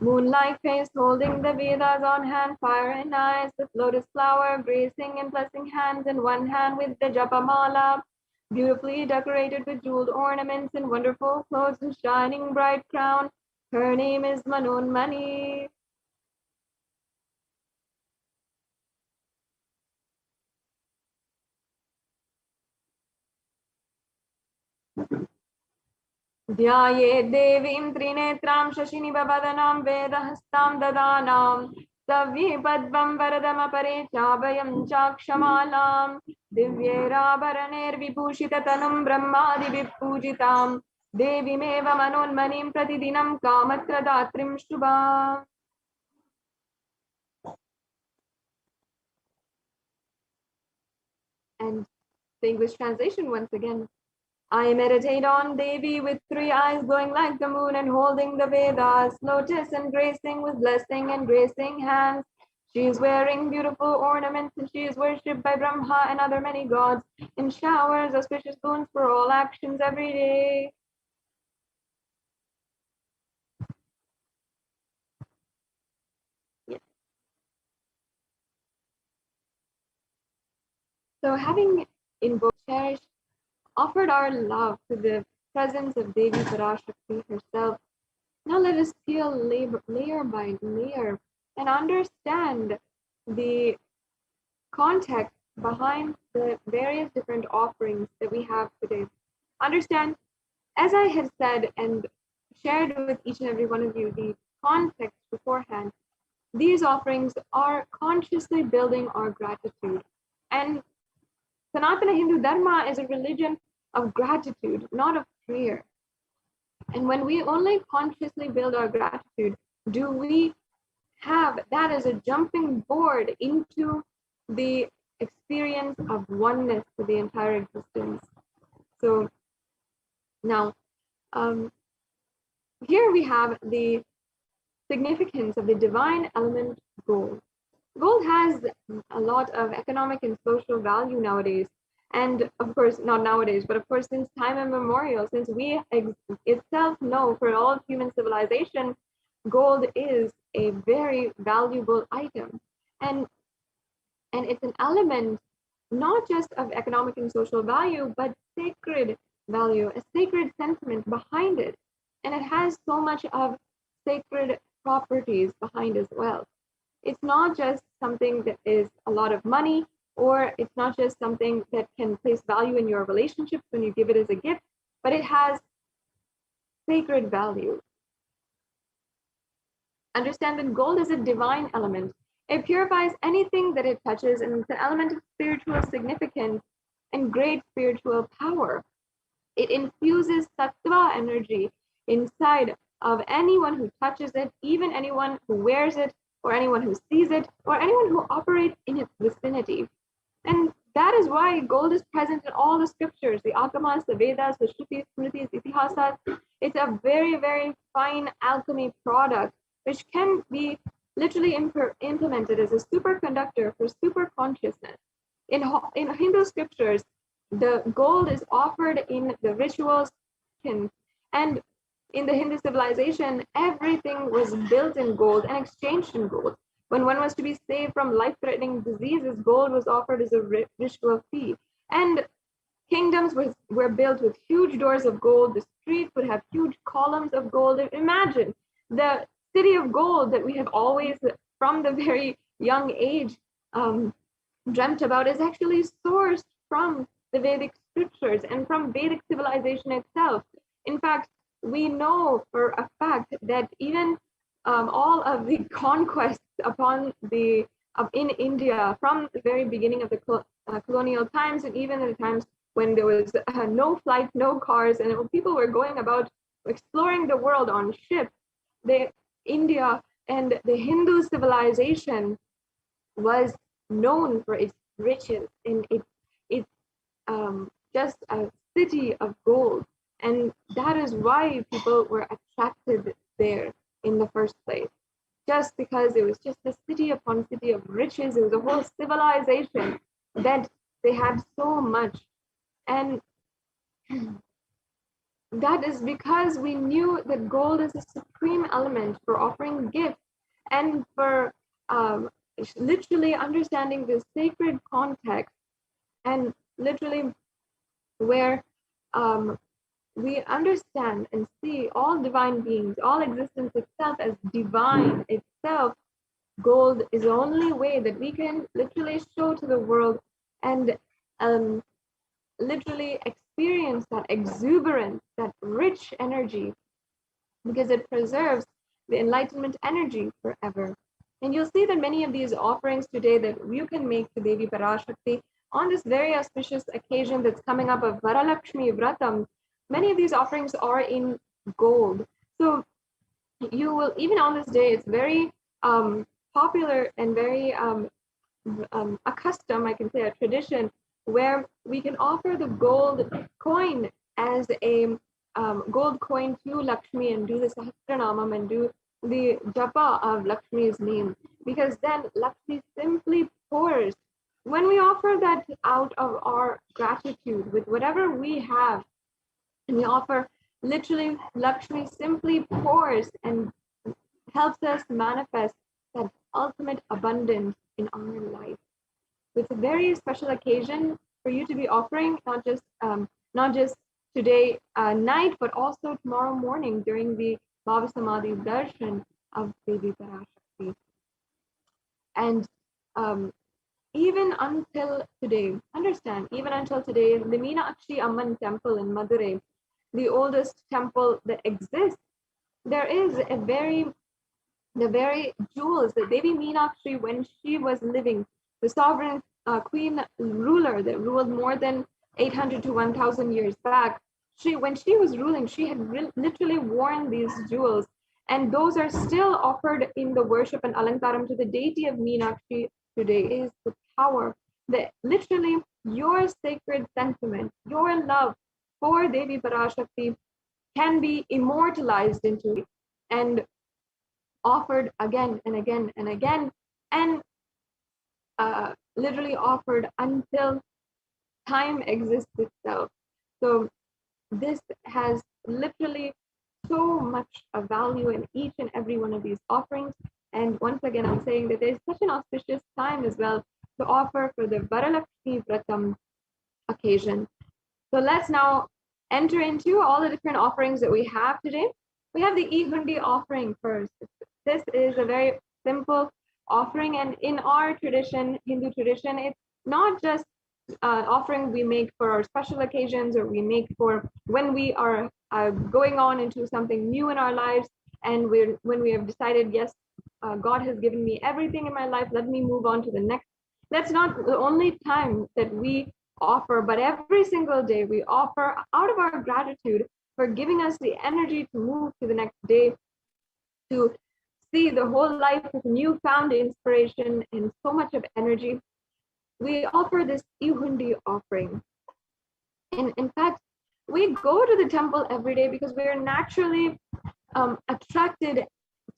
Moonlight face holding the Vedas on hand, fire in eyes, with lotus flower, gracing and blessing hands in one hand with the Japamala, beautifully decorated with jeweled ornaments and wonderful clothes and shining bright crown. Her name is Manonmani. ध्याये देवीं त्रिनेत्रां शशिनिभवदनां वेदहस्तां ददानां सव्ये पद्मं वरदमपरे चाभयं चाक्षमालां दिव्यैराभरणैर्विभूषिततनुं ब्रह्मादिभिः पूजितां देवीमेव मनोन्मनीं प्रतिदिनं कामत्रदात्रीं शुभाम्. And the English translation once again. I meditate on Devi with three eyes glowing like the moon and holding the Vedas, lotus and gracing with blessing and gracing hands. She is wearing beautiful ornaments and she is worshipped by Brahma and other many gods and showers auspicious boons for all actions every day. Yes. So having invoked, cherished, offered our love to the presence of Devi Parashakti herself, now let us peel layer by layer and understand the context behind the various different offerings that we have today. Understand, as I had said and shared with each and every one of you the context beforehand, these offerings are consciously building our gratitude. And Sanatana Hindu Dharma is a religion of gratitude, not of prayer. And when we only consciously build our gratitude, do we have that as a jumping board into the experience of oneness with the entire existence. So now, here we have the significance of the divine element gold. Gold has a lot of economic and social value nowadays. And of course, not nowadays, but of course, since time immemorial, since we itself know for all of human civilization, gold is a very valuable item. And it's an element not just of economic and social value, but sacred value, a sacred sentiment behind it. And it has so much of sacred properties behind as well. It's not just something that is a lot of money, or it's not just something that can place value in your relationships when you give it as a gift, but it has sacred value. Understand that gold is a divine element. It purifies anything that it touches, and it's an element of spiritual significance and great spiritual power. It infuses sattva energy inside of anyone who touches it, even anyone who wears it, or anyone who sees it, or anyone who operates in its vicinity. And that is why gold is present in all the scriptures, the Agamas, the Vedas, the Shrutis, Smritis, Itihasas. It's a very, very fine alchemy product, which can be literally implemented as a superconductor for super consciousness. In Hindu scriptures, the gold is offered in the rituals, and in the Hindu civilization, everything was built in gold and exchanged in gold. When one was to be saved from life-threatening diseases, gold was offered as a ritual fee. And kingdoms were built with huge doors of gold. The streets would have huge columns of gold. Imagine the city of gold that we have always, from the very young age, dreamt about is actually sourced from the Vedic scriptures and from Vedic civilization itself. In fact, we know for a fact that even all of the conquests in India from the very beginning of the colonial times, and even in the times when there was no flight, no cars, and people were going about exploring the world on ships, India and the Hindu civilization was known for its riches, and it's just a city of gold. And that is why people were attracted there in the first place, just because it was just a city upon city of riches. It was a whole civilization that they had so much. And that is because we knew that gold is a supreme element for offering gifts and for literally understanding the sacred context, and literally where we understand and see all divine beings, all existence itself as divine itself. Gold is the only way that we can literally show to the world and literally experience that exuberance, that rich energy, because it preserves the enlightenment energy forever. And you'll see that many of these offerings today that you can make to Devi Parashakti on this very auspicious occasion that's coming up of Varalakshmi Vratam, many of these offerings are in gold. So you will, even on this day, it's very popular and very a custom, I can say, a tradition, where we can offer the gold coin as a gold coin to Lakshmi and do the Sahasranamam and do the japa of Lakshmi's name, because then Lakshmi simply pours. When we offer that out of our gratitude with whatever we have, and we offer, literally Lakshmi simply pours and helps us manifest that ultimate abundance in our life. it's a very special occasion for you to be offering, not just today night, but also tomorrow morning during the Bhava Samadhi darshan of Devi Parashakti. And even until today, understand, even until today, the Meenakshi Amman temple in Madurai, the oldest temple that exists, there is the very jewels that Devi Meenakshi, when she was living, the sovereign queen ruler that ruled more than 800 to 1000 years back, when she was ruling, she had literally worn these jewels, and those are still offered in the worship and alankaram to the deity of Meenakshi today. Is the power that literally your sacred sentiment, your love for Devi Parashakti can be immortalized into it and offered again and again and again, and literally offered until time exists itself. So this has literally so much of value in each and every one of these offerings. And once again, I'm saying that there's such an auspicious time as well to offer for the Varalakshmi Vratam occasion. So let's now enter into all the different offerings that we have today. We have the E-Hundi offering first. This is a very simple offering, and in our tradition, Hindu tradition, it's not just offering we make for our special occasions, or we make for when we are going on into something new in our lives, and when we have decided, yes, God has given me everything in my life, let me move on to the next. That's not the only time that we offer, but every single day we offer out of our gratitude for giving us the energy to move to the next day, to see the whole life with newfound inspiration and so much of energy. We offer this E-Hundi offering. And in fact, we go to the temple every day because we are naturally attracted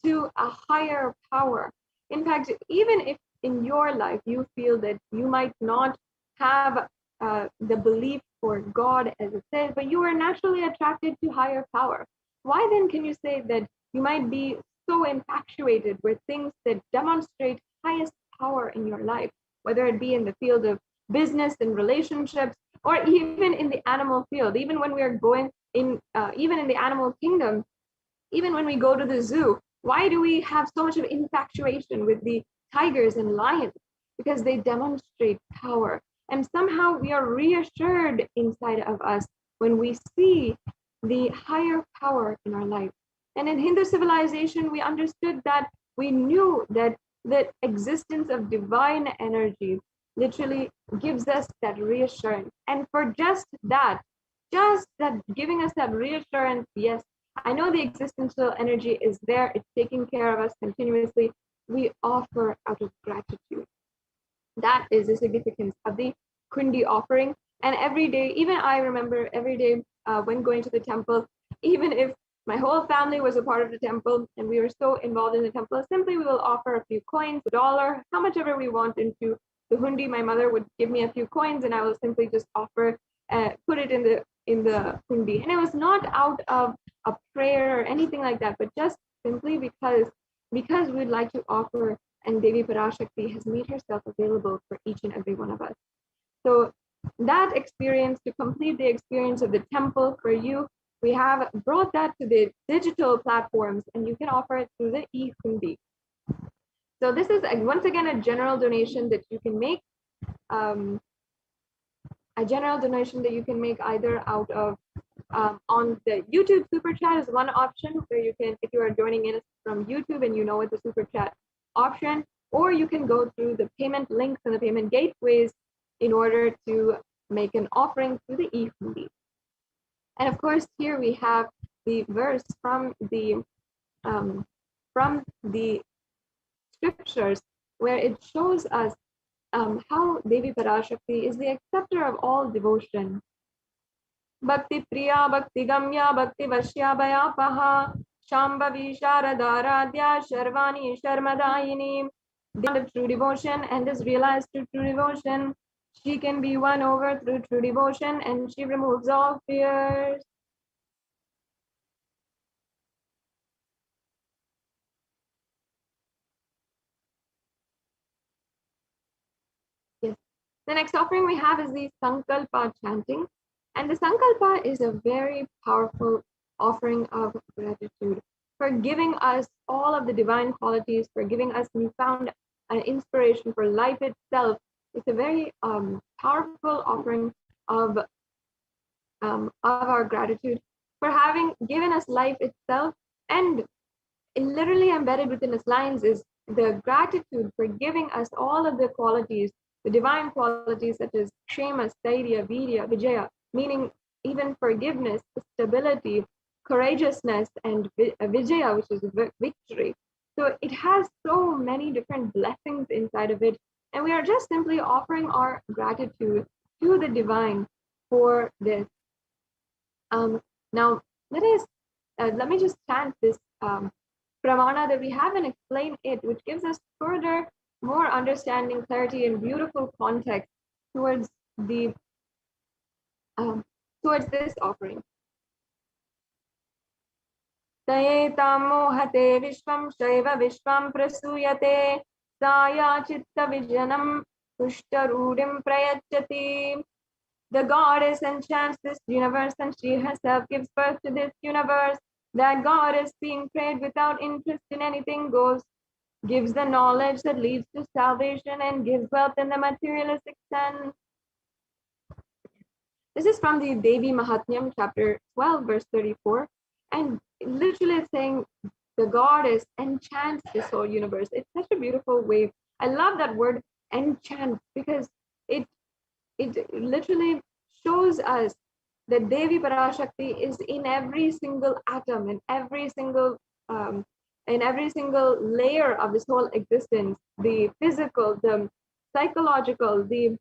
to a higher power. In fact, even if in your life you feel that you might not have the belief for God as it says, but you are naturally attracted to higher power, why then can you say that you might be so infatuated with things that demonstrate highest power in your life, whether it be in the field of business and relationships, or even in the animal field, even when we are going in, even in the animal kingdom, even when we go to the zoo? Why do we have so much of infatuation with the tigers and lions? Because they demonstrate power. And somehow we are reassured inside of us when we see the higher power in our life. And in Hindu civilization, we understood that, we knew that the existence of divine energy literally gives us that reassurance. And for just that giving us that reassurance, yes, I know the existential energy is there, it's taking care of us continuously, we offer out of gratitude. That is the significance of the Kundi offering. And every day, even I remember every day when going to the temple, even if my whole family was a part of the temple and we were so involved in the temple, simply we will offer a few coins, $1, how much ever we want into the hundi. My mother would give me a few coins and I will simply just offer, put it in the hundi. And it was not out of a prayer or anything like that, but just simply because we'd like to offer, and Devi Parashakti has made herself available for each and every one of us. So that experience, to complete the experience of the temple for you, we have brought that to the digital platforms, and you can offer it through the e-hundi. So this is once again a general donation that you can make. A general donation that you can make either out of on the YouTube super chat is one option, where you can, if you are joining in from YouTube and you know it's a super chat option, or you can go through the payment links and the payment gateways in order to make an offering through the e-hundi. And of course, here we have the verse from the scriptures, where it shows us how Devi Parashakti is the acceptor of all devotion. Bhakti Priya, Bhakti Gamya, Bhakti Vashya Bhayapaha, Shambhavi Sharadaradhya, Sharvani Sharmadayini. Of true devotion and is realized through true devotion. She can be won over through true devotion, and she removes all fears. Yes, The next offering we have is the Sankalpa chanting. And the Sankalpa is a very powerful offering of gratitude for giving us all of the divine qualities, for giving us newfound inspiration for life itself. It's a very powerful offering of our gratitude for having given us life itself. And literally embedded within its lines is the gratitude for giving us all of the qualities, the divine qualities such as Kshema, Stairya, Virya, Vijaya, meaning even forgiveness, stability, courageousness, and Vijaya, which is victory. So it has so many different blessings inside of it. And we are just simply offering our gratitude to the divine for this. Now, let me just chant this pramana that we have and explain it, which gives us further, more understanding, clarity, and beautiful context towards the towards this offering. Tayetam mohate vishvam shaiva vishvam prasuyate saya chitta vijanam pushtarudim prayachati. The goddess enchants this universe, and she herself gives birth to this universe. That goddess, being prayed without interest in anything, gives the knowledge that leads to salvation and gives wealth in the materialistic sense. This is from the Devi Mahatmyam, chapter 12, verse 34. And literally it's saying the goddess enchants this whole universe. It's such a beautiful way. I love that word enchant because it literally shows us that Devi Parashakti is in every single atom, in every single layer of this whole existence, the physical, the psychological, the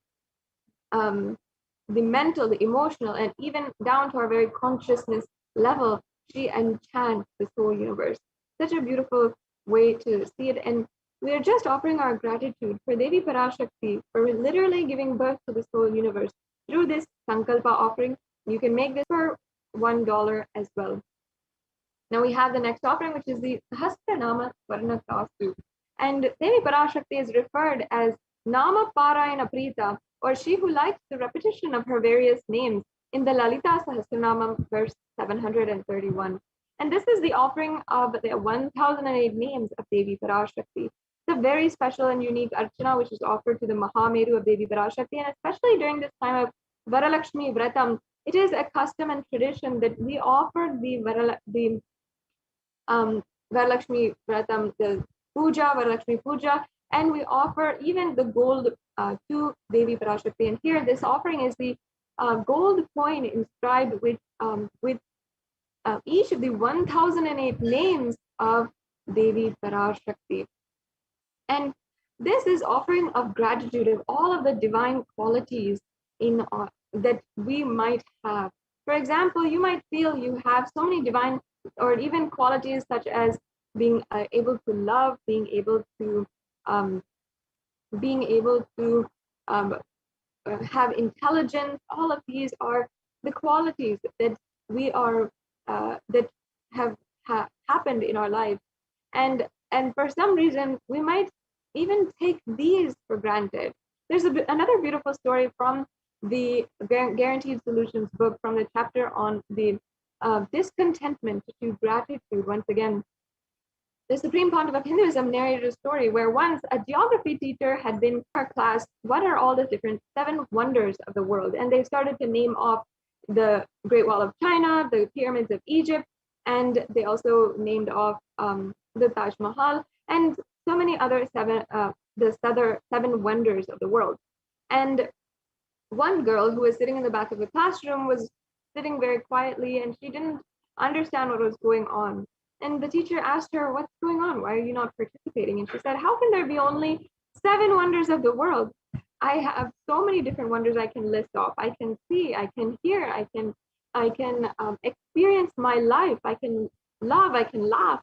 mental, the emotional, and even down to our very consciousness level. She enchants this whole universe. Such a beautiful way to see it. And we are just offering our gratitude for Devi Parashakti for literally giving birth to this whole universe through this Sankalpa offering. You can make this for $1 as well. Now we have the next offering, which is the Sahasranama Swarna Kastu. And Devi Parashakti is referred as Nama Parayana Prita, or she who likes the repetition of her various names in the Lalita Sahasranama, verse 731. And this is the offering of the 1008 names of Devi Parashakti. It's a very special and unique archana which is offered to the Mahameru of Devi Parashakti, and especially during this time of Varalakshmi Vratam, it is a custom and tradition that we offer the Varalakshmi Vratam, the Puja, Varalakshmi Puja, and we offer even the gold to Devi Parashakti. And here, this offering is the gold coin inscribed with each of the 1008 names of Devi Parashakti. And this is offering of gratitude of all of the divine qualities in that we might have. For example, you might feel you have so many divine or even qualities such as being able to love, being able to have intelligence. All of these are the qualities that we are that have happened in our lives, and for some reason we might even take these for granted. There's another beautiful story from the Guaranteed Solutions book, from the chapter on the discontentment to gratitude. Once again, the Supreme Pontiff of Hinduism narrated a story where once a geography teacher had been in our class, what are all the different 7 wonders of the world? And they started to name off the Great Wall of China, the pyramids of Egypt, and they also named off the Taj Mahal, and so many other 7 wonders of the world. And one girl who was sitting in the back of the classroom was sitting very quietly, and she didn't understand what was going on. And the teacher asked her, "What's going on? Why are you not participating?" And she said, "How can there be only 7 wonders of the world? I have so many different wonders I can list off. I can see, I can hear, I can experience my life. I can love, I can laugh.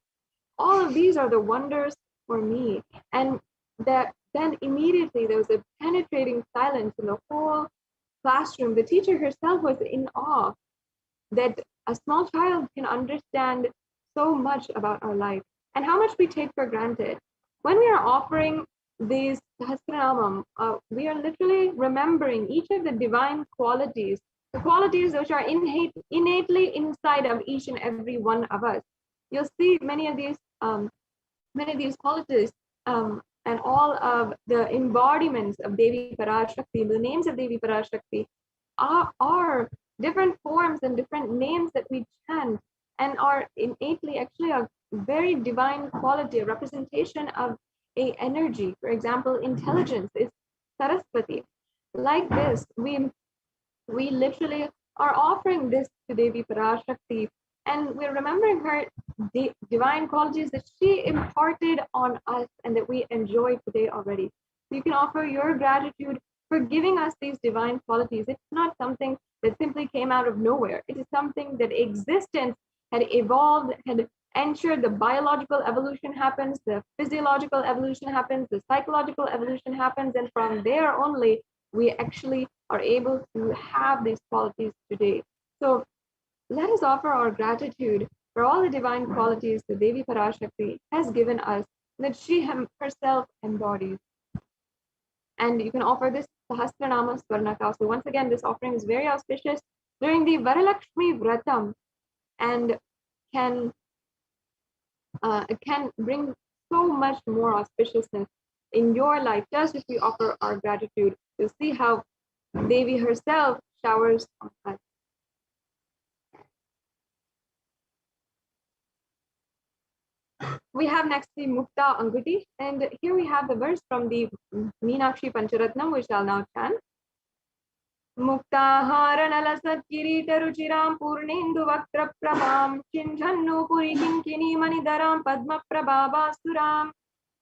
All of these are the wonders for me." And then immediately there was a penetrating silence in the whole classroom. The teacher herself was in awe that a small child can understand so much about our life and how much we take for granted. When we are offering these Sahasranamam, we are literally remembering each of the divine qualities, the qualities which are innately inside of each and every one of us. You'll see many of these qualities and all of the embodiments of Devi Parashakti, the names of Devi Parashakti are different forms and different names that we chant and are innately actually a very divine quality, a representation of a energy. For example, intelligence is Saraswati. Like this, we literally are offering this to Devi Parashakti, and we're remembering her divine qualities that she imparted on us and that we enjoy today already. So you can offer your gratitude for giving us these divine qualities. It's not something that simply came out of nowhere. It is something that existence had evolved, had ensured. The biological evolution happens, the physiological evolution happens, the psychological evolution happens, and from there only we actually are able to have these qualities today. So let us offer our gratitude for all the divine qualities that Devi Parashakti has given us, that she herself embodies. And you can offer this Sahasranama Swarnaka. So once again, this offering is very auspicious during the Varalakshmi Vratam and can bring so much more auspiciousness in your life just if we offer our gratitude. You'll see how Devi herself showers on us. We have next the Mukta Anguti, and here we have the verse from the Meenakshi Pancharatnam, which I'll now chant. Mukta Haranala Kirita Ruchiram Purnendu Vaktra Prabham Chinjannu Puri Kinkini Manidaram Padma Prabhava Suram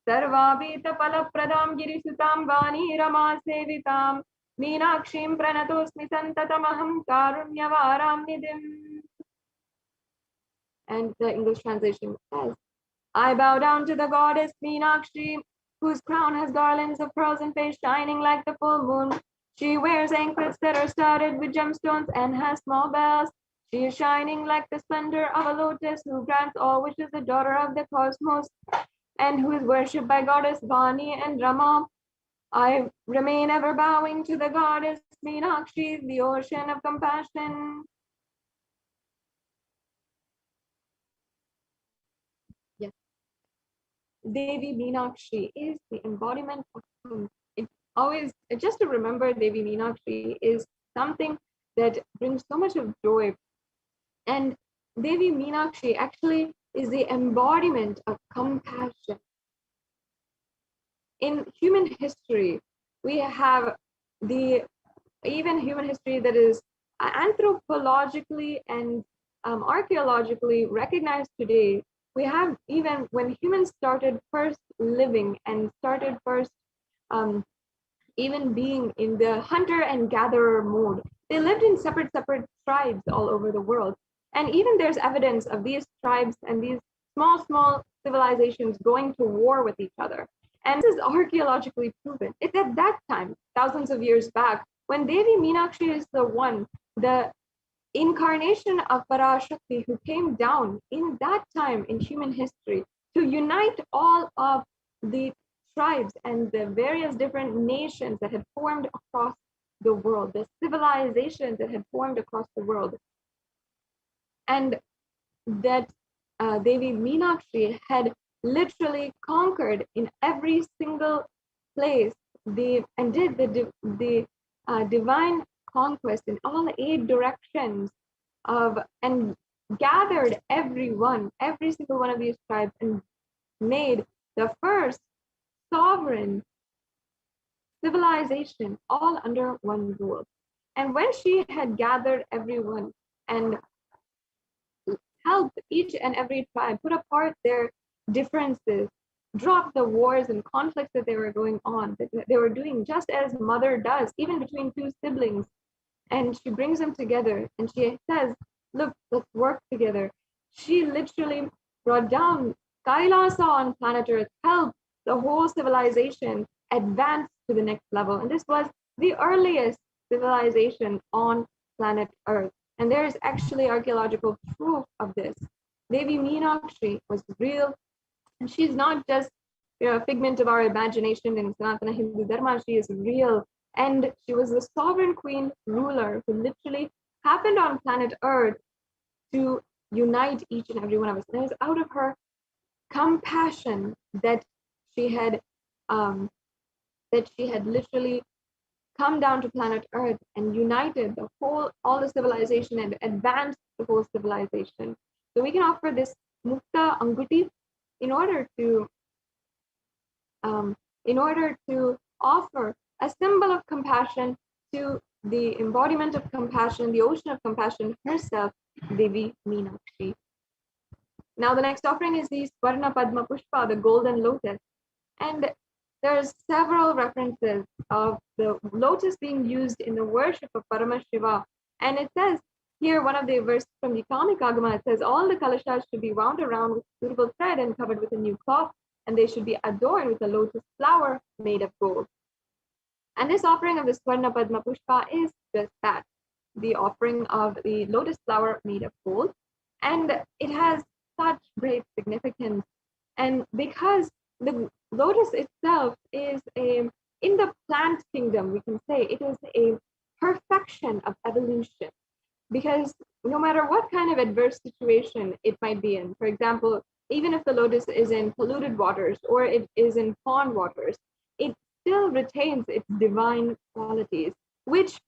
Sarvabhita Palapradam Girisutam Vani Rama Sevitam Meenakshim Pranatosmi Santatamaham Karunyavaram Nidim. And the English translation says, I bow down to the goddess Meenakshi, whose crown has garlands of pearls and face shining like the full moon. She wears anklets that are studded with gemstones and has small bells. She is shining like the splendor of a lotus, who grants all wishes, the daughter of the cosmos, and who is worshipped by goddess Vani and Rama. I remain ever bowing to the goddess Meenakshi, the ocean of compassion. Yes. Devi Meenakshi is the embodiment of whom. Always, just to remember Devi Meenakshi is something that brings so much of joy. And Devi Meenakshi actually is the embodiment of compassion. In human history, we have even human history that is anthropologically and archaeologically recognized today. We have even when humans started first living and started first even being in the hunter and gatherer mode, they lived in separate tribes all over the world. And even there's evidence of these tribes and these small civilizations going to war with each other. And this is archaeologically proven. It's at that time, thousands of years back, when Devi Meenakshi is the incarnation of Parashakti who came down in that time in human history to unite all of the tribes and the various different nations that had formed across the world, the civilizations that had formed across the world. And that Devi Meenakshi had literally conquered in every single place and did the divine conquest in all 8 directions and gathered every single one of these tribes and made the first sovereign civilization all under one rule. And when she had gathered everyone and helped each and every tribe put apart their differences, drop the wars and conflicts that they were going on, that they were doing just as mother does, even between 2 siblings. And she brings them together and she says, look, let's work together. She literally brought down Kailasa on planet Earth, helped the whole civilization advance to the next level. And this was the earliest civilization on planet Earth. And there is actually archaeological proof of this. Devi Meenakshi was real. And she's not just a figment of our imagination in Sanatana Hindu Dharma. She is real. And she was the sovereign queen ruler who literally happened on planet Earth to unite each and every one of us. And it was out of her compassion that she had literally come down to planet Earth and united all the civilization and advanced the whole civilization. So we can offer this Mukta Anguti in order to offer a symbol of compassion to the embodiment of compassion, the ocean of compassion herself, Devi Meenakshi. Now the next offering is the Swarna Padma Pushpa, the golden lotus. And there's several references of the lotus being used in the worship of Paramashiva. And it says here, one of the verses from the Kamic Agama, it says, all the kalashas should be wound around with suitable thread and covered with a new cloth, and they should be adorned with a lotus flower made of gold. And this offering of the Swarna Padma Pushpa is just that, the offering of the lotus flower made of gold. And it has such great significance. And because the lotus itself is in the plant kingdom, we can say it is a perfection of evolution. Because no matter what kind of adverse situation it might be in, for example, even if the lotus is in polluted waters or it is in pond waters, it still retains its divine qualities, which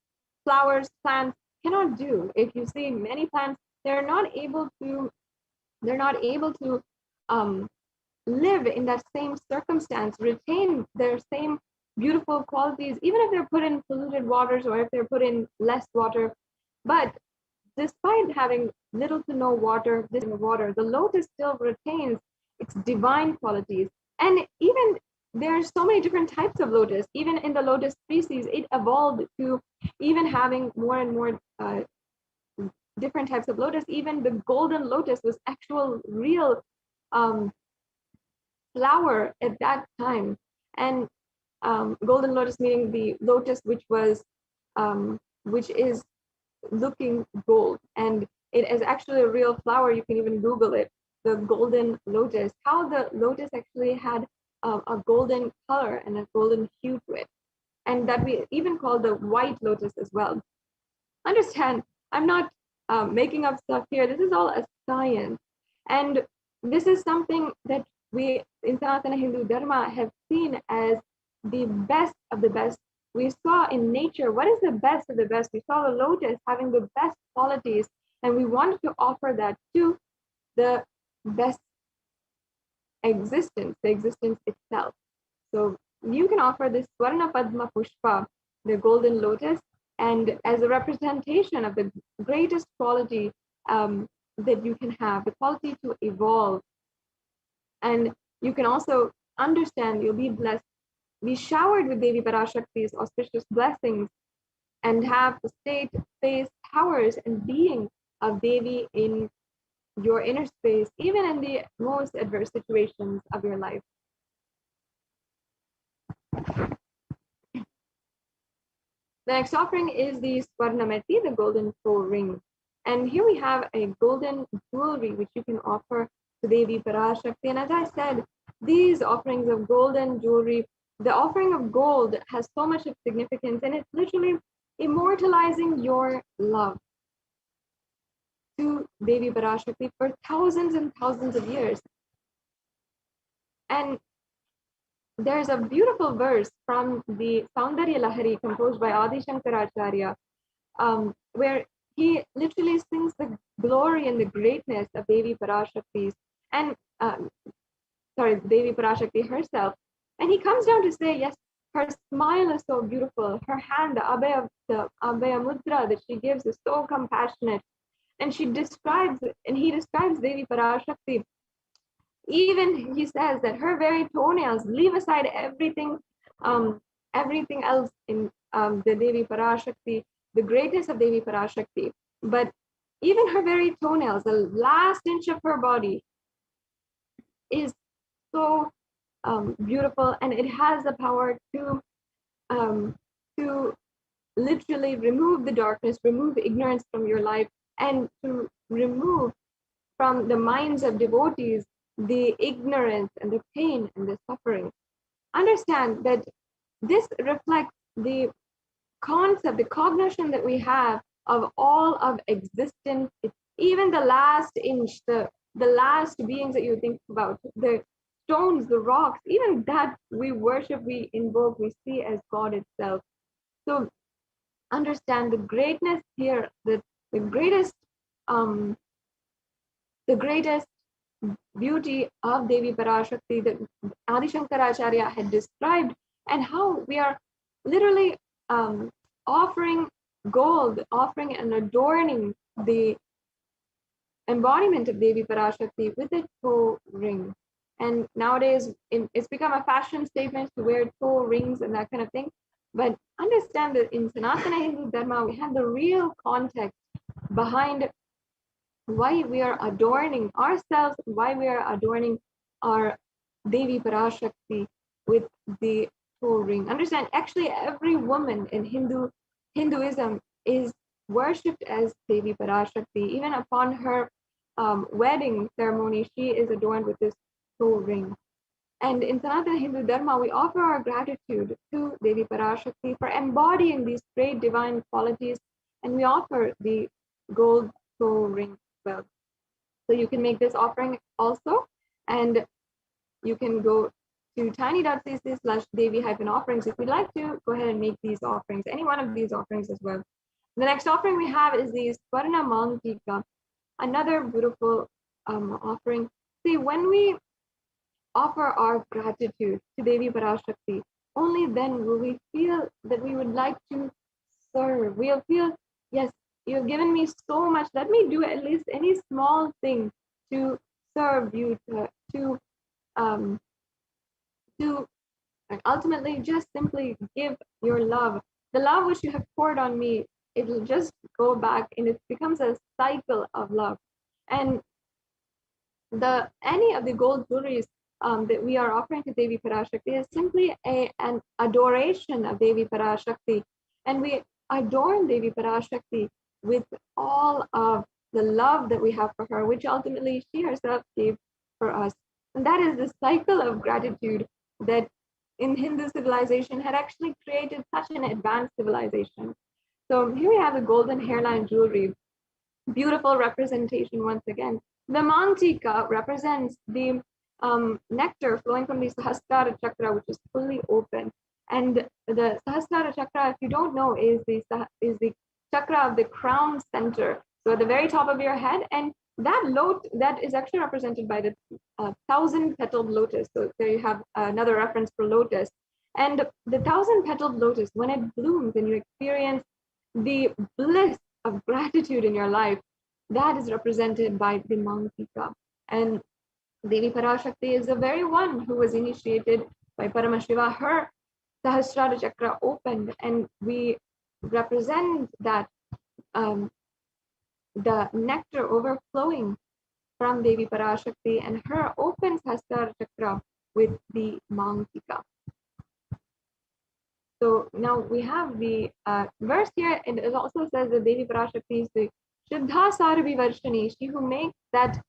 flowers, plants cannot do. If you see many plants, they're not able to live in that same circumstance, retain their same beautiful qualities, even if they're put in polluted waters or if they're put in less water. But despite having little to no water, the lotus still retains its divine qualities. And even there's so many different types of lotus. Even in the lotus species, it evolved to even having more and more different types of lotus. Even the golden lotus was actual real flower at that time. And golden lotus meaning the lotus which is looking gold, and it is actually a real flower. You can even Google it, the golden lotus, how the lotus actually had a golden color and a golden hue to it, and that we even call the white lotus as well. Understand, I'm not making up stuff here. This is all a science, and this is something that we in Sanatana Hindu Dharma have seen as the best of the best. We saw in nature, what is the best of the best? We saw the lotus having the best qualities, and we wanted to offer that to the best existence, the existence itself. So you can offer this Swarna Padma Pushpa, the golden lotus, and as a representation of the greatest quality that you can have, the quality to evolve. And you can also understand, you'll be blessed, be showered with Devi Parashakti's auspicious blessings, and have the state, space, powers, and being of Devi in your inner space, even in the most adverse situations of your life. The next offering is the Swarnameti, the golden soul ring. And here we have a golden jewelry which you can offer to Devi Parashakti. And as I said, these offerings of golden jewelry, the offering of gold has so much of significance, and it's literally immortalizing your love to Devi Parashakti for thousands and thousands of years. And there's a beautiful verse from the Saundarya Lahari composed by Adi Shankaracharya, where he literally sings the glory and the greatness of Devi Parashakti and Devi Parashakti herself. And he comes down to say, yes, her smile is so beautiful. Her hand, the Abhaya Mudra that she gives is so compassionate. And he describes Devi Parashakti. Even he says that her very toenails leave aside everything else in the Devi Parashakti, the greatness of Devi Parashakti. But even her very toenails, the last inch of her body, is so beautiful, and it has the power to literally remove the darkness, remove ignorance from your life, and to remove from the minds of devotees the ignorance and the pain and the suffering. Understand that this reflects the concept, the cognition that we have of all of existence. It's even the last inch, the last beings that you think about, the stones, the rocks, even that we worship, we invoke, we see as God itself. So understand the greatness here, the greatest beauty of Devi Parashakti that Adi Shankaracharya had described, and how we are literally offering gold, offering and adorning the embodiment of Devi Parashakti with a toe ring. And nowadays, it's become a fashion statement to wear toe rings and that kind of thing. But understand that in Sanatana Hindu Dharma, we have the real context behind why we are adorning ourselves, why we are adorning our Devi Parashakti with the toe ring. Understand, actually, every woman in Hinduism is worshipped as Devi Parashakti. Even upon her wedding ceremony, she is adorned with this toe ring. And in Sanatana Hindu Dharma, we offer our gratitude to Devi Parashakti for embodying these great divine qualities, and we offer the gold toe ring as well. So you can make this offering also, and you can go to tiny.cc/Devi-offerings if you'd like to go ahead and make these offerings, any one of these offerings as well. The next offering we have is the Swarna Mantika, another beautiful offering. See, when we offer our gratitude to Devi Parashakti, only then will we feel that we would like to serve. We'll feel, yes, you've given me so much. Let me do at least any small thing to serve you, to ultimately just simply give your love. The love which you have poured on me, it will just go back, and it becomes a cycle of love. And any of the gold jewelries that we are offering to Devi Parashakti is simply an adoration of Devi Parashakti. And we adorn Devi Parashakti with all of the love that we have for her, which ultimately she herself gave for us. And that is the cycle of gratitude that in Hindu civilization had actually created such an advanced civilization. So here we have the golden hairline jewelry, beautiful representation once again. The Mantika represents the nectar flowing from the Sahasrara chakra, which is fully open. And the Sahasrara chakra, if you don't know, is the chakra of the crown center. So at the very top of your head, and that is actually represented by the 1,000-petaled lotus. So there you have another reference for lotus. And the 1,000-petaled lotus, when it blooms and you experience the bliss of gratitude in your life, that is represented by the Mantika. And Devi Parashakti is the very one who was initiated by Paramashiva. Her Sahasrara chakra opened, and we represent that the nectar overflowing from Devi Parashakti and her open Sahasrara chakra with the Mantika. So now we have the verse here, and it also says that Devi Parashakti is the Shuddha Sarabi Varshani, she who makes that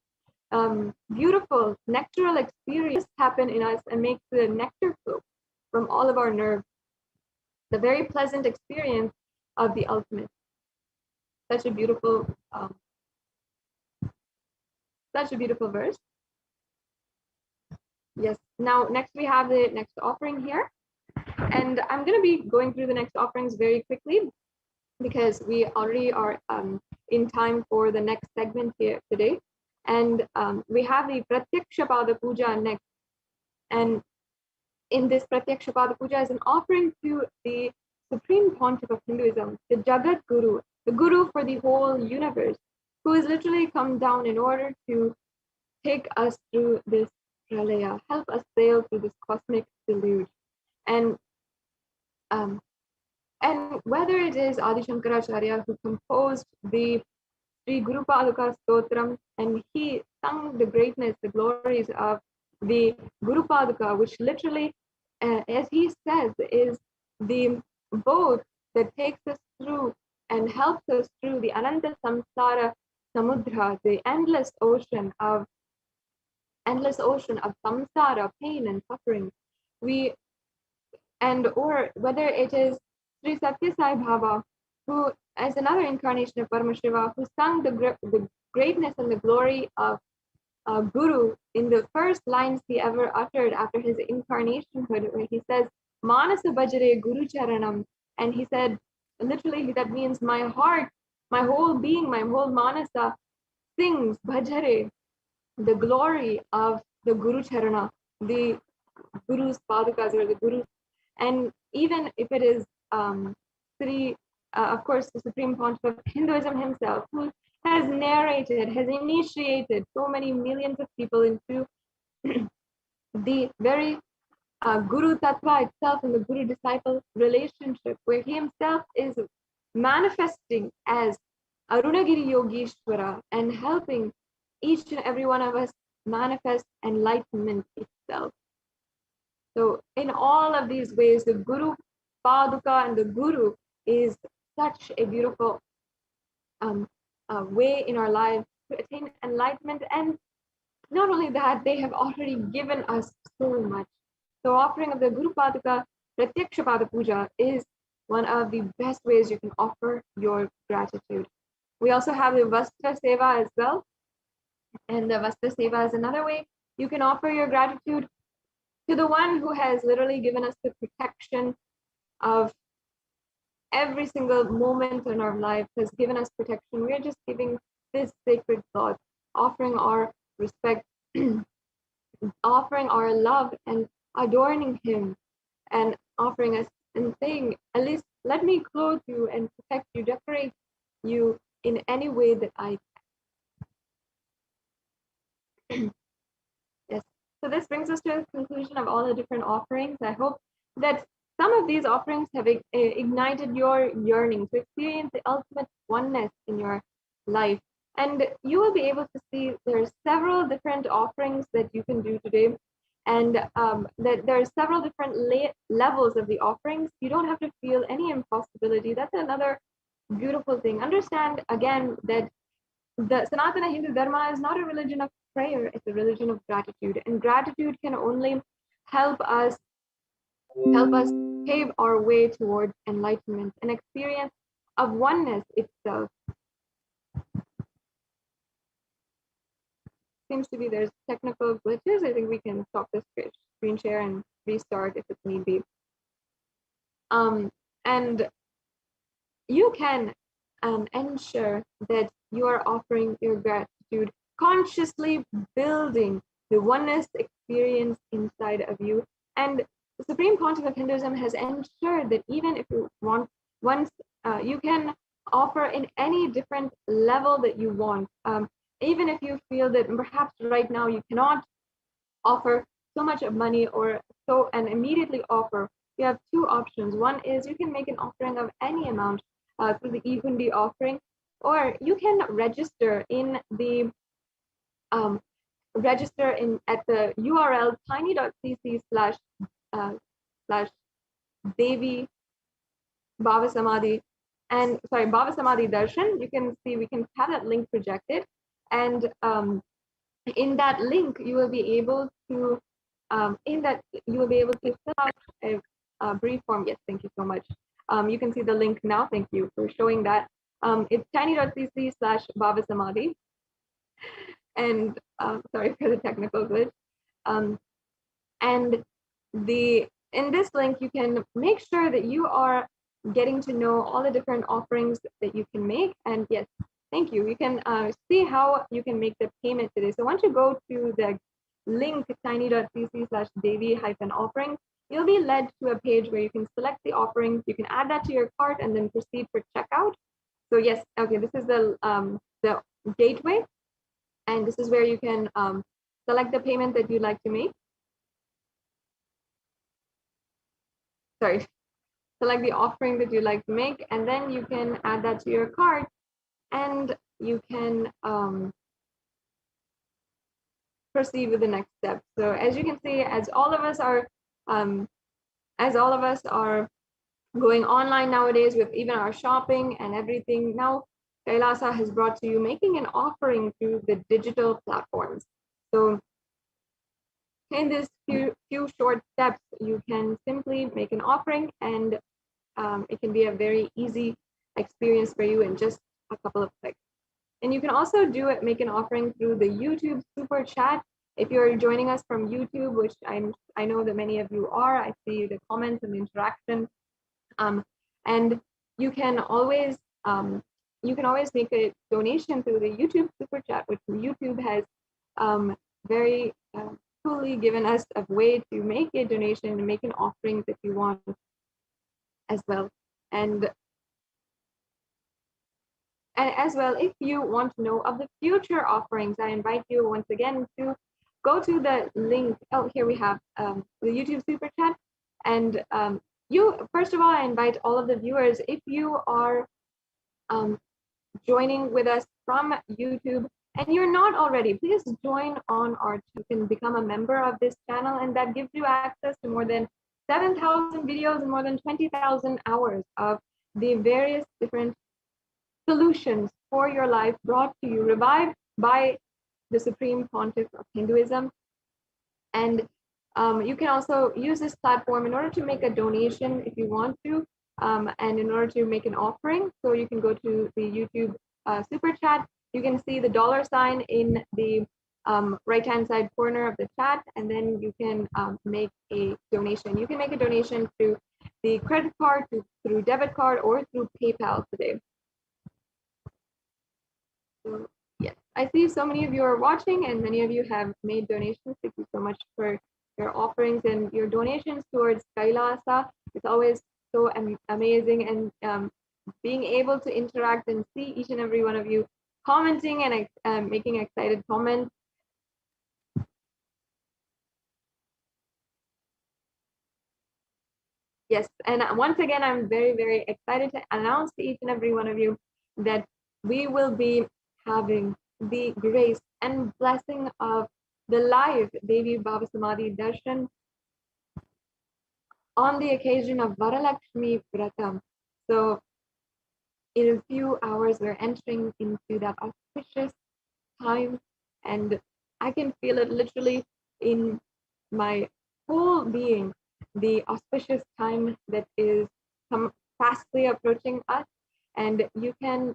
beautiful nectaral experience happen in us and makes the nectar flow from all of our nerves. The very pleasant experience of the ultimate. Such a beautiful verse. Yes. Now, next we have the next offering here. And I'm going to be going through the next offerings very quickly because we already are in time for the next segment here today. And we have the Pratyakshapada Puja next. And in this Pratyakshapada Puja is an offering to the Supreme Pontiff of Hinduism, the Jagat Guru, the Guru for the whole universe, who has literally come down in order to take us through this pralaya, help us sail through this cosmic deluge. And whether it is Adi Shankaracharya who composed the Sri Guru Paduka Stotram, and he sung the greatness, the glories of the Guru Paduka, which literally, as he says, is the boat that takes us through and helps us through the Ananta Samsara Samudra, the endless ocean of endless ocean of samsara, pain and suffering. Or whether it is Sri Satya Sai Baba, who as another incarnation of Paramashiva, who sung the greatness and the glory of Guru in the first lines he ever uttered after his incarnationhood, where he says, Manasa Bhajare Guru Charanam. And he said, literally, that means my heart, my whole being, my whole Manasa sings Bhajare, the glory of the Guru Charana, the Guru's Padukas or the Guru. And even if it is of course, the Supreme Pontiff of Hinduism himself, who has narrated, has initiated so many millions of people into the very Guru Tattva itself and the Guru disciple relationship, where he himself is manifesting as Arunagiri Yogeshwara and helping each and every one of us manifest enlightenment itself. So in all of these ways, the Guru Paduka and the Guru is such a beautiful way in our lives to attain enlightenment. And not only that, they have already given us so much. So offering of the Guru Paduka Pratyaksha Pada Puja is one of the best ways you can offer your gratitude. We also have the Vastra Seva as well. And the Vastra Seva is another way you can offer your gratitude to the one who has literally given us the protection of every single moment in our life, has given us protection. We're just giving this sacred thought, offering our respect, offering our love and adorning him, and offering us and saying, at least let me clothe you and protect you, decorate you in any way that I can. Yes. So this brings us to a conclusion of all the different offerings. I hope that some of these offerings have ignited your yearning to experience the ultimate oneness in your life. And you will be able to see there are several different offerings that you can do today. And that there are several different levels of the offerings. You don't have to feel any impossibility. That's another beautiful thing. Understand again that the Sanatana Hindu Dharma is not a religion of prayer, it's a religion of gratitude. And gratitude can only help us pave our way towards enlightenment, an experience of oneness itself. Seems to be there's technical glitches. I think we can stop this screen share and restart if it need be. And you can ensure that you are offering your gratitude, consciously building the oneness experience inside of you. And the Supreme Pontiff of Hinduism has ensured that even if you want, you can offer in any different level that you want. Even if you feel that perhaps right now you cannot offer so much of money and immediately offer, you have two options. One is you can make an offering of any amount through the e-hundi offering, or you can register in the at the URL tiny.cc/Devi Bhava Samadhi and Bhava Samadhi Darshan. You can see we can have that link projected, and in that link you will be able to fill out a brief form. Yes, thank you so much. You can see the link now. Thank you for showing that. It's tiny.cc/Bhava Samadhi. And sorry for the technical glitch. And in this link, you can make sure that you are getting to know all the different offerings that you can make. And yes, thank you. You can see how you can make the payment today. So once you go to the link tiny.cc/Devi-offering, you'll be led to a page where you can select the offerings. You can add that to your cart and then proceed for checkout. So yes, okay, this is the gateway. And this is where you can select the payment that you'd like to make. Select the offering that you'd like to make, and then you can add that to your cart, and you can proceed with the next step. So as you can see, as all of us are going online nowadays with even our shopping and everything, now Kailasa has brought to you making an offering through the digital platforms. So in this few short steps, you can simply make an offering, and it can be a very easy experience for you in just a couple of clicks. And you can also make an offering through the YouTube super chat. If you're joining us from YouTube, which I know that many of you are, I see the comments and the interaction. And you can always make a donation through the YouTube super chat, which YouTube has very coolly given us a way to make a donation and make an offering if you want as well. And as well, if you want to know of the future offerings, I invite you once again to go to the link. Oh, here we have the YouTube super chat. And first of all, I invite all of the viewers, if you are joining with us from YouTube and you're not already, please join on you can become a member of this channel, and that gives you access to more than 7,000 videos and more than 20,000 hours of the various different solutions for your life brought to you, revived by the Supreme Pontiff of Hinduism. And you can also use this platform in order to make a donation if you want to, and in order to make an offering. So you can go to the YouTube super chat. You can see the $sign in the right-hand side corner of the chat, and then you can make a donation. You can make a donation through the credit card, through debit card, or through PayPal today. So, yes, I see so many of you are watching, and many of you have made donations. Thank you so much for your offerings and your donations towards Kailasa. It's always so amazing, and being able to interact and see each and every one of you commenting and making excited comments. Yes, and once again, I'm very, very excited to announce to each and every one of you that we will be having the grace and blessing of the live Devi Bhava Samadhi Darshan on the occasion of Varalakshmi Vratam. So in a few hours, we're entering into that auspicious time, and I can feel it literally in my whole being, the auspicious time that is fastly approaching us. And you can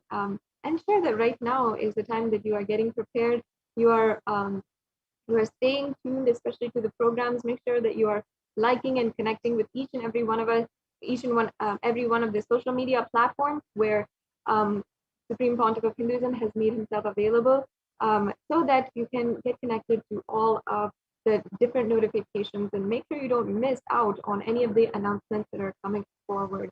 ensure that right now is the time that you are getting prepared. You are staying tuned, especially to the programs. Make sure that you are liking and connecting with each and every one of us, every one of the social media platforms where Supreme Pontiff of Hinduism has made himself available, so that you can get connected to all of the different notifications, and make sure you don't miss out on any of the announcements that are coming forward.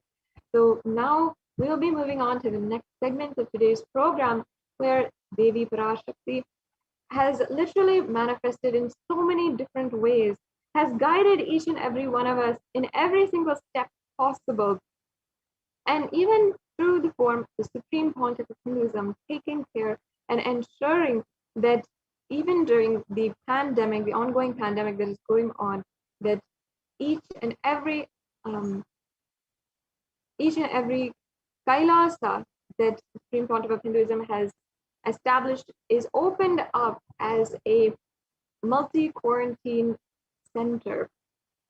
So now we'll be moving on to the next segment of today's program, where Devi Parashakti has literally manifested in so many different ways, has guided each and every one of us in every single step possible. And even through the form of the Supreme Pontiff of Hinduism, taking care and ensuring that even during the pandemic, the ongoing pandemic that is going on, that each and every Kailasa that Supreme Pontiff of Hinduism has established is opened up as a multi-quarantine center.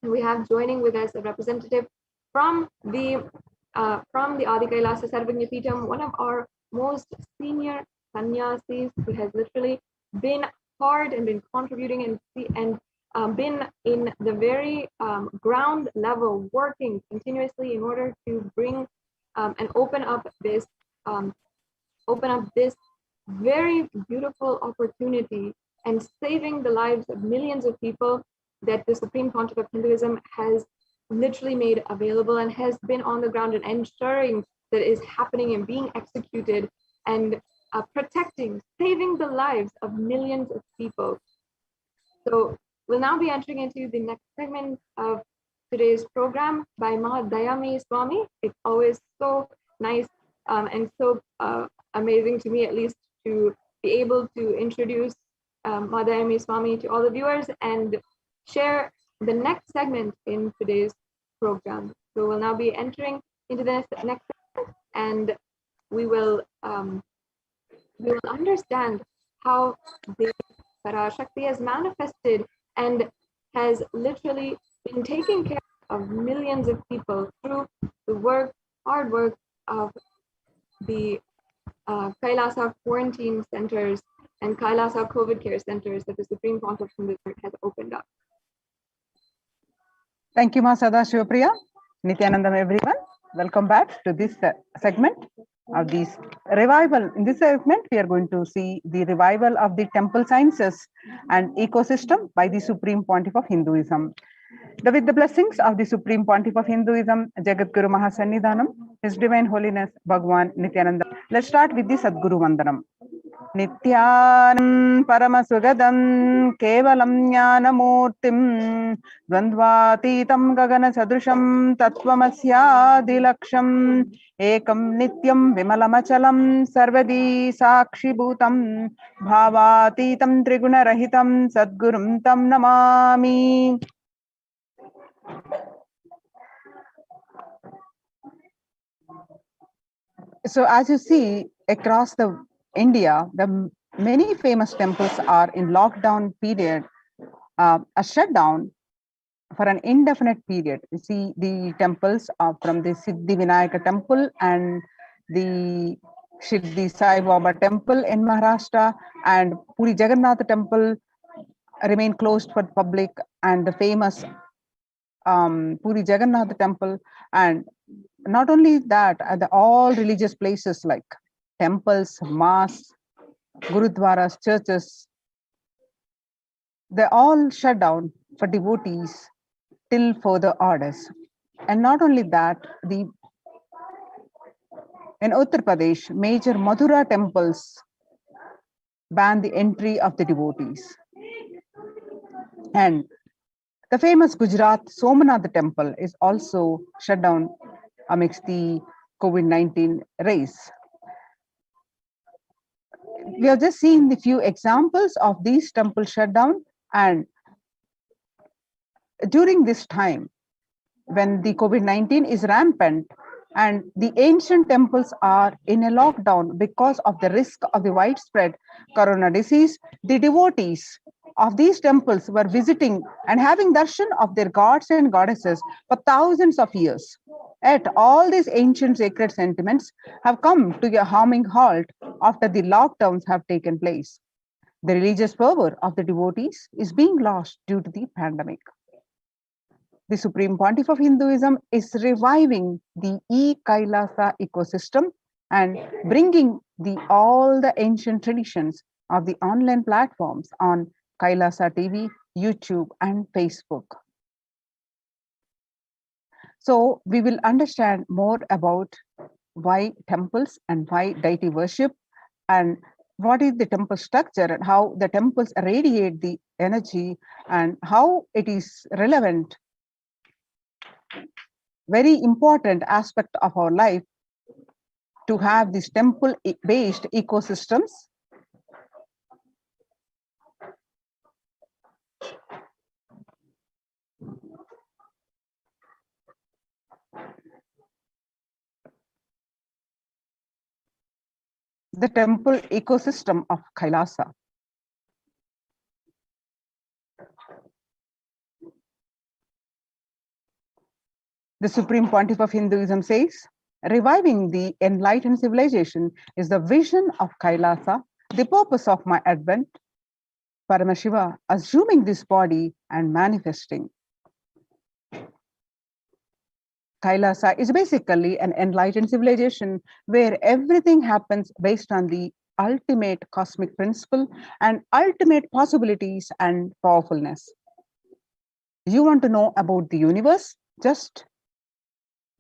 And we have joining with us a representative from the Adi Kailasa Sarvagnya Peetham, one of our most senior sannyasis, who has literally been hard and been contributing and been in the very ground level, working continuously in order to bring and open up this very beautiful opportunity and saving the lives of millions of people that the Supreme Pontiff of Hinduism has literally made available and has been on the ground and ensuring that is happening and being executed, and protecting, saving the lives of millions of people. So we'll now be entering into the next segment of today's program by Dayami Swami. It's always so nice and so amazing to me, at least, to be able to introduce Dayami Swami to all the viewers and share the next segment in today's program. So we'll now be entering into the next segment, and we will understand how the Parashakti has manifested and has literally been taking care of millions of people through the hard work of the Kailasa quarantine centers and Kailasa COVID care centers that the Supreme Pontiff has opened up. Thank you, Ma Sadashivapriya. Nithyanandam, everyone. Welcome back to this segment of this revival. In this segment, we are going to see the revival of the temple sciences and ecosystem by the Supreme Pontiff of Hinduism. With the blessings of the Supreme Pontiff of Hinduism, Jagat Guru Mahasannidhanam, His Divine Holiness Bhagwan Nithyananda. Let's start with the Sadguru Vandanam. Nithyanam Paramasugadam Kevalam Jnanamurtim Dvandvatitam Gagana Sadrusham Tattvamasya Dilaksham Ekam Nityam Vimalamachalam Sarvadi Sakshi Bhutam Bhavatitam Triguna Rahitam Sadgurum Tam Namami. So as you see across the India, the many famous temples are in lockdown period, are shut down for an indefinite period. You see the temples from the Siddhi Vinayaka temple and the Shirdi Sai Baba temple in Maharashtra and Puri Jagannath temple remain closed for public, and the famous Puri Jagannath temple, and not only that, all religious places like temples, mosques, gurudwaras, churches, they're all shut down for devotees till further orders. And not only that, in Uttar Pradesh, major Mathura temples ban the entry of the devotees. And the famous Gujarat Somanath temple is also shut down amidst the COVID-19 race. We have just seen the few examples of these temples shut down, and during this time when the COVID-19 is rampant and the ancient temples are in a lockdown because of the risk of the widespread corona disease, the devotees of these temples were visiting and having darshan of their gods and goddesses for thousands of years. Yet all these ancient sacred sentiments have come to a harming halt after the lockdowns have taken place. The religious fervor of the devotees is being lost due to the pandemic. The Supreme Pontiff of Hinduism is reviving the e-Kailasa ecosystem and bringing all the ancient traditions of the online platforms on Kailasa TV, YouTube, and Facebook. So we will understand more about why temples and why deity worship, and what is the temple structure and how the temples radiate the energy and how it is relevant, very important aspect of our life to have these temple-based ecosystems. The temple ecosystem of Kailasa. The Supreme Pontiff of Hinduism says, reviving the enlightened civilization is the vision of Kailasa, the purpose of my advent. Paramashiva assuming this body and manifesting. Kailasa is basically an enlightened civilization where everything happens based on the ultimate cosmic principle and ultimate possibilities and powerfulness. You want to know about the universe? Just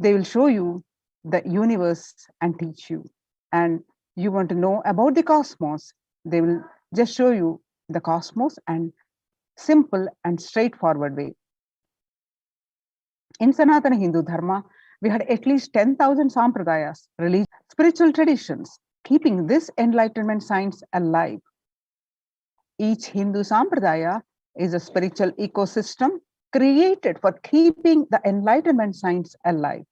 they will show you the universe and teach you. And you want to know about the cosmos? They will just show you the cosmos and simple and straightforward way. In Sanatana Hindu Dharma, we had at least 10,000 sampradayas, religious, spiritual traditions, keeping this enlightenment science alive. Each Hindu sampradaya is a spiritual ecosystem created for keeping the enlightenment science alive.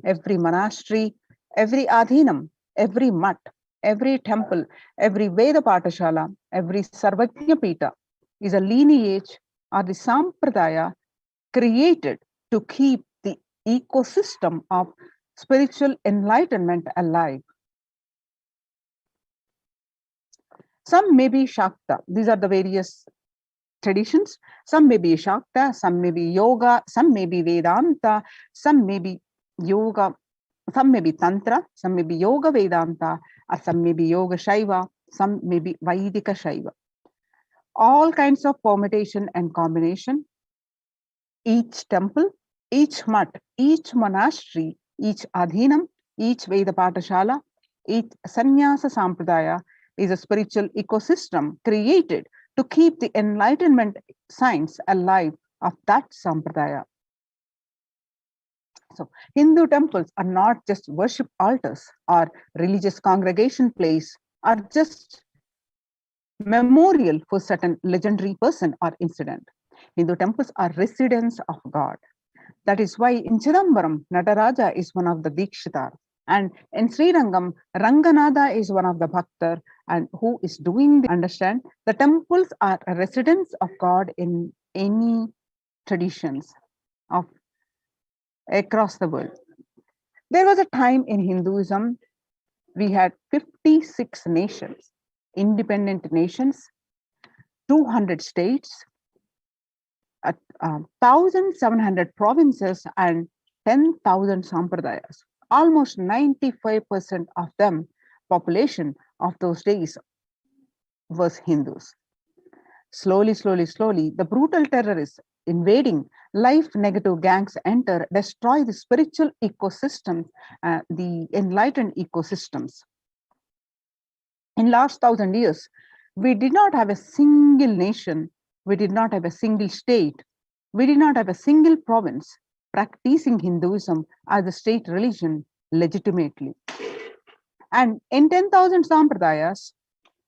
Every monastery, every adhinam, every mutt, every temple, every Veda Patashala, every Sarvajna Pita is a lineage are the sampradaya created to keep the ecosystem of spiritual enlightenment alive. Some may be Shakta. These are the various traditions. Some may be Shakta, some may be Yoga, some may be Vedanta, some may be Yoga, some may be Tantra, some may be Yoga Vedanta, or some may be Yoga Shaiva, some may be Vaidika Shaiva. All kinds of permutation and combination. Each temple, each mutt, each monastery, each adhinam, each Veda Patashala, each Sannyasa Sampradaya is a spiritual ecosystem created to keep the enlightenment science alive of that Sampradaya. So, Hindu temples are not just worship altars or religious congregation place, or just memorial for certain legendary person or incident. Hindu temples are residence of God. That is why in Chidambaram, Nataraja is one of the Dikshitar. And in Srirangam, Ranganatha is one of the Bhaktar, and who is doing the understand. The temples are a residence of God in any traditions of across the world. There was a time in Hinduism, we had 56 nations, independent nations, 200 states, 1,700 provinces, and 10,000 sampradayas. Almost 95% of them, population of those days was Hindus. Slowly, the brutal terrorists invading life negative gangs enter, destroy the spiritual ecosystem, the enlightened ecosystems. In last 1,000 years, we did not have a single nation, we did not have a single state, we did not have a single province practicing Hinduism as a state religion legitimately. And in 10,000 sampradayas,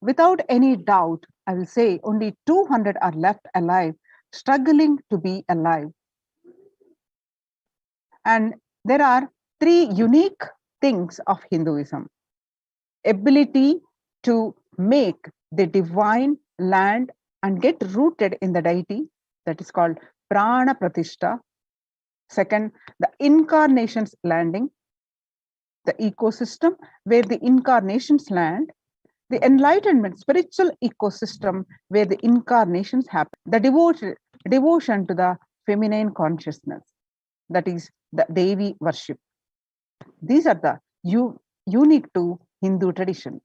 without any doubt, I will say only 200 are left alive, struggling to be alive. And there are three unique things of Hinduism: ability to make the divine land and get rooted in the deity, that is called Prana Pratishta. Second, the incarnations landing, the ecosystem where the incarnations land, the enlightenment spiritual ecosystem where the incarnations happen, the devotion to the feminine consciousness, that is the Devi worship. These are the unique to Hindu tradition.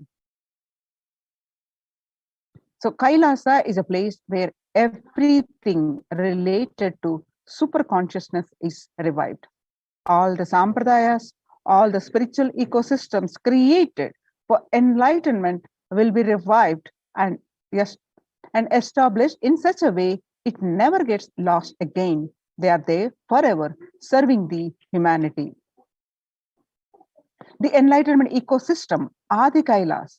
So Kailasa is a place where everything related to super consciousness is revived. All the sampradayas, all the spiritual ecosystems created for enlightenment will be revived and established in such a way it never gets lost again. They are there forever, serving the humanity. The enlightenment ecosystem, Adi Kailas.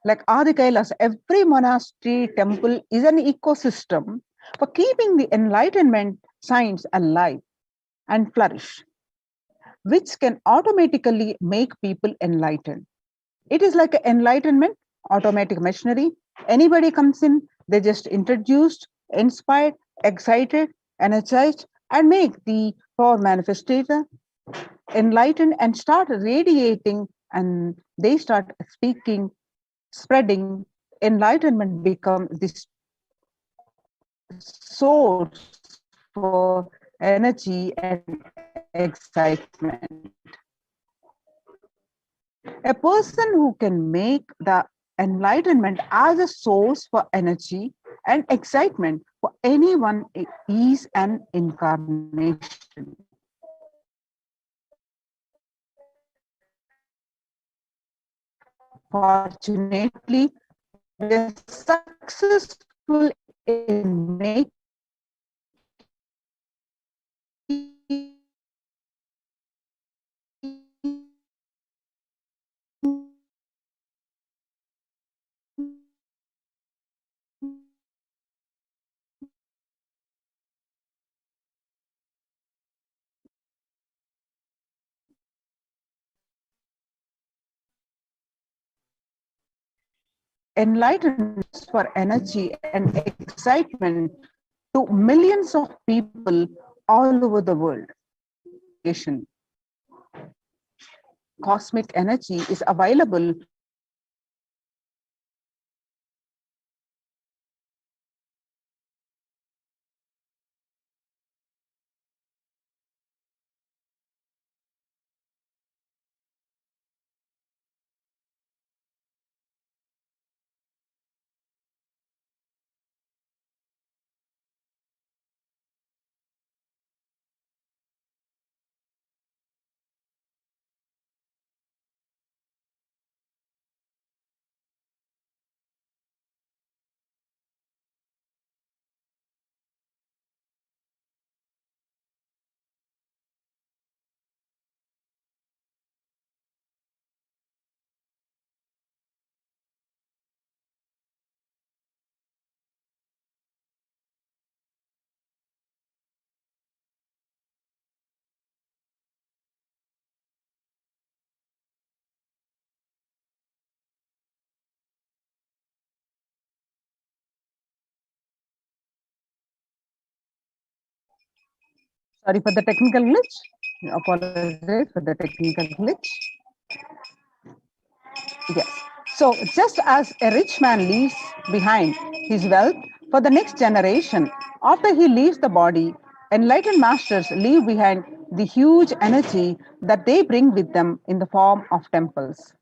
Like Adi Kailas, every monastery, temple is an ecosystem for keeping the enlightenment science alive and flourish, which can automatically make people enlightened. It is like an enlightenment, automatic machinery. Anybody comes in, they just introduced, inspired, excited, energized, and make the power manifestator enlightened and start radiating, and they start speaking, spreading. Enlightenment becomes this source for energy and excitement. A person who can make the enlightenment as a source for energy and excitement for anyone is an incarnation. Fortunately, we are successful in making enlightenment for energy and excitement to millions of people all over the world. Cosmic energy is available Sorry for the technical glitch. Apologize for the technical glitch. Yes. So just as a rich man leaves behind his wealth for the next generation, after he leaves the body, enlightened masters leave behind the huge energy that they bring with them in the form of temples.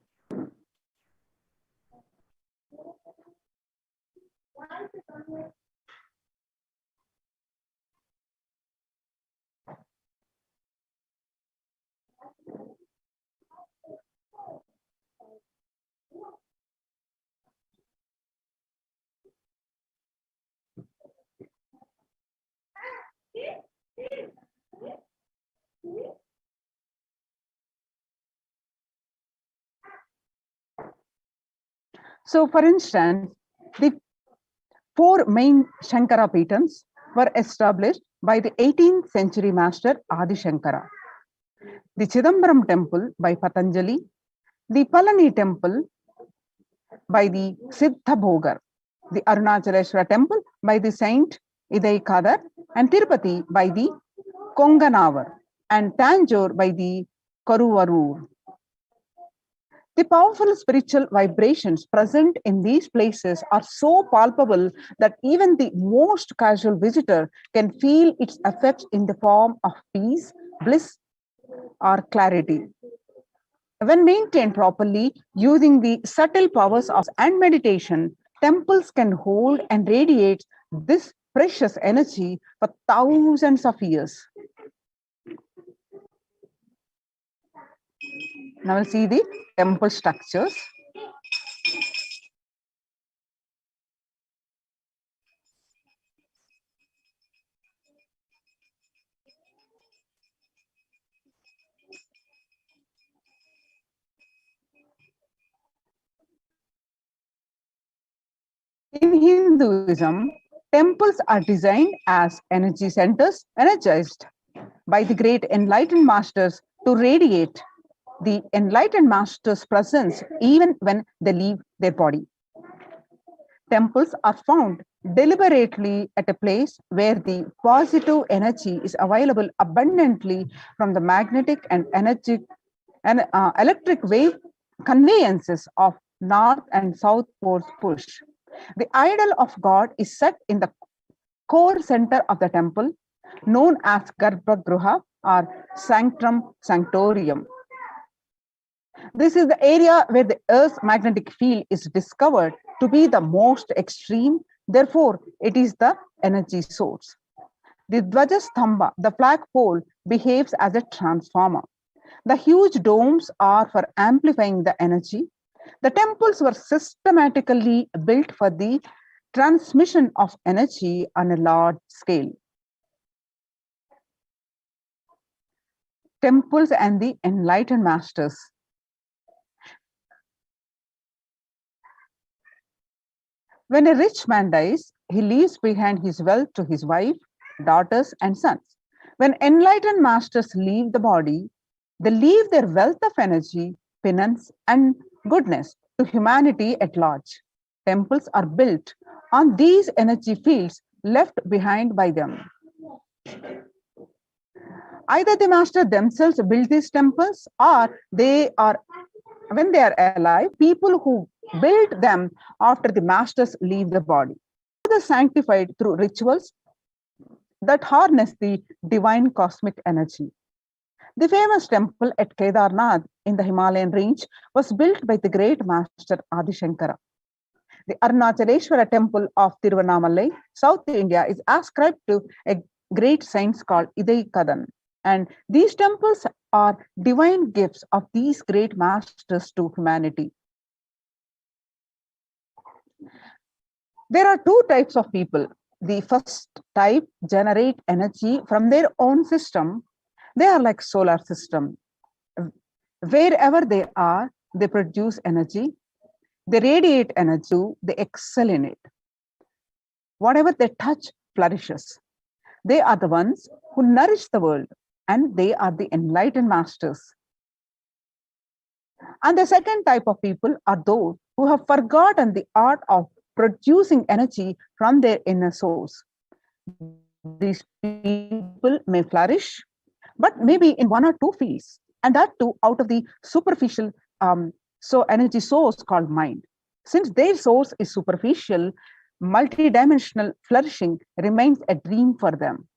So, for instance, the four main Shankara Pitams were established by the 18th century master Adi Shankara. The Chidambaram temple by Patanjali, the Palani temple by the Siddha Bhogar, the Arunachaleshwara temple by the Saint Idai Kadar, and Tirupati by the Konganavar, and Tanjore by the Karuvarur. The powerful spiritual vibrations present in these places are so palpable that even the most casual visitor can feel its effects in the form of peace, bliss, or clarity. When maintained properly using the subtle powers of and meditation, temples can hold and radiate this precious energy for thousands of years. Now we'll see the temple structures. In Hinduism, temples are designed as energy centers, energized by the great enlightened masters to radiate the enlightened master's presence even when they leave their body. Temples are found deliberately at a place where the positive energy is available abundantly from the magnetic and electric wave conveyances of north and south poles push. The idol of God is set in the core center of the temple, known as Garbhagruha or Sanctum Sanctorium. This is the area where the Earth's magnetic field is discovered to be the most extreme. Therefore, it is the energy source. The Dvajastambha, the flagpole, behaves as a transformer. The huge domes are for amplifying the energy. The temples were systematically built for the transmission of energy on a large scale. Temples and the enlightened masters. When a rich man dies, he leaves behind his wealth to his wife, daughters, and sons. When enlightened masters leave the body, they leave their wealth of energy, penance, and goodness to humanity at large. Temples are built on these energy fields left behind by them. Either the master themselves build these temples, or they are, when they are alive, people who build them after the masters leave the body. They are sanctified through rituals that harness the divine cosmic energy. The famous temple at Kedarnath in the Himalayan range was built by the great master Adi Shankara. The Arunachaleshwara temple of Tiruvannamalai, South India, is ascribed to a great saint called Idai Kadan. And these temples are divine gifts of these great masters to humanity. There are two types of people. The first type generate energy from their own system. They are like solar system. Wherever they are, they produce energy. They radiate energy, they excel in it. Whatever they touch flourishes. They are the ones who nourish the world, and they are the enlightened masters. And the second type of people are those who have forgotten the art of producing energy from their inner source. These people may flourish, but maybe in one or two fields, and that too out of the superficial energy source called mind. Since their source is superficial, multidimensional flourishing remains a dream for them.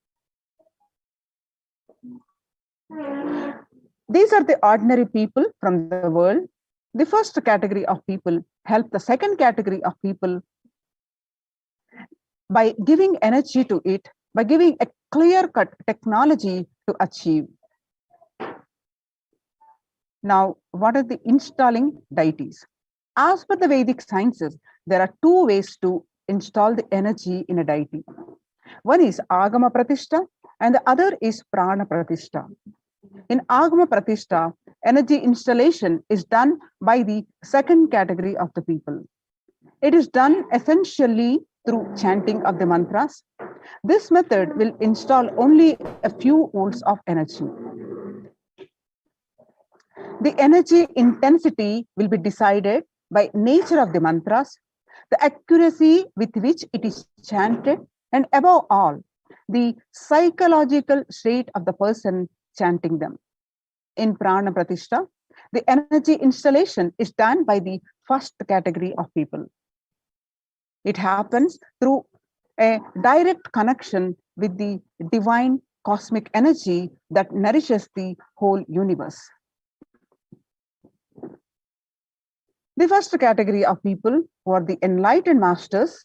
These are the ordinary people from the world. The first category of people help the second category of people by giving energy to it, by giving a clear-cut technology to achieve. Now, what are the installing deities? As per the Vedic sciences, there are two ways to install the energy in a deity. One is Agama Pratishta and the other is Prana Pratishta. In Agama Pratishta, energy installation is done by the second category of the people. It is done essentially through chanting of the mantras. This method will install only a few volts of energy. The energy intensity will be decided by nature of the mantras, the accuracy with which it is chanted, and above all, the psychological state of the person chanting them. In Prana Pratishta, the energy installation is done by the first category of people. It happens through a direct connection with the divine cosmic energy that nourishes the whole universe. The first category of people, who are the enlightened masters,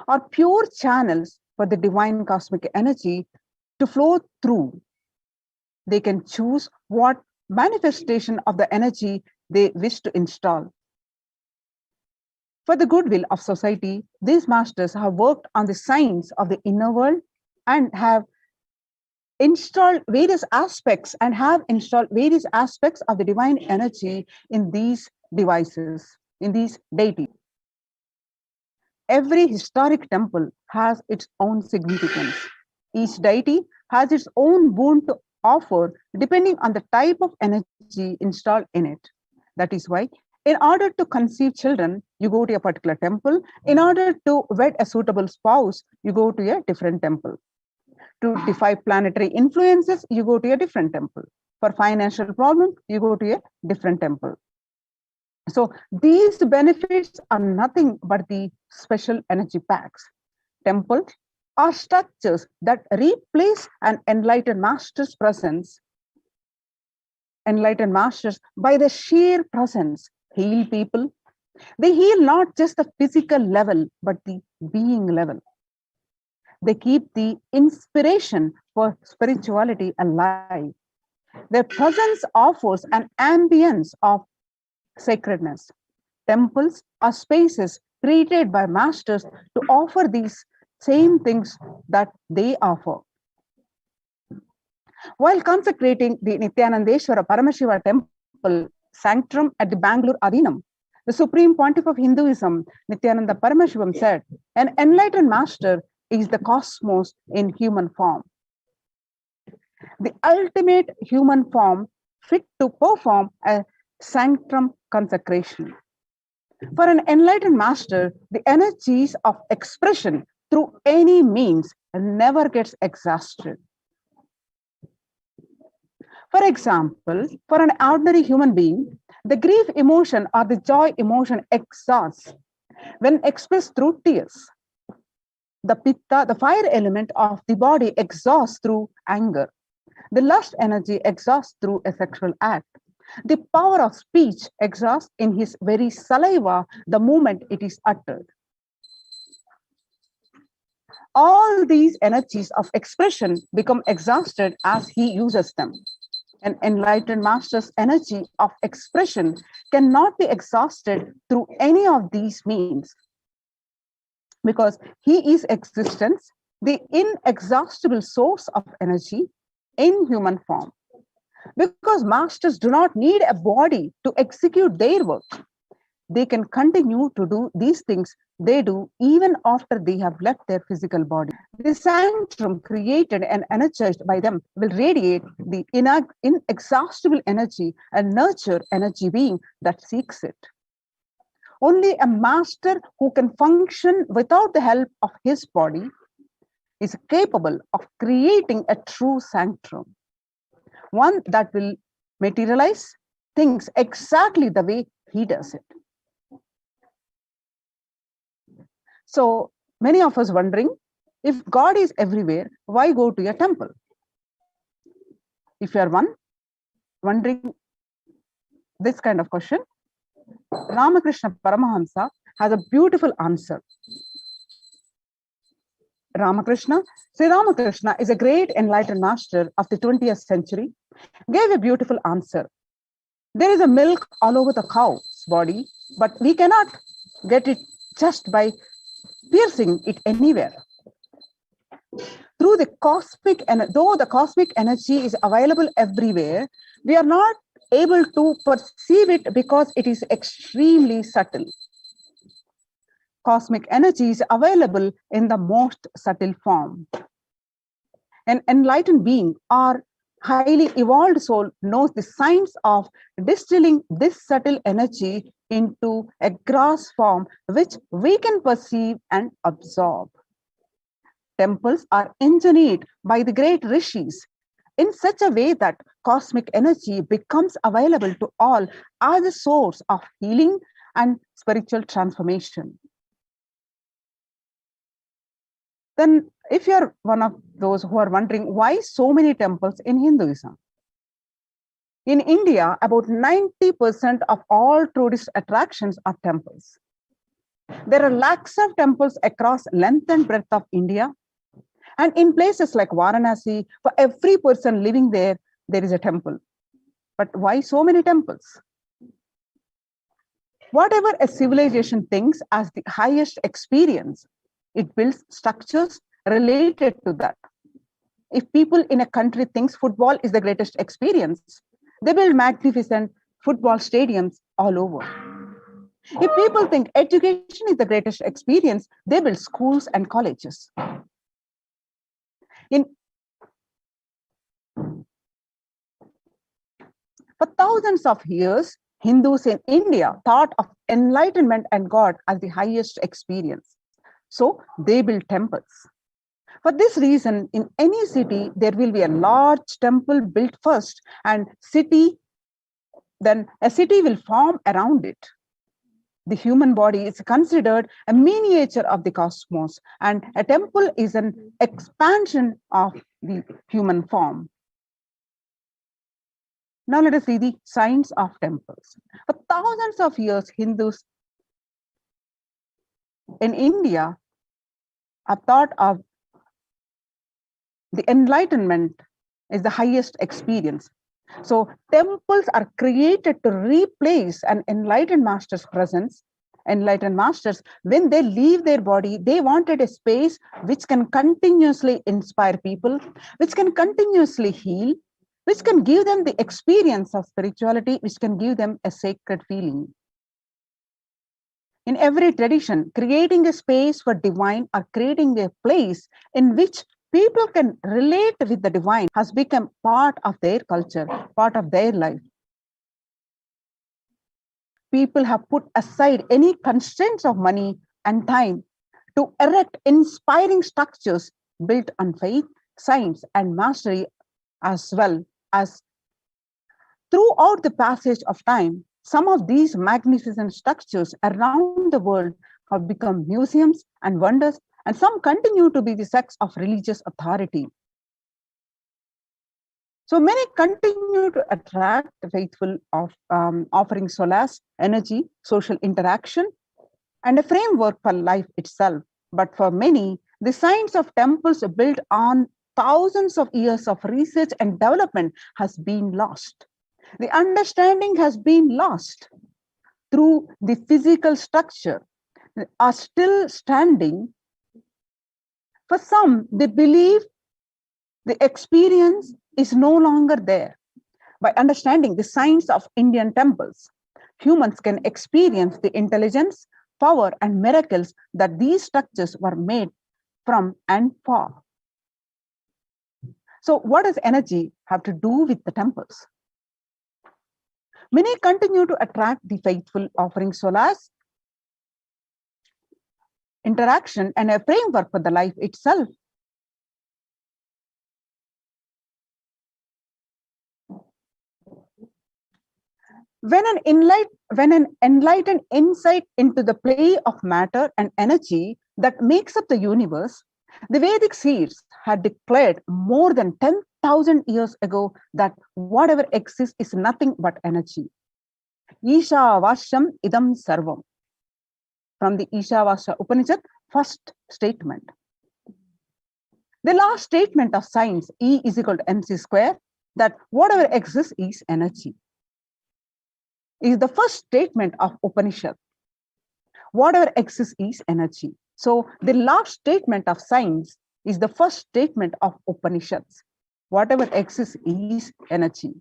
are pure channels for the divine cosmic energy to flow through. They can choose what manifestation of the energy they wish to install. For the goodwill of society, these masters have worked on the science of the inner world and have installed various aspects of the divine energy in these devices, in these deities. Every historic temple has its own significance. Each deity has its own boon to offer depending on the type of energy installed in it. That is why, in order to conceive children, you go to a particular temple. In order to wed a suitable spouse, you go to a different temple. To defy planetary influences, you go to a different temple. For financial problems, you go to a different temple. So these benefits are nothing but the special energy packs. Temples are structures that replace an enlightened master's presence. Enlightened masters, by the sheer presence, heal people. They heal not just the physical level, but the being level. They keep the inspiration for spirituality alive. Their presence offers an ambience of sacredness. Temples are spaces created by masters to offer these same things that they offer. While consecrating the Nithyanandeshwara Paramashiva temple sanctum at the Bangalore Adinam, the Supreme Pontiff of Hinduism, Nithyananda Paramashivam, said, "An enlightened master is the cosmos in human form. The ultimate human form fit to perform a sanctum consecration." For an enlightened master, the energies of expression through any means never gets exhausted. For example, for an ordinary human being, the grief emotion or the joy emotion exhausts when expressed through tears. The pitta, the fire element of the body, exhausts through anger. The lust energy exhausts through a sexual act. The power of speech exhausts in his very saliva the moment it is uttered. All these energies of expression become exhausted as he uses them. An enlightened master's energy of expression cannot be exhausted through any of these means, because he is existence, the inexhaustible source of energy in human form. Because masters do not need a body to execute their work. They can continue to do these things they do even after they have left their physical body. The sanctum created and energized by them will radiate the inexhaustible energy and nurture energy being that seeks it. Only a master who can function without the help of his body is capable of creating a true sanctum, one that will materialize things exactly the way he does it. So many of us wondering, if God is everywhere, why go to a temple? If you are wondering this kind of question, Ramakrishna Paramahamsa has a beautiful answer. Sri Ramakrishna is a great enlightened master of the 20th century, gave a beautiful answer. There is a milk all over the cow's body, but we cannot get it just by piercing it anywhere. Through the cosmic, and though the cosmic energy is available everywhere, we are not able to perceive it because it is extremely subtle. Cosmic energy is available in the most subtle form. An enlightened being or highly evolved soul knows the science of distilling this subtle energy into a gross form which we can perceive and absorb. Temples are engineered by the great rishis in such a way that cosmic energy becomes available to all as a source of healing and spiritual transformation. Then, if you're one of those who are wondering why so many temples in Hinduism, in India, about 90% of all tourist attractions are temples. There are lakhs of temples across length and breadth of India. And in places like Varanasi, for every person living there, there is a temple. But why so many temples? Whatever a civilization thinks as the highest experience, it builds structures related to that. If people in a country thinks football is the greatest experience, they build magnificent football stadiums all over. If people think education is the greatest experience, they build schools and colleges. For thousands of years, Hindus in India thought of enlightenment and God as the highest experience. So they built temples. For this reason, in any city, there will be a large temple built first, and then a city will form around it. The human body is considered a miniature of the cosmos, and a temple is an expansion of the human form. Now let us see the science of temples. For thousands of years, Hindus in India have thought of the enlightenment is the highest experience. So temples are created to replace an enlightened master's presence. Enlightened masters, when they leave their body, they wanted a space which can continuously inspire people, which can continuously heal, which can give them the experience of spirituality, which can give them a sacred feeling. In every tradition, creating a space for divine or creating a place in which people can relate with the divine has become part of their culture, part of their life. People have put aside any constraints of money and time to erect inspiring structures built on faith, science, and mastery, as well as throughout the passage of time, some of these magnificent structures around the world have become museums and wonders, and some continue to be the sects of religious authority. So many continue to attract the faithful of offering solace, energy, social interaction, and a framework for life itself. But for many, the science of temples built on thousands of years of research and development has been lost. The understanding has been lost through the physical structure are still standing. For some, they believe the experience is no longer there. By understanding the science of Indian temples, humans can experience the intelligence, power, and miracles that these structures were made from and for. So what does energy have to do with the temples? Many continue to attract the faithful, offering solace, interaction, and a framework for the life itself. When an enlightened insight into the play of matter and energy that makes up the universe, the Vedic seers had declared more than 10,000 years ago that whatever exists is nothing but energy. Ishavashyam idam sarvam. From the Ishavasya Upanishad, first statement. The last statement of science, E is equal to mc square, that whatever exists is energy, is the first statement of Upanishad. Whatever exists is energy. So the last statement of science is the first statement of Upanishads. Whatever exists is energy.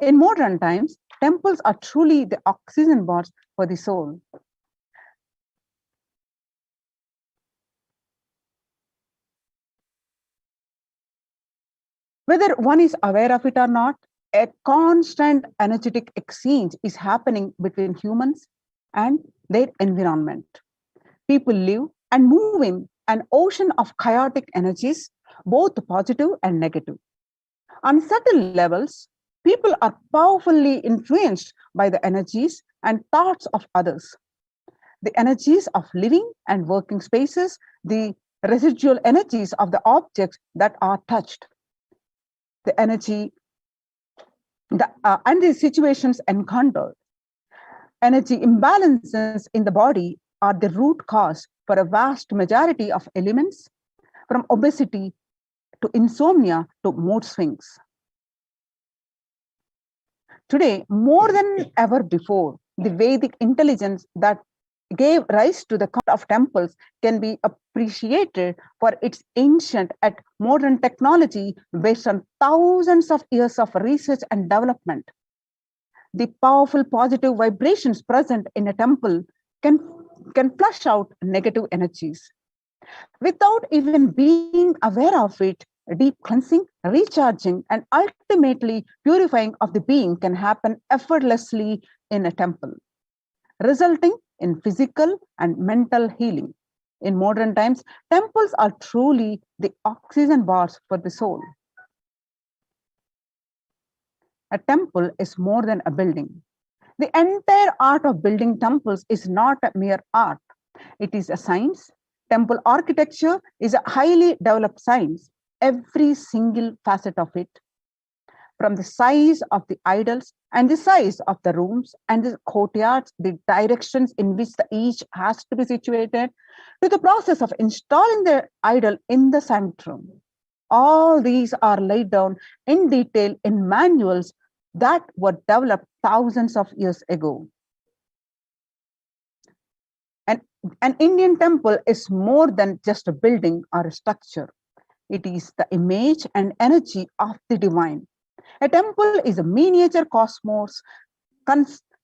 In modern times, temples are truly the oxygen bars for the soul. Whether one is aware of it or not, a constant energetic exchange is happening between humans and their environment. People live and move in an ocean of chaotic energies, both positive and negative. On certain levels, people are powerfully influenced by the energies and thoughts of others. The energies of living and working spaces, the residual energies of the objects that are touched, the energy and the situations encountered. Energy imbalances in the body are the root cause for a vast majority of ailments, from obesity to insomnia to mood swings. Today, more than ever before, the Vedic intelligence that gave rise to the concept of temples can be appreciated for its ancient and modern technology based on thousands of years of research and development. The powerful positive vibrations present in a temple can flush out negative energies. Without even being aware of it, deep cleansing, recharging, and ultimately purifying of the being can happen effortlessly in a temple, resulting in physical and mental healing. In modern times, temples are truly the oxygen bars for the soul. A temple is more than a building. The entire art of building temples is not a mere art. It is a science. Temple architecture is a highly developed science. Every single facet of it, from the size of the idols and the size of the rooms and the courtyards, the directions in which each has to be situated, to the process of installing the idol in the sanctum. All these are laid down in detail in manuals that were developed thousands of years ago. An Indian temple is more than just a building or a structure. It is the image and energy of the divine. A temple is a miniature cosmos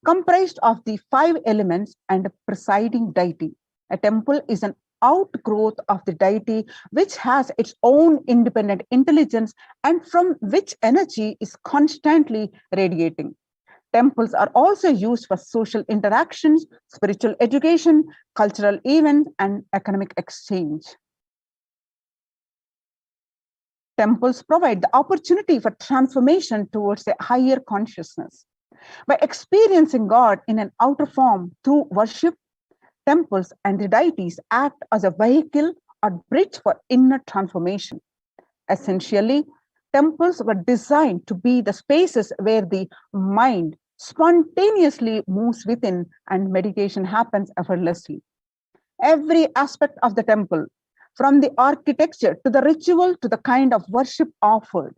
comprised of the 5 elements and a presiding deity. A temple is an outgrowth of the deity which has its own independent intelligence and from which energy is constantly radiating. Temples are also used for social interactions, spiritual education, cultural events, and economic exchange. Temples provide the opportunity for transformation towards a higher consciousness. By experiencing God in an outer form through worship, temples and the deities act as a vehicle or bridge for inner transformation. Essentially, temples were designed to be the spaces where the mind spontaneously moves within and meditation happens effortlessly. Every aspect of the temple, from the architecture to the ritual to the kind of worship offered,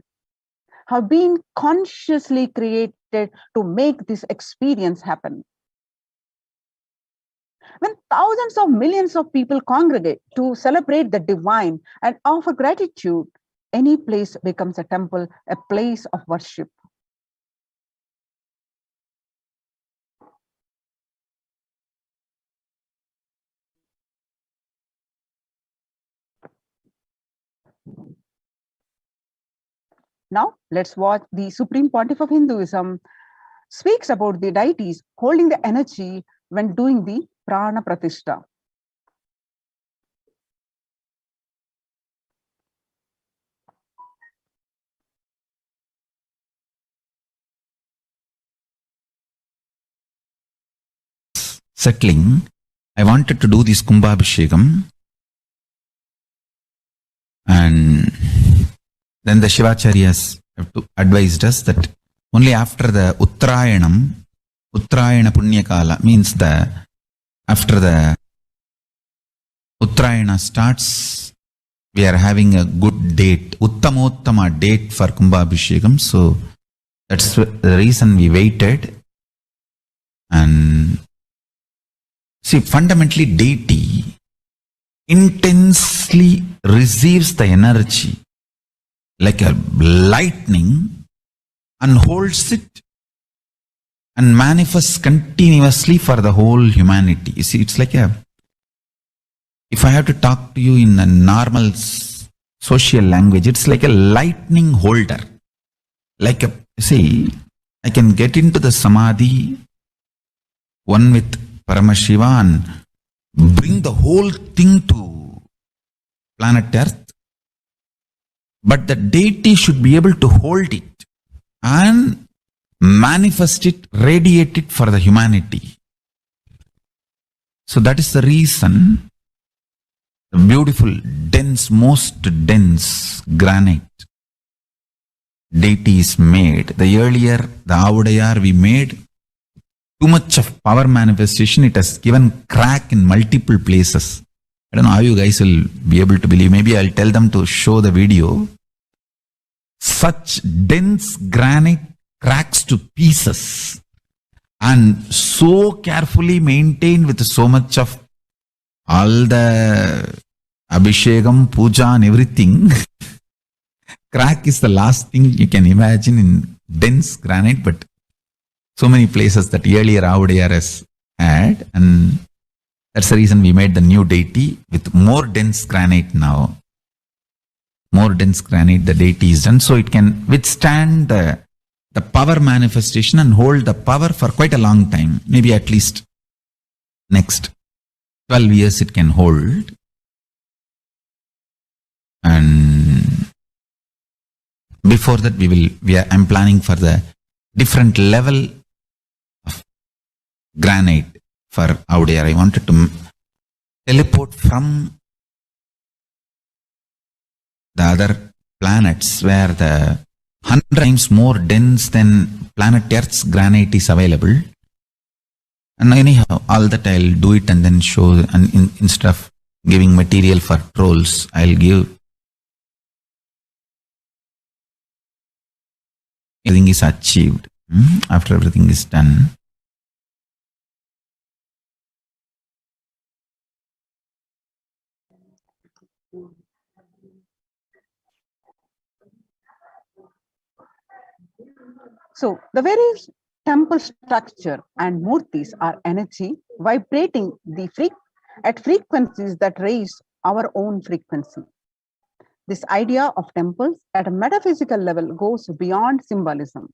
have been consciously created to make this experience happen. When thousands of millions of people congregate to celebrate the divine and offer gratitude, any place becomes a temple, a place of worship. Now, let's watch the Supreme Pontiff of Hinduism speaks about the deities holding the energy when doing the Prana Pratishtha. Settling, I wanted to do this Kumbhabhishekam, and then the Shivacharyas have advised us that only after the Uttrayanam, Uttrayana Punyakala means after the Uttrayana starts, we are having a good date, Uttamottama date for Kumbhabhishekam. So that's the reason we waited. And see, fundamentally, deity intensely receives the energy like a lightning and holds it and manifests continuously for the whole humanity. You see, it's like if I have to talk to you in a normal social language, it's like a lightning holder. Like I can get into the samadhi, one with Paramashiva, and bring the whole thing to planet Earth. But the deity should be able to hold it and manifest it, radiate it for the humanity. So that is the reason the beautiful, dense, most dense granite deity is made. The earlier, the Avudayar we made, too much of power manifestation, it has given crack in multiple places. I don't know how you guys will be able to believe. Maybe I'll tell them to show the video. Such dense granite cracks to pieces and so carefully maintained with so much of all the Abhishekam, Puja and everything. Crack is the last thing you can imagine in dense granite, but so many places that earlier Avudayar has had, and that's the reason we made the new deity with more dense granite now. More dense granite, the deity is done, so it can withstand the power manifestation and hold the power for quite a long time. Maybe at least next 12 years it can hold. And before that I'm planning for the different level of granite for Avudayar. I wanted to teleport from the other planets where the 100 times more dense than planet Earth's granite is available. And anyhow, all that I'll do it and then show, and instead of giving material for trolls, I'll give everything is achieved. After everything is done. So the very temple structure and murtis are energy vibrating at frequencies that raise our own frequency. This idea of temples at a metaphysical level goes beyond symbolism.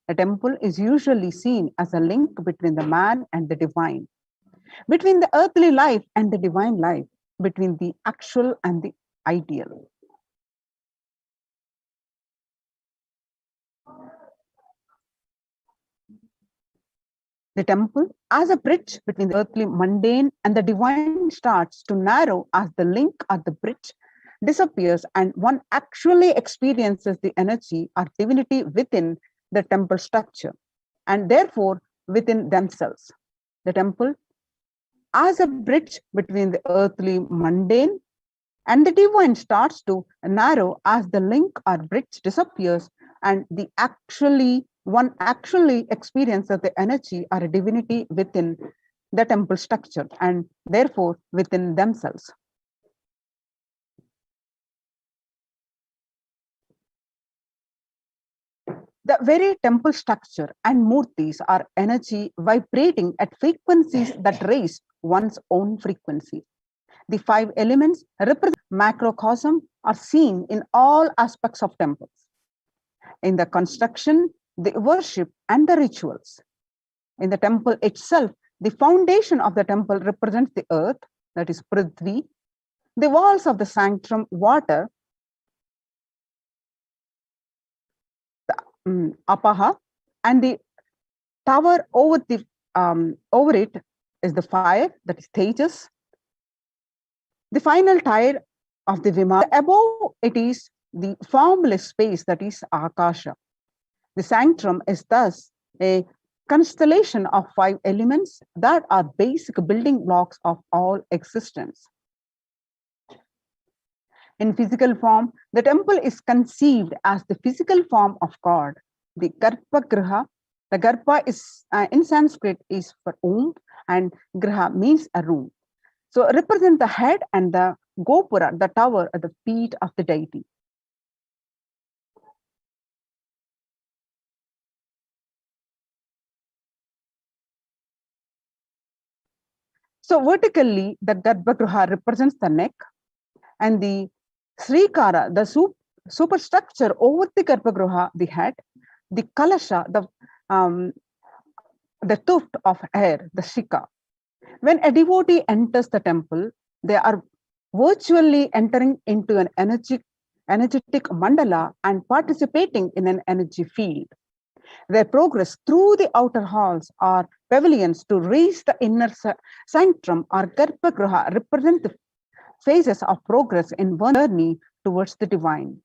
A temple is usually seen as a link between the man and the divine, between the earthly life and the divine life, between the actual and the ideal. The temple, as a bridge between the earthly mundane and the divine, starts to narrow as the link or the bridge disappears and one actually experiences the energy or divinity within the temple structure and therefore within themselves. The temple, as a bridge between the earthly mundane and the divine, starts to narrow as the link or bridge disappears and one actually experiences the energy or a divinity within the temple structure and therefore within themselves. The very temple structure and murtis are energy vibrating at frequencies that raise one's own frequency. The 5 elements represent macrocosm are seen in all aspects of temples. In the construction, the worship, and the rituals. In the temple itself, the foundation of the temple represents the earth, that is Prithvi, the walls of the sanctum, water, Apaha, and the tower over it is the fire, that is Tejas. The final tier of the Vimana, above it is the formless space, that is Akasha. The sanctum is thus a constellation of 5 elements that are basic building blocks of all existence. In physical form, the temple is conceived as the physical form of God. The Garbhagriha, the Garbha is in Sanskrit is for womb and Griha means a room. So represent the head and the Gopura, the tower at the feet of the deity. So vertically, the Garbhagriha represents the neck and the Srikara, the superstructure over the Garbhagriha, the head, the Kalasha, the tuft of hair, the Shika. When a devotee enters the temple, they are virtually entering into an energetic mandala and participating in an energy field. Their progress through the outer halls or pavilions to reach the inner sanctum or Garbhagriha represent the phases of progress in one journey towards the divine.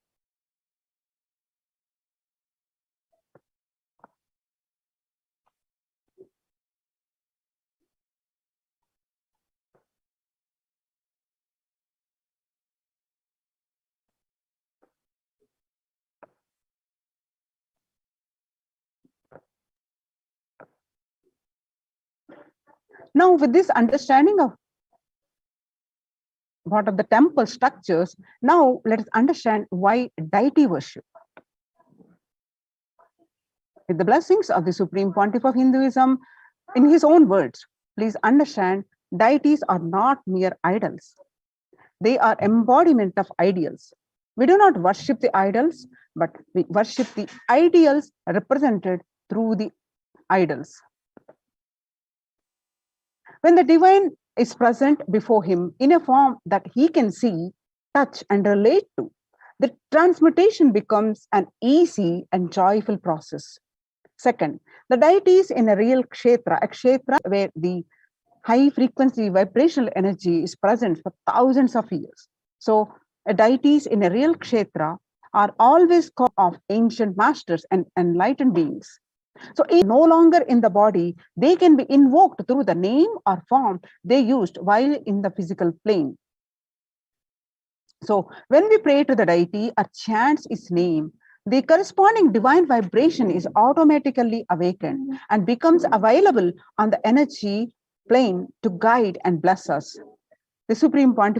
Now, with this understanding of what are the temple structures, now let us understand why deity worship. With the blessings of the Supreme Pontiff of Hinduism, in his own words, please understand deities are not mere idols. They are embodiment of ideals. We do not worship the idols, but we worship the ideals represented through the idols. When the divine is present before him in a form that he can see, touch, and relate to, the transmutation becomes an easy and joyful process. Second, the deities in a real kshetra, a kshetra where the high frequency vibrational energy is present for thousands of years. So, deities in a real kshetra are always called of ancient masters and enlightened beings. So, no longer in the body, they can be invoked through the name or form they used while in the physical plane. So, when we pray to the deity or chant its name, the corresponding divine vibration is automatically awakened and becomes available on the energy plane to guide and bless us. The Supreme Pontiff